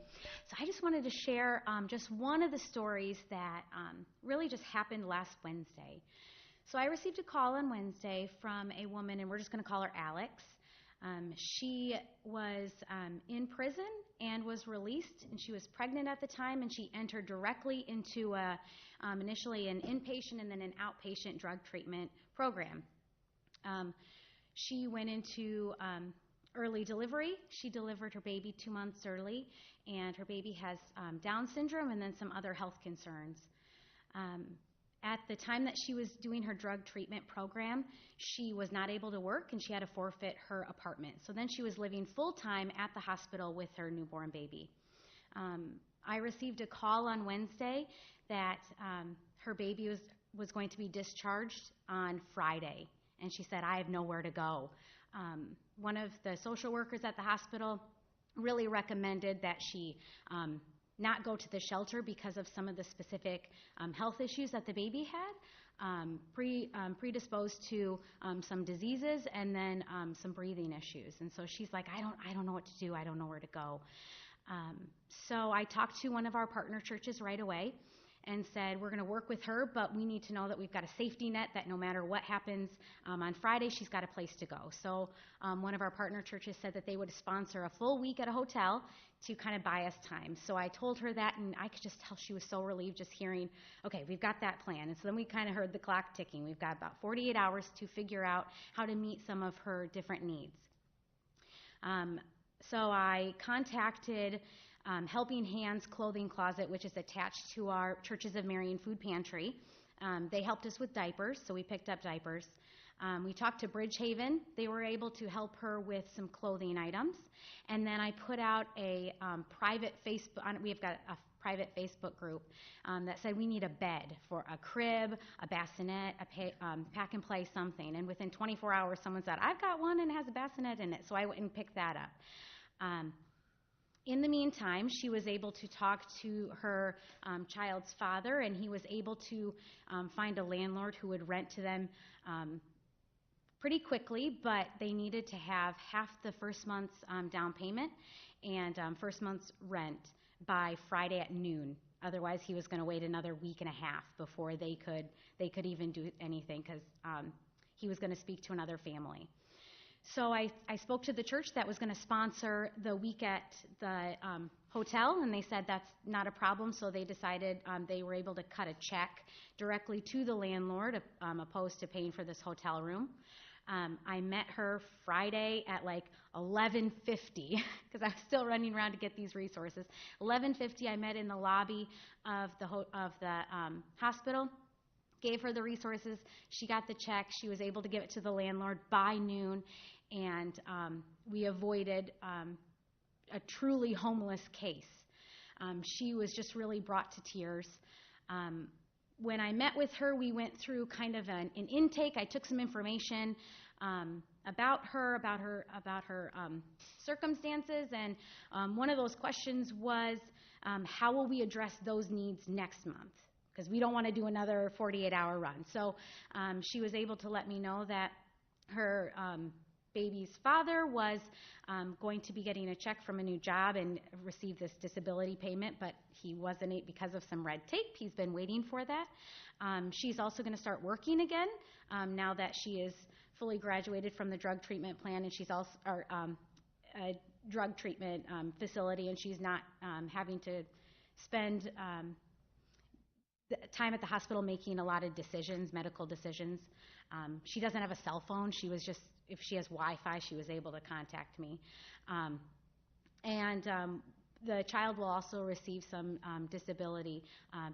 So I just wanted to share just one of the stories that really just happened last Wednesday. So I received a call on Wednesday from a woman, and we're just going to call her Alex. She was in prison and was released, and she was pregnant at the time, and she entered directly into initially an inpatient and then an outpatient drug treatment program. She went into early delivery. She delivered her baby 2 months early, and her baby has Down syndrome and then some other health concerns. At the time that she was doing her drug treatment program, she was not able to work, and she had to forfeit her apartment. So then she was living full-time at the hospital with her newborn baby. I received a call on Wednesday that her baby was going to be discharged on Friday, and she said, "I have nowhere to go." One of the social workers at the hospital really recommended that she not go to the shelter because of some of the specific health issues that the baby had, predisposed to some diseases and then some breathing issues. And so she's like, I don't know what to do. I don't know where to go. So I talked to one of our partner churches right away and said, we're going to work with her, but we need to know that we've got a safety net that no matter what happens on Friday, she's got a place to go. So one of our partner churches said that they would sponsor a full week at a hotel to kind of buy us time. So I told her that, and I could just tell she was so relieved just hearing, okay, we've got that plan. And so then we kind of heard the clock ticking. We've got about 48 hours to figure out how to meet some of her different needs. So I contacted Helping Hands Clothing Closet, which is attached to our Churches of Marion food pantry. They helped us with diapers, so we picked up diapers. We talked to Bridgehaven. They were able to help her with some clothing items. And then I put out a private Facebook, we've got a private Facebook group that said we need a bed for a crib, a bassinet, pack and play, something. And within 24 hours, someone said, I've got one and it has a bassinet in it. So I went and picked that up. In the meantime, she was able to talk to her child's father, and he was able to find a landlord who would rent to them pretty quickly, but they needed to have half the first month's down payment and first month's rent by Friday at noon. Otherwise, he was going to wait another week and a half before they could even do anything, because he was going to speak to another family. So I spoke to the church that was going to sponsor the week at the hotel, and they said that's not a problem, so they decided they were able to cut a check directly to the landlord opposed to paying for this hotel room. I met her Friday at like 11:50 because I was still running around to get these resources. 11:50, I met in the lobby of the hospital. Gave her the resources. She got the check. She was able to give it to the landlord by noon, and we avoided a truly homeless case. She was just really brought to tears. When I met with her, we went through kind of an intake. I took some information about her circumstances, and one of those questions was, how will we address those needs next month? Because we don't want to do another 48-hour run. So she was able to let me know that her baby's father was going to be getting a check from a new job and receive this disability payment, but he wasn't because of some red tape. He's been waiting for that. She's also going to start working again now that she is fully graduated from the drug treatment plan, and she's also a drug treatment facility, and she's not having to spend the time at the hospital making a lot of decisions, medical decisions. She doesn't have a cell phone. She was just, if she has Wi-Fi, she was able to contact me. The child will also receive some disability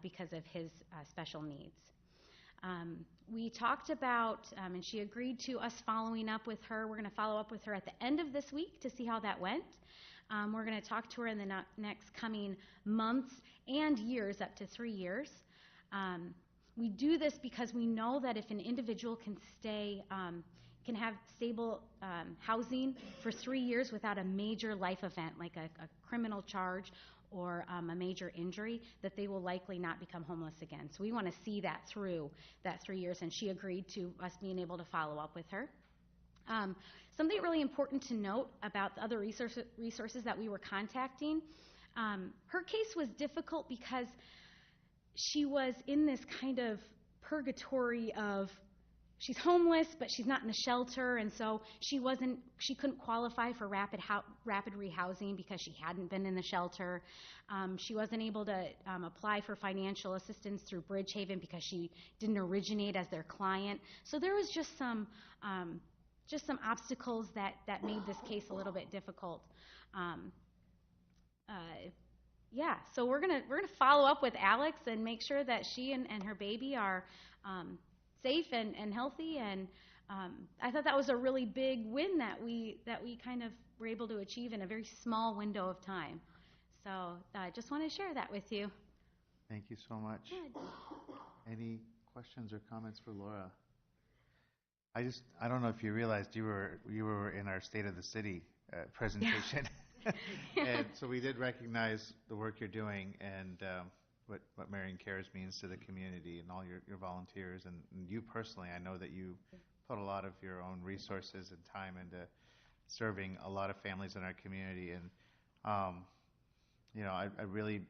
because of his special needs. We talked about, and she agreed to us following up with her. We're going to follow up with her at the end of this week to see how that went. We're going to talk to her in the next coming months and years, up to 3 years. We do this because we know that if an individual can have stable housing for 3 years without a major life event like a criminal charge or a major injury, that they will likely not become homeless again. So we want to see that through that 3 years, and she agreed to us being able to follow up with her. Something really important to note about the other resources that we were contacting, her case was difficult because she was in this kind of purgatory of she's homeless, but she's not in the shelter, and so she couldn't qualify for rapid rehousing because she hadn't been in the shelter. She wasn't able to apply for financial assistance through Bridgehaven because she didn't originate as their client. So there was just some obstacles that made this case a little bit difficult. So we're gonna follow up with Alex and make sure that she and her baby are safe and healthy. And I thought that was a really big win that we kind of were able to achieve in a very small window of time. So I just want to share that with you. Thank you so much. Good. Any questions or comments for Laura? I don't know if you realized you were in our State of the City presentation. And so we did recognize the work you're doing and what Marion Cares means to the community and all your volunteers and you personally. I know that you put a lot of your own resources and time into serving a lot of families in our community. And I really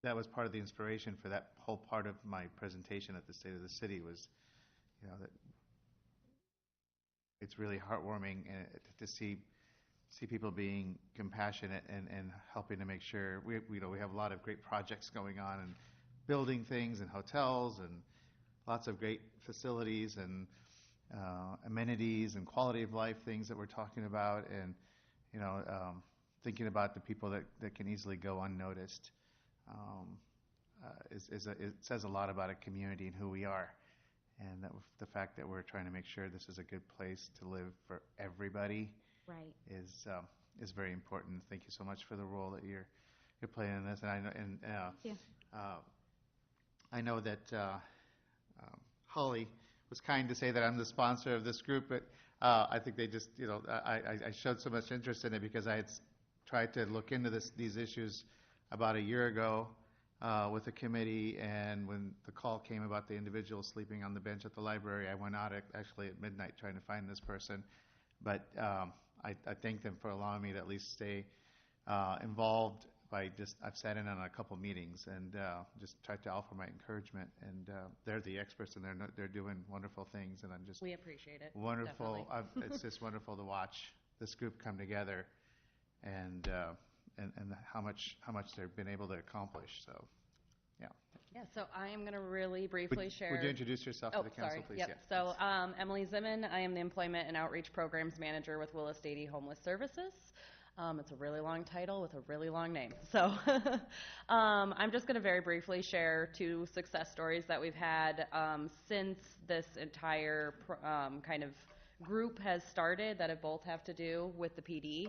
that was part of the inspiration for that whole part of my presentation at the State of the City was, that it's really heartwarming to see people being compassionate and helping to make sure we have a lot of great projects going on and building things and hotels and lots of great facilities and amenities and quality of life things that we're talking about, and thinking about the people that can easily go unnoticed. It says a lot about a community and who we are, and that the fact that we're trying to make sure this is a good place to live for everybody, right, is very important. Thank you so much for the role that you're playing in this. And I know, Thank you. I know that Holly was kind to say that I'm the sponsor of this group, but I think they just, I showed so much interest in it because I had tried to look into these issues about a year ago with a committee, and when the call came about the individual sleeping on the bench at the library, I went out actually at midnight trying to find this person. But I thank them for allowing me to at least stay involved I've sat in on a couple meetings and just tried to offer my encouragement, and they're the experts and they're doing wonderful things, and I'm just We appreciate it. wonderful. It's just wonderful to watch this group come together and how much they've been able to accomplish. So, yeah. Yeah, so I am going to really briefly share. Would you introduce yourself to the council, sorry. please? Yep. Yeah. So, Emily Zimmon, I am the Employment and Outreach Programs Manager with Willis Stady Homeless Services. It's a really long title with a really long name. So I'm just going to very briefly share 2 success stories that we've had since this entire kind of group has started that both have to do with the PD.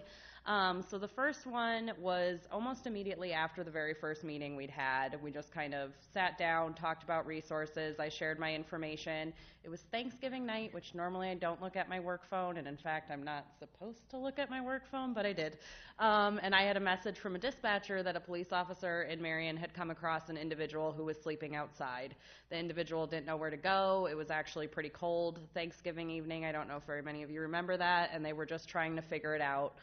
So the first one was almost immediately after the very first meeting we'd had. We just kind of sat down, talked about resources. I shared my information. It was Thanksgiving night, which normally I don't look at my work phone, and in fact, I'm not supposed to look at my work phone, but I did. And I had a message from a dispatcher that a police officer in Marion had come across an individual who was sleeping outside. The individual didn't know where to go. It was actually pretty cold Thanksgiving evening. I don't know if very many of you remember that, and they were just trying to figure it out.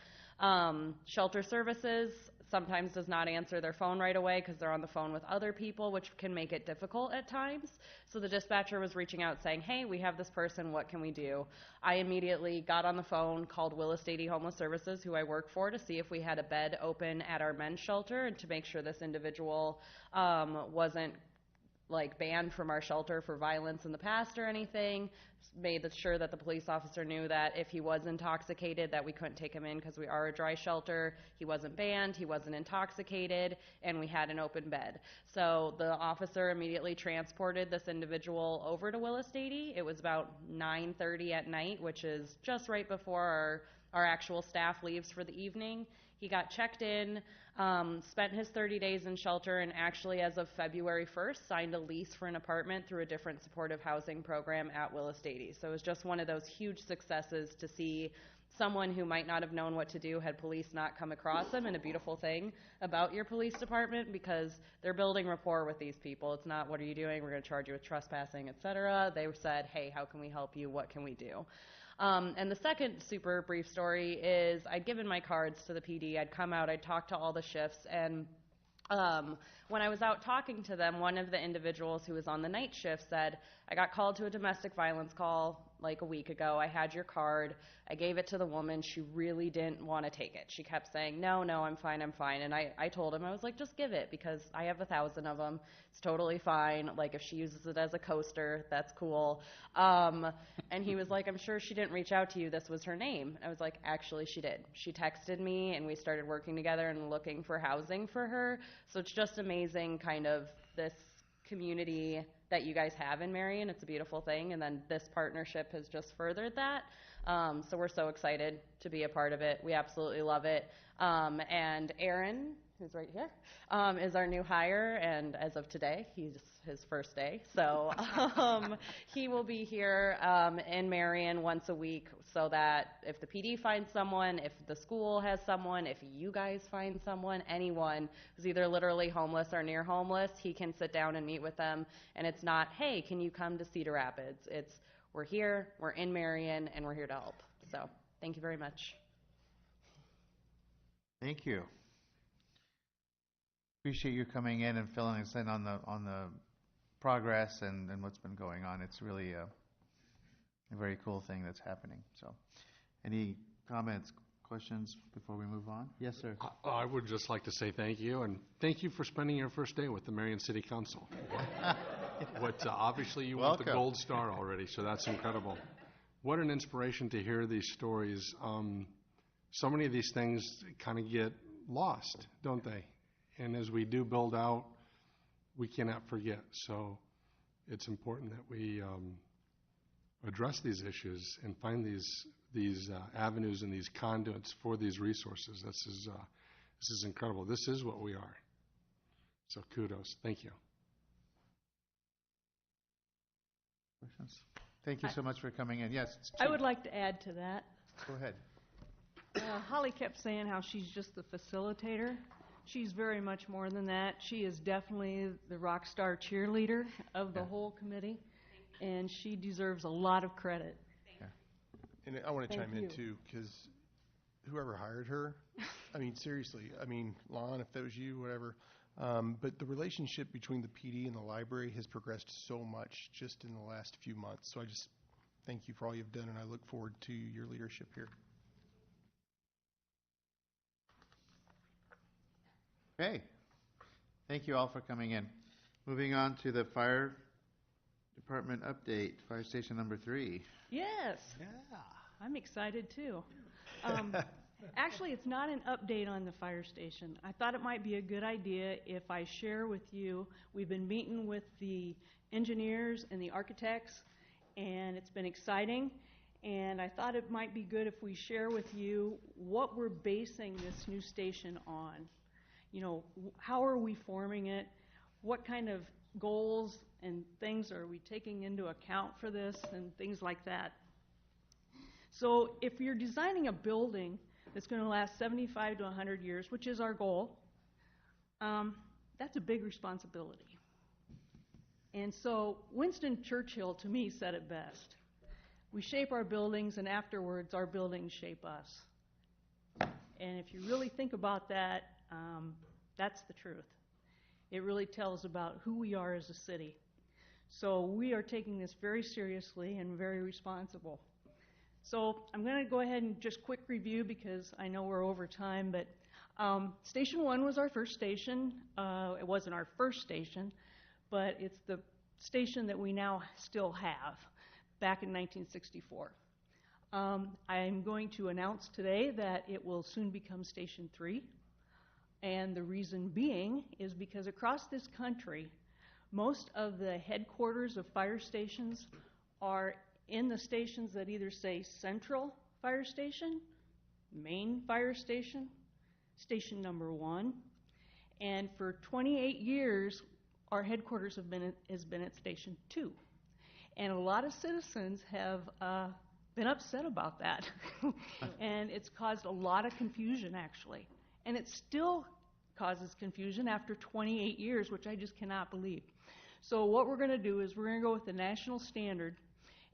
Shelter services sometimes does not answer their phone right away because they're on the phone with other people, which can make it difficult at times. So the dispatcher was reaching out saying, hey, we have this person, what can we do? I immediately got on the phone, called Willis Stady Homeless Services, who I work for, to see if we had a bed open at our men's shelter and to make sure this individual wasn't like banned from our shelter for violence in the past or anything. Made sure that the police officer knew that if he was intoxicated that we couldn't take him in because we are a dry shelter. He wasn't banned, he wasn't intoxicated, and we had an open bed. So the officer immediately transported this individual over to Willis Stady. It was about 9:30 at night, which is just right before our actual staff leaves for the evening. He got checked in, spent his 30 days in shelter, and actually as of February 1st signed a lease for an apartment through a different supportive housing program at Willis Stady. So it was just one of those huge successes to see someone who might not have known what to do had police not come across them, and a beautiful thing about your police department because they're building rapport with these people. It's not, what are you doing? We're going to charge you with trespassing, etc. They said, hey, how can we help you? What can we do? And the second super brief story is I'd given my cards to the PD. I'd come out, I'd talk to all the shifts, and when I was out talking to them, one of the individuals who was on the night shift said, I got called to a domestic violence call like a week ago. I had your card. I gave it to the woman. She really didn't want to take it. She kept saying, no, I'm fine. And I told him, I was like, just give it because I have 1,000 of them. It's totally fine. Like if she uses it as a coaster, that's cool. And he was like, I'm sure she didn't reach out to you. This was her name. I was like, actually she did. She texted me and we started working together and looking for housing for her. So it's just amazing kind of this community that you guys have in Marion. It's a beautiful thing, and then this partnership has just furthered that. So we're so excited to be a part of it. We absolutely love it. And Aaron, who's right here, is our new hire, and as of today, he's his first day. So he will be here in Marion once a week so that if the PD finds someone, if the school has someone, if you guys find someone, anyone who's either literally homeless or near homeless, he can sit down and meet with them. And it's not, hey, can you come to Cedar Rapids? It's, we're here, we're in Marion, and we're here to help. So thank you very much. Thank you. Appreciate you coming in and filling us in on the progress and what's been going on. It's really a very cool thing that's happening. So, any comments, questions before we move on? Yes, sir. I would just like to say thank you, and thank you for spending your first day with the Marion City Council. Obviously you want the gold star already, so that's incredible. What an inspiration to hear these stories. So many of these things kind of get lost, don't they? And as we do build out, we cannot forget. So it's important that we address these issues and find these avenues and these conduits for these resources. This is incredible. This is what we are. So kudos. Thank you. Questions? Thank you so much for coming in. Yes, I would like to add to that. Go ahead. Holly kept saying how she's just the facilitator. She's very much more than that. She is definitely the rock star cheerleader of the whole committee, and she deserves a lot of credit. And I want to chime in too, because whoever hired her, I mean, seriously, I mean, Lon, if that was you, whatever. But the relationship between the PD and the library has progressed so much just in the last few months. So I just thank you for all you've done, and I look forward to your leadership here. Okay. Thank you all for coming in. Moving on to the fire department update, fire station number 3. Yes. Yeah. I'm excited too. Actually, it's not an update on the fire station. I thought it might be a good idea if I share with you, we've been meeting with the engineers and the architects, and it's been exciting. And I thought it might be good if we share with you what we're basing this new station on. You know, how are we forming it? What kind of goals and things are we taking into account for this and things like that? So if you're designing a building that's going to last 75 to 100 years, which is our goal, that's a big responsibility. And so Winston Churchill, to me, said it best. We shape our buildings, and afterwards, our buildings shape us. And if you really think about that, that's the truth. It really tells about who we are as a city. So we are taking this very seriously and very responsible. So I'm going to go ahead and just quick review because I know we're over time, but Station 1 was our first station. It wasn't our first station, but it's the station that we now still have. Back in 1964. I'm going to announce today that it will soon become Station 3. And the reason being is because across this country, most of the headquarters of fire stations are in the stations that either say Central Fire Station, Main Fire Station, Station number 1. And for 28 years, our headquarters has been at Station 2. And a lot of citizens have been upset about that. And it's caused a lot of confusion, actually. And it still causes confusion after 28 years, which I just cannot believe. So what we're going to do is we're going to go with the national standard,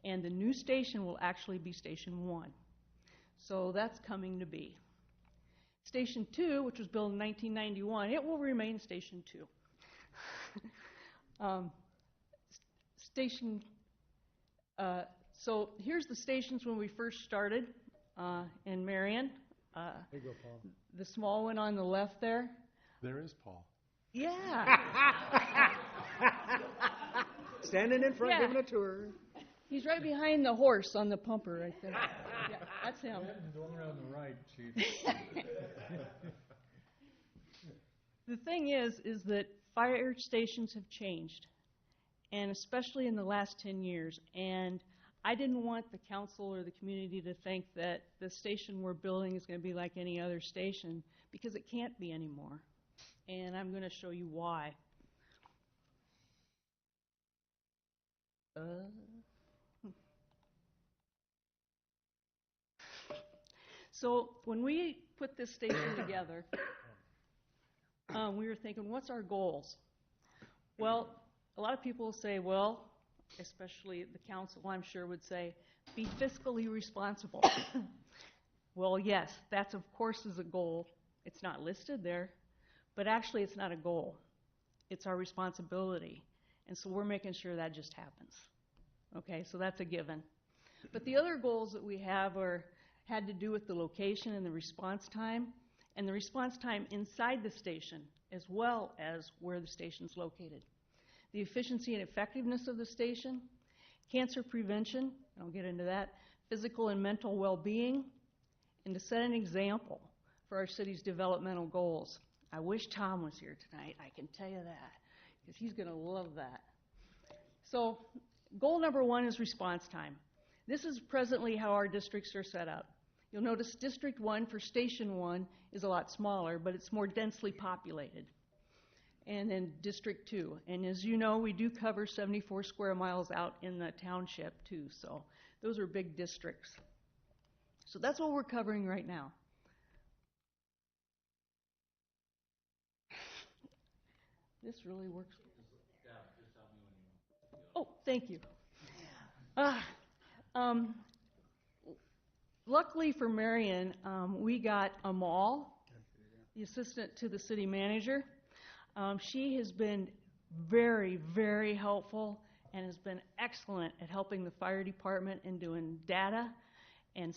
and the new station will actually be Station 1. So that's coming to be. Station 2, which was built in 1991, it will remain Station 2. So here's the stations when we first started in Marion. There you go, Paul. The small one on the left there. There is Paul. Yeah. Standing in front, giving a tour. He's right behind the horse on the pumper right there. Yeah, that's him. The one on the right, Chief. The thing is that fire stations have changed, and especially in the last 10 years. And I didn't want the council or the community to think that the station we're building is going to be like any other station, because it can't be anymore. And I'm going to show you why. So when we put this station together, we were thinking, what's our goals? Well, a lot of people say, well, especially the council, I'm sure, would say, be fiscally responsible. Well, yes, that's of course is a goal. It's not listed there, but actually it's not a goal. It's our responsibility. And so we're making sure that just happens. Okay, so that's a given. But the other goals that we have had to do with the location and the response time inside the station, as well as where the station's located. The efficiency and effectiveness of the station, cancer prevention, I'll get into that, physical and mental well-being, and to set an example for our city's developmental goals. I wish Tom was here tonight, I can tell you that, because he's going to love that. So goal number 1 is response time. This is presently how our districts are set up. You'll notice District 1 for Station 1 is a lot smaller, but it's more densely populated. And then District 2. And as you know, we do cover 74 square miles out in the township too, so those are big districts. So that's what we're covering right now. This really works. Oh, thank you. Luckily for Marion, we got Amal, the assistant to the city manager. She has been very, very helpful and has been excellent at helping the fire department in doing data and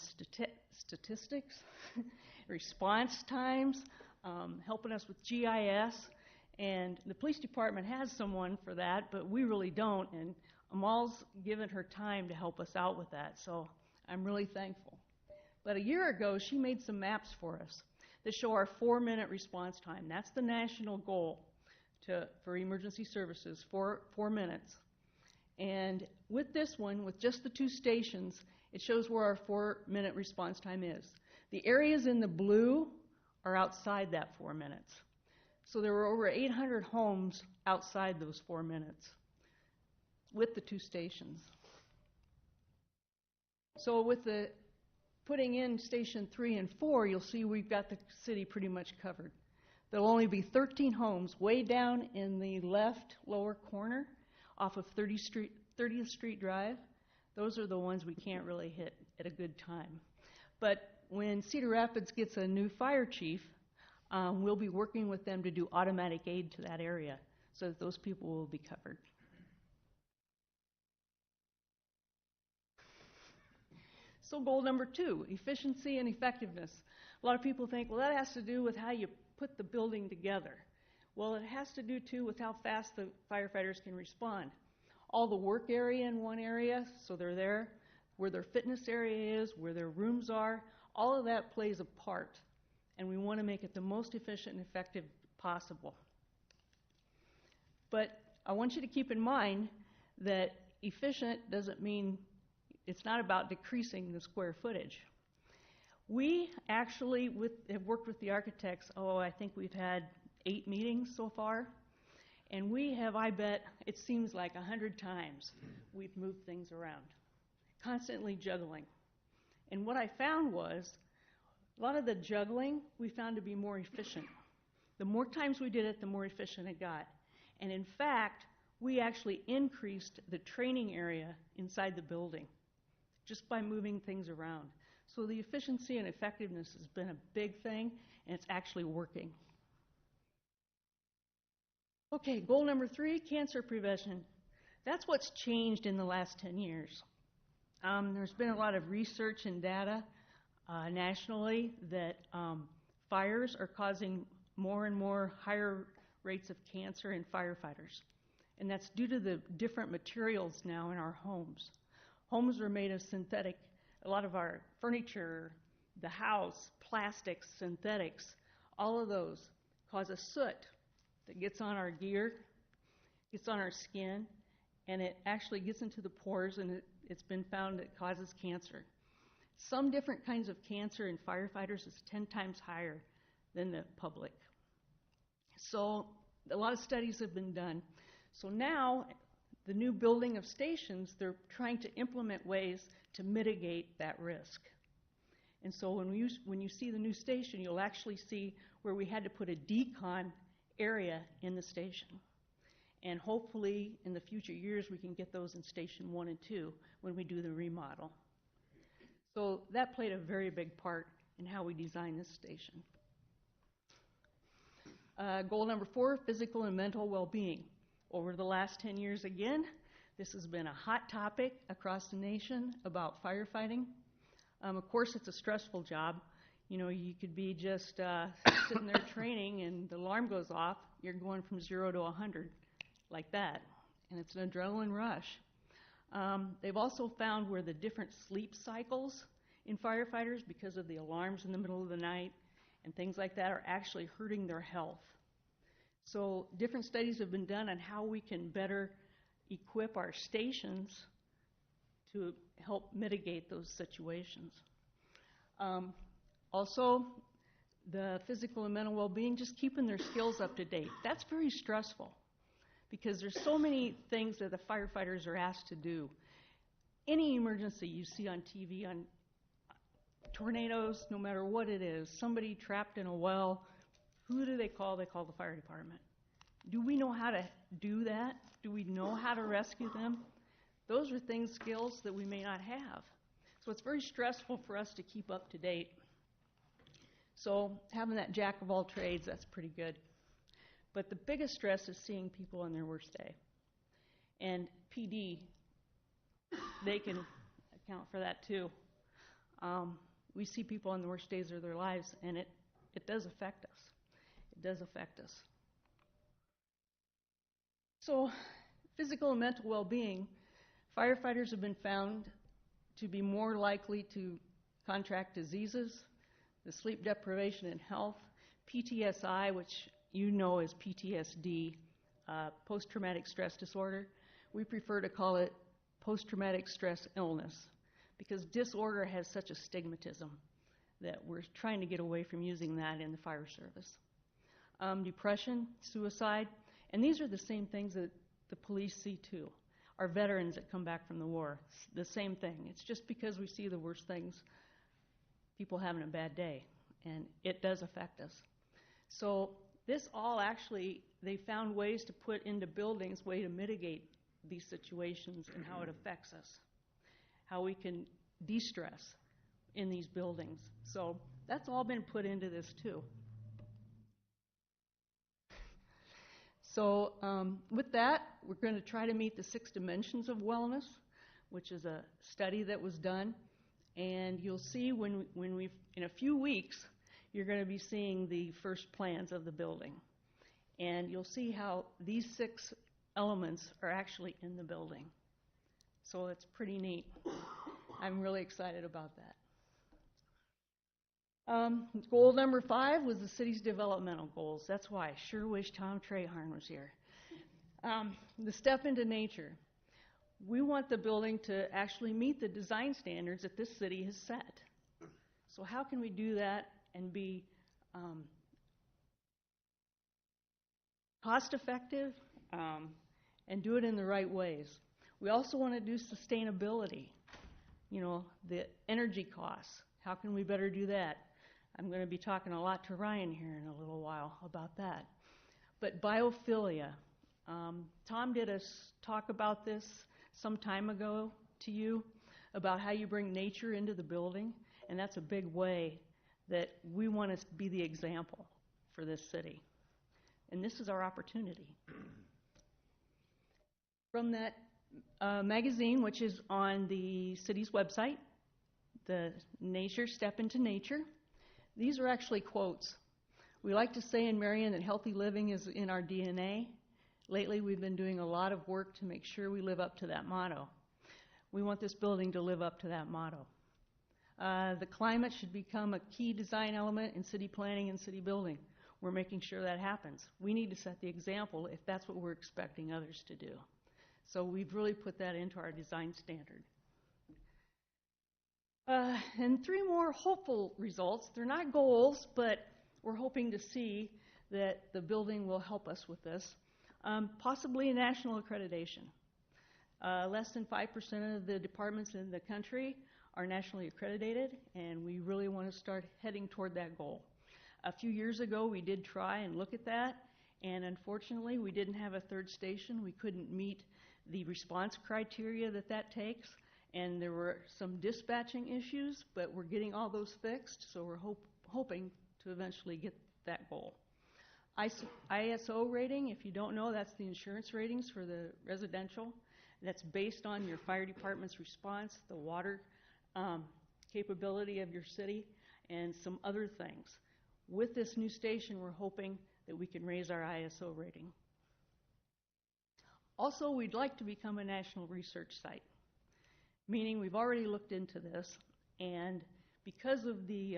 statistics, response times, helping us with GIS. And the police department has someone for that, but we really don't. And Amal's given her time to help us out with that, so I'm really thankful. But a year ago, she made some maps for us that show our 4-minute response time. That's the national goal for emergency services, 4 minutes. And with this one, with just the 2 stations, it shows where our 4-minute response time is. The areas in the blue are outside that 4 minutes. So there were over 800 homes outside those 4 minutes with the 2 stations. So with the putting in station 3 and 4, you'll see we've got the city pretty much covered. There'll only be 13 homes way down in the left lower corner off of 30th Street Drive. Those are the ones we can't really hit at a good time. But when Cedar Rapids gets a new fire chief, we'll be working with them to do automatic aid to that area so that those people will be covered. So goal number 2, efficiency and effectiveness. A lot of people think, well, that has to do with how you put the building together. Well, it has to do, too, with how fast the firefighters can respond. All the work area in one area, so they're there, where their fitness area is, where their rooms are, all of that plays a part. And we want to make it the most efficient and effective possible. But I want you to keep in mind that efficient doesn't mean it's not about decreasing the square footage. We actually have worked with the architects, I think we've had 8 meetings so far, and we have, I bet, it seems like 100 times we've moved things around, constantly juggling. And what I found was a lot of the juggling we found to be more efficient. The more times we did it, the more efficient it got. And in fact, we actually increased the training area inside the building just by moving things around. So the efficiency and effectiveness has been a big thing, and it's actually working. Okay, goal number 3, cancer prevention. That's what's changed in the last 10 years. There's been a lot of research and data nationally that fires are causing more and more higher rates of cancer in firefighters. And that's due to the different materials now in our homes. Homes are made of synthetic. A lot of our furniture, the house, plastics, synthetics, all of those cause a soot that gets on our gear, gets on our skin, and it actually gets into the pores, and it's been found that it causes cancer. Some different kinds of cancer in firefighters is 10 times higher than the public. So a lot of studies have been done. So now, the new building of stations, they're trying to implement ways to mitigate that risk. And so when you see the new station, you'll actually see where we had to put a decon area in the station. And hopefully, in the future years, we can get those in Station 1 and 2 when we do the remodel. So that played a very big part in how we designed this station. Goal number 4, physical and mental well-being. Over the last 10 years, again, this has been a hot topic across the nation about firefighting. Of course, it's a stressful job. You know, you could be just sitting there training and the alarm goes off. You're going from 0 to 100 like that, and it's an adrenaline rush. They've also found where the different sleep cycles in firefighters, because of the alarms in the middle of the night and things like that, are actually hurting their health. So different studies have been done on how we can better equip our stations to help mitigate those situations. Also, the physical and mental well-being, just keeping their skills up to date. That's very stressful because there's so many things that the firefighters are asked to do. Any emergency you see on TV, on tornadoes, no matter what it is, somebody trapped in a well, who do they call? They call the fire department. Do we know how to do that? Do we know how to rescue them? Those are things, skills that we may not have. So it's very stressful for us to keep up to date. So having that jack of all trades, that's pretty good. But the biggest stress is seeing people on their worst day. And PD, they can account for that too. We see people on the worst days of their lives, and it does affect us. It does affect us. So physical and mental well-being, firefighters have been found to be more likely to contract diseases, the sleep deprivation and health, PTSI, which you know is PTSD, post-traumatic stress disorder, We prefer to call it post-traumatic stress illness because disorder has such a stigmatism that we're trying to get away from using that in the fire service. Depression, suicide, and these are the same things that the police see too. Our veterans that come back from the war, the same thing. It's just because we see the worst things, people having a bad day, and it does affect us. So this all actually, they found ways to put into buildings, way to mitigate these situations and how it affects us, how we can de-stress in these buildings. So that's all been put into this too. So with that, we're going to try to meet the 6 dimensions of wellness, which is a study that was done. And you'll see when we, in a few weeks, you're going to be seeing the first plans of the building. And you'll see how these 6 elements are actually in the building. So it's pretty neat. I'm really excited about that. Goal number 5 was the city's developmental goals. That's why I sure wish Tom Trahorn was here. The step into nature. We want the building to actually meet the design standards that this city has set. So how can we do that and be cost effective and do it in the right ways? We also want to do sustainability. You know, the energy costs. How can we better do that? I'm going to be talking a lot to Ryan here in a little while about that. But biophilia. Tom did a talk about this some time ago to you about how you bring nature into the building, and that's a big way that we want to be the example for this city. And this is our opportunity. From that magazine, which is on the city's website, the Nature Step into Nature, these are actually quotes. We like to say in Marion that healthy living is in our DNA. Lately, we've been doing a lot of work to make sure we live up to that motto. We want this building to live up to that motto. The climate should become a key design element in city planning and city building. We're making sure that happens. We need to set the example if that's what we're expecting others to do. So we've really put that into our design standard. And 3 more hopeful results. They're not goals, but we're hoping to see that the building will help us with this. Possibly a national accreditation. Less than 5% of the departments in the country are nationally accredited, and we really want to start heading toward that goal. A few years ago, we did try and look at that, and unfortunately, we didn't have a 3rd station. We couldn't meet the response criteria that takes. And there were some dispatching issues, but we're getting all those fixed, so we're hoping to eventually get that goal. ISO rating, if you don't know, that's the insurance ratings for the residential. That's based on your fire department's response, the water capability of your city, and some other things. With this new station, we're hoping that we can raise our ISO rating. Also, we'd like to become a national research site. Meaning we've already looked into this, and because of the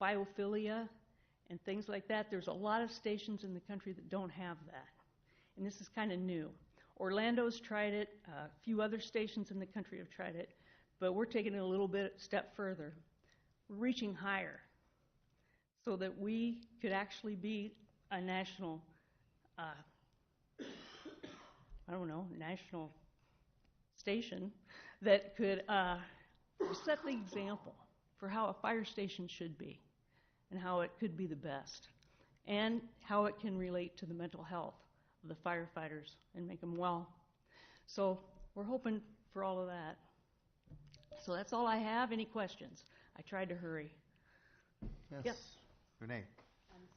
biophilia and things like that, there's a lot of stations in the country that don't have that. And this is kind of new. Orlando's tried it, a few other stations in the country have tried it, but we're taking it a little bit step further. We're reaching higher so that we could actually be a national, national station that could set the example for how a fire station should be and how it could be the best and how it can relate to the mental health of the firefighters and make them well. So we're hoping for all of that. So that's all I have. Any questions? I tried to hurry. Yes. Yep. Renee. I'm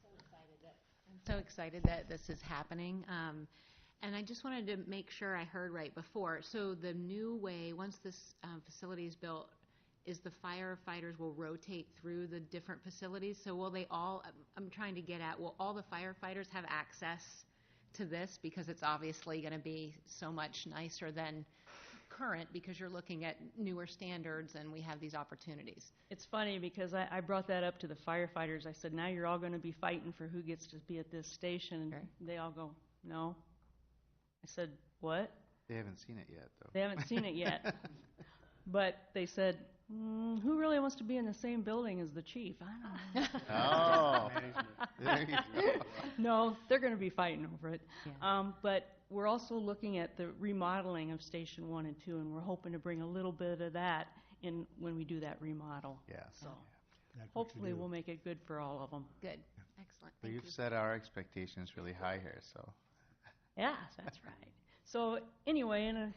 so excited that this is happening. And I just wanted to make sure I heard right before. So the new way, once this facility is built, is the firefighters will rotate through the different facilities. So will they all, I'm trying to get at, will all the firefighters have access to this? Because it's obviously going to be so much nicer than current because you're looking at newer standards and we have these opportunities. It's funny because I brought that up to the firefighters. I said, now you're all going to be fighting for who gets to be at this station. And they all go, no. I said, what? They haven't seen it yet, though. They haven't seen it yet. But they said, who really wants to be in the same building as the chief? I don't know. Oh, there you go. No, they're going to be fighting over it. But we're also looking at the remodeling of Station 1 and 2, and we're hoping to bring a little bit of that in when we do that remodel. Yeah. So hopefully we'll make it good for all of them. Good. Excellent. Well, Thank you've you. set our expectations really high here, so. Yeah, that's right. So anyway, in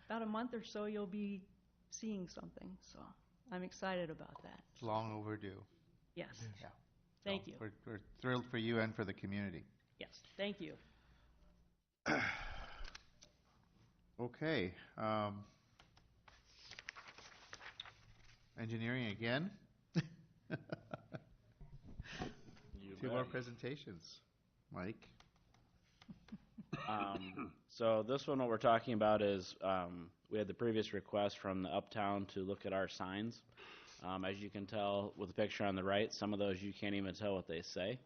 about a month or so, you'll be seeing something. So I'm excited about that. It's long overdue. Yes. Yeah. Thank So you. We're thrilled for you and for the community. Yes. Thank you. Okay. Engineering again? Two more presentations. Mike? So this one, what we're talking about is we had the previous request from the Uptown to look at our signs. As you can tell with the picture on the right, some of those you can't even tell what they say.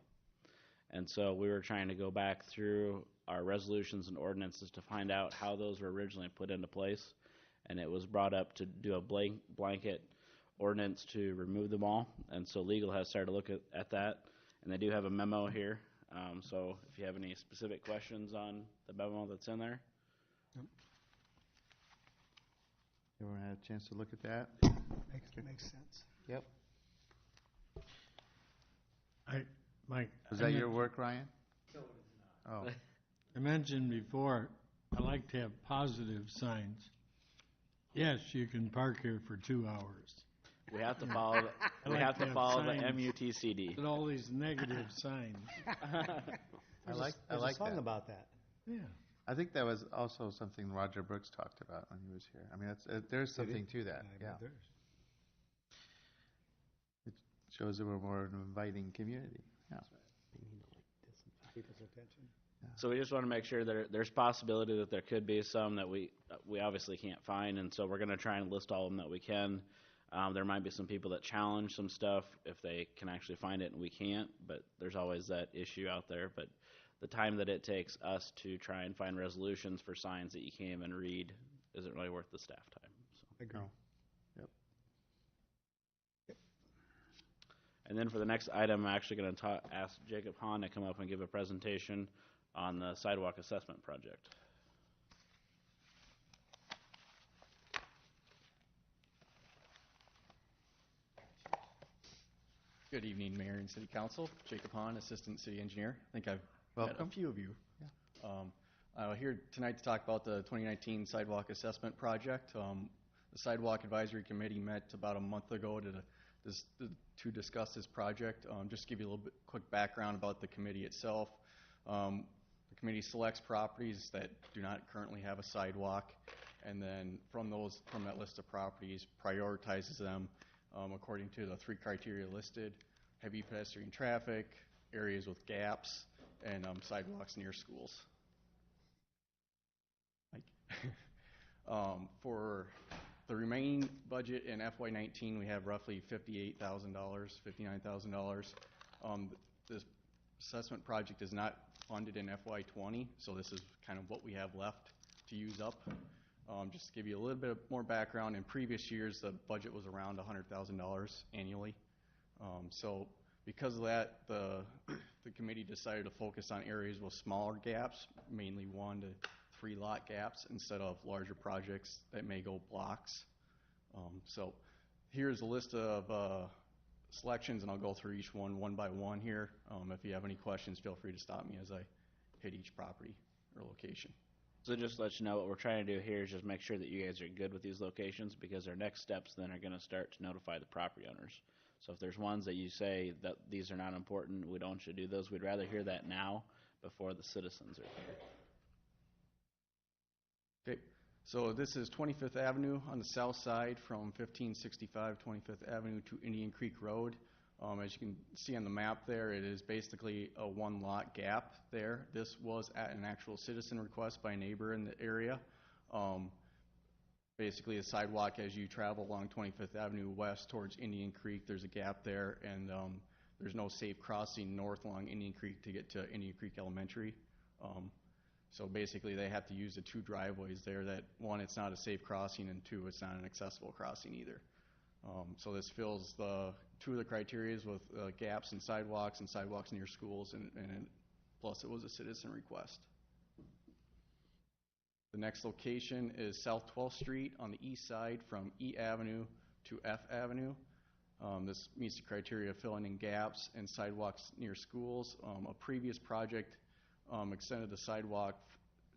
And so we were trying to go back through our resolutions and ordinances to find out how those were originally put into place. And it was brought up to do a blanket ordinance to remove them all. And so legal has started to look at that. And they do have a memo here. So if you have any specific questions on the memo that's in there. Everyone had a chance to look at that? Makes sense. Yep. Mike. Was that your work, Ryan? No, it is not. Oh. I mentioned before, I like to have positive signs. Yes, you can park here for 2 hours. We have to follow. We have to follow the MUTCD. And all these negative signs. I like There's a song that. about that. Yeah. I think that was also something Roger Brooks talked about when he was here. I mean, there's something to that. Yeah. It shows that we're more of an inviting community. Yeah. People's attention. So we just want to make sure that there's possibility that there could be some that we obviously can't find, and so we're going to try and list all of them that we can. There might be some people that challenge some stuff if they can actually find it and we can't, but there's always that issue out there. But the time that it takes us to try and find resolutions for signs that you can't even read isn't really worth the staff time. So. Agree. Yep. And then for the next item, I'm actually going to ask Jacob Hahn to come up and give a presentation on the sidewalk assessment project. Good evening, Mayor and City Council. Jacob Hahn, Assistant City Engineer. I think I've met a Welcome. few of you. I'm here tonight to talk about the 2019 Sidewalk Assessment Project. The Sidewalk Advisory Committee met about a month ago to discuss this project. Just to give you a little bit quick background about the committee itself. The committee selects properties that do not currently have a sidewalk, and then from that list of properties, prioritizes them according to the 3 criteria listed: heavy pedestrian traffic, areas with gaps, and sidewalks near schools. For the remaining budget in FY19, we have roughly $58,000, $59,000. This assessment project is not funded in FY20, so this is kind of what we have left to use up. Just to give you a little bit more background, in previous years, the budget was around $100,000 annually. So because of that, the committee decided to focus on areas with smaller gaps, mainly 1 to 3 lot gaps, instead of larger projects that may go blocks. So here's a list of selections, and I'll go through each one by one here. If you have any questions, feel free to stop me as I hit each property or location. So just to let you know, what we're trying to do here is just make sure that you guys are good with these locations, because our next steps then are going to start to notify the property owners. So if there's ones that you say that these are not important, we don't want you to do those, we'd rather hear that now before the citizens are here. Okay, so this is 25th Avenue on the south side from 1565 25th Avenue to Indian Creek Road. As you can see on the map there, it is basically a 1 lot gap there. This was at an actual citizen request by a neighbor in the area. Basically, a sidewalk as you travel along 25th Avenue west towards Indian Creek, there's a gap there, and there's no safe crossing north along Indian Creek to get to Indian Creek Elementary. So basically, they have to use the two driveways there that, one, it's not a safe crossing, and two, it's not an accessible crossing either. So this fills two of the criterias with gaps in sidewalks and sidewalks near schools, and plus it was a citizen request. The next location is South 12th Street on the east side from E Avenue to F Avenue. This meets the criteria of filling in gaps and sidewalks near schools. A previous project extended the sidewalk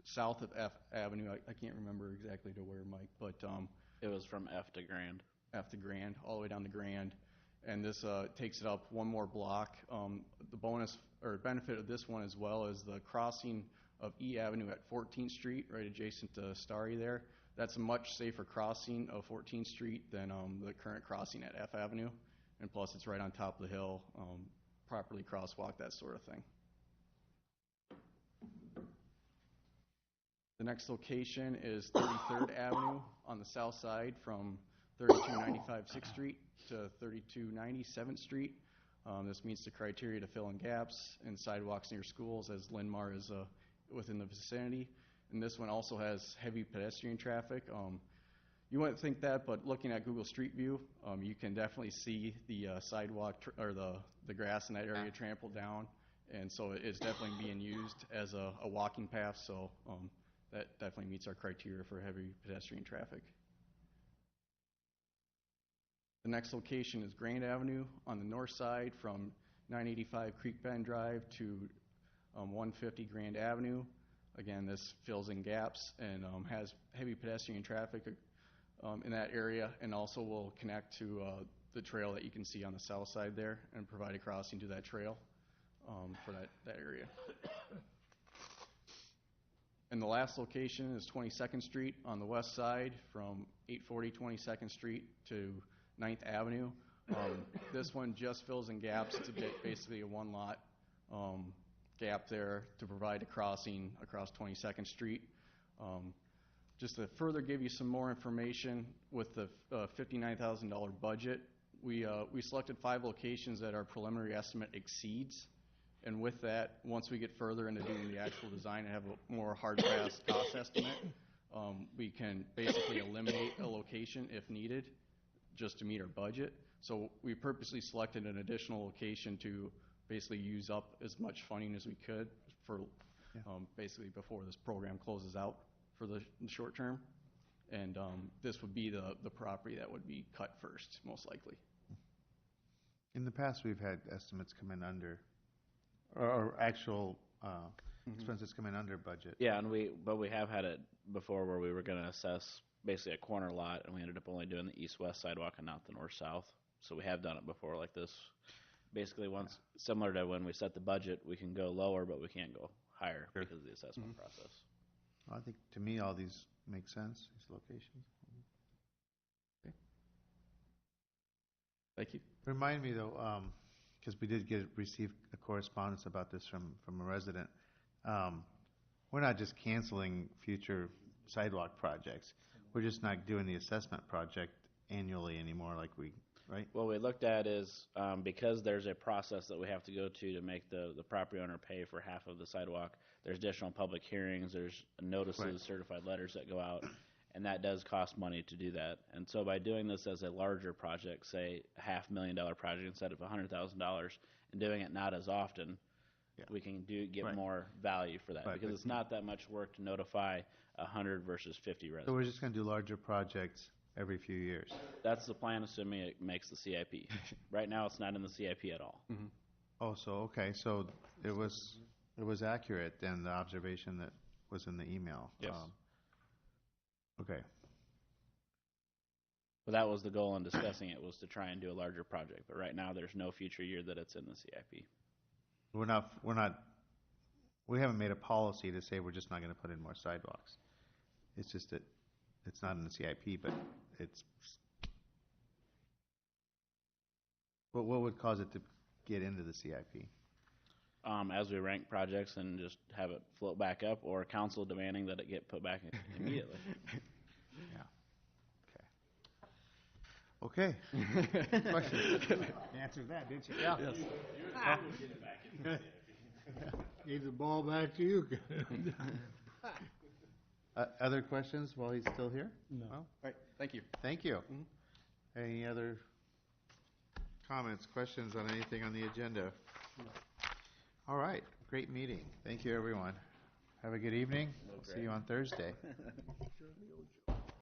south of F Avenue. I can't remember exactly to where, Mike, but It was from F to Grand. F to Grand, all the way down to Grand. And this takes it up one more block. The bonus or benefit of this one as well is the crossing of E Avenue at 14th Street, right adjacent to Starry there. That's a much safer crossing of 14th Street than the current crossing at F Avenue. And plus, it's right on top of the hill, properly crosswalk, that sort of thing. The next location is 33rd Avenue on the south side from 3295 6th Street to 3290 7th Street. This meets the criteria to fill in gaps and sidewalks near schools, as Linmar is within the vicinity. And this one also has heavy pedestrian traffic. You wouldn't think that, but looking at Google Street View, you can definitely see the sidewalk or the grass in that area trampled down. And so it's definitely being used as a walking path, so that definitely meets our criteria for heavy pedestrian traffic. The next location is Grand Avenue on the north side from 985 Creek Bend Drive to 150 Grand Avenue. Again, this fills in gaps and has heavy pedestrian traffic in that area, and also will connect to the trail that you can see on the south side there and provide a crossing to that trail for that area. And the last location is 22nd Street on the west side from 840 22nd Street to 9th Avenue. This one just fills in gaps. It's basically a one-lot gap there to provide a crossing across 22nd Street. Just to further give you some more information, with the $59,000 budget, we selected 5 locations that our preliminary estimate exceeds. And with that, once we get further into doing the actual design and have a more hard, fast cost estimate, we can basically eliminate a location if needed, just to meet our budget. So we purposely selected an additional location to basically use up as much funding as we could for basically before this program closes out for the short term. And this would be the property that would be cut first, most likely. In the past, we've had estimates come in under, or actual expenses come in under budget. Yeah, but we have had it before where we were going to assess basically a corner lot, and we ended up only doing the east-west sidewalk and not the north-south. So we have done it before like this. Basically, similar to when we set the budget, we can go lower, but we can't go higher because of the assessment process. I think, to me, all these make sense, these locations. Okay. Thank you. Remind me, though, because we did receive a correspondence about this from a resident. We're not just canceling future sidewalk projects. We're just not doing the assessment project annually anymore like right? What we looked at is because there's a process that we have to go to make the property owner pay for half of the sidewalk, there's additional public hearings, there's notices, certified letters that go out, and that does cost money to do that. And so by doing this as a larger project, say a $500,000 project instead of $100,000, and doing it not as often, we can get more value for that, because it's not that much work to notify 100 versus 50 residents. So we're just going to do larger projects every few years. That's the plan, assuming it makes the CIP. Right now, it's not in the CIP at all. Oh, so okay, so it was accurate then, the observation that was in the email. Yes. Okay. But that was the goal in discussing it, was to try and do a larger project. But right now, there's no future year that it's in the CIP. We haven't made a policy to say we're just not going to put in more sidewalks. It's just that it's not in the CIP, but it's. But what would cause it to get into the CIP? As we rank projects and just have it float back up, or council demanding that it get put back immediately. Okay. Question. Answered that, didn't you? Yeah. Yes. Gave the ball back to you. Other questions while he's still here? No. Well, All right, thank you. thank you. Any other comments, questions on anything on the agenda? All right, great meeting. Thank you, everyone. Have a good evening. See you on Thursday.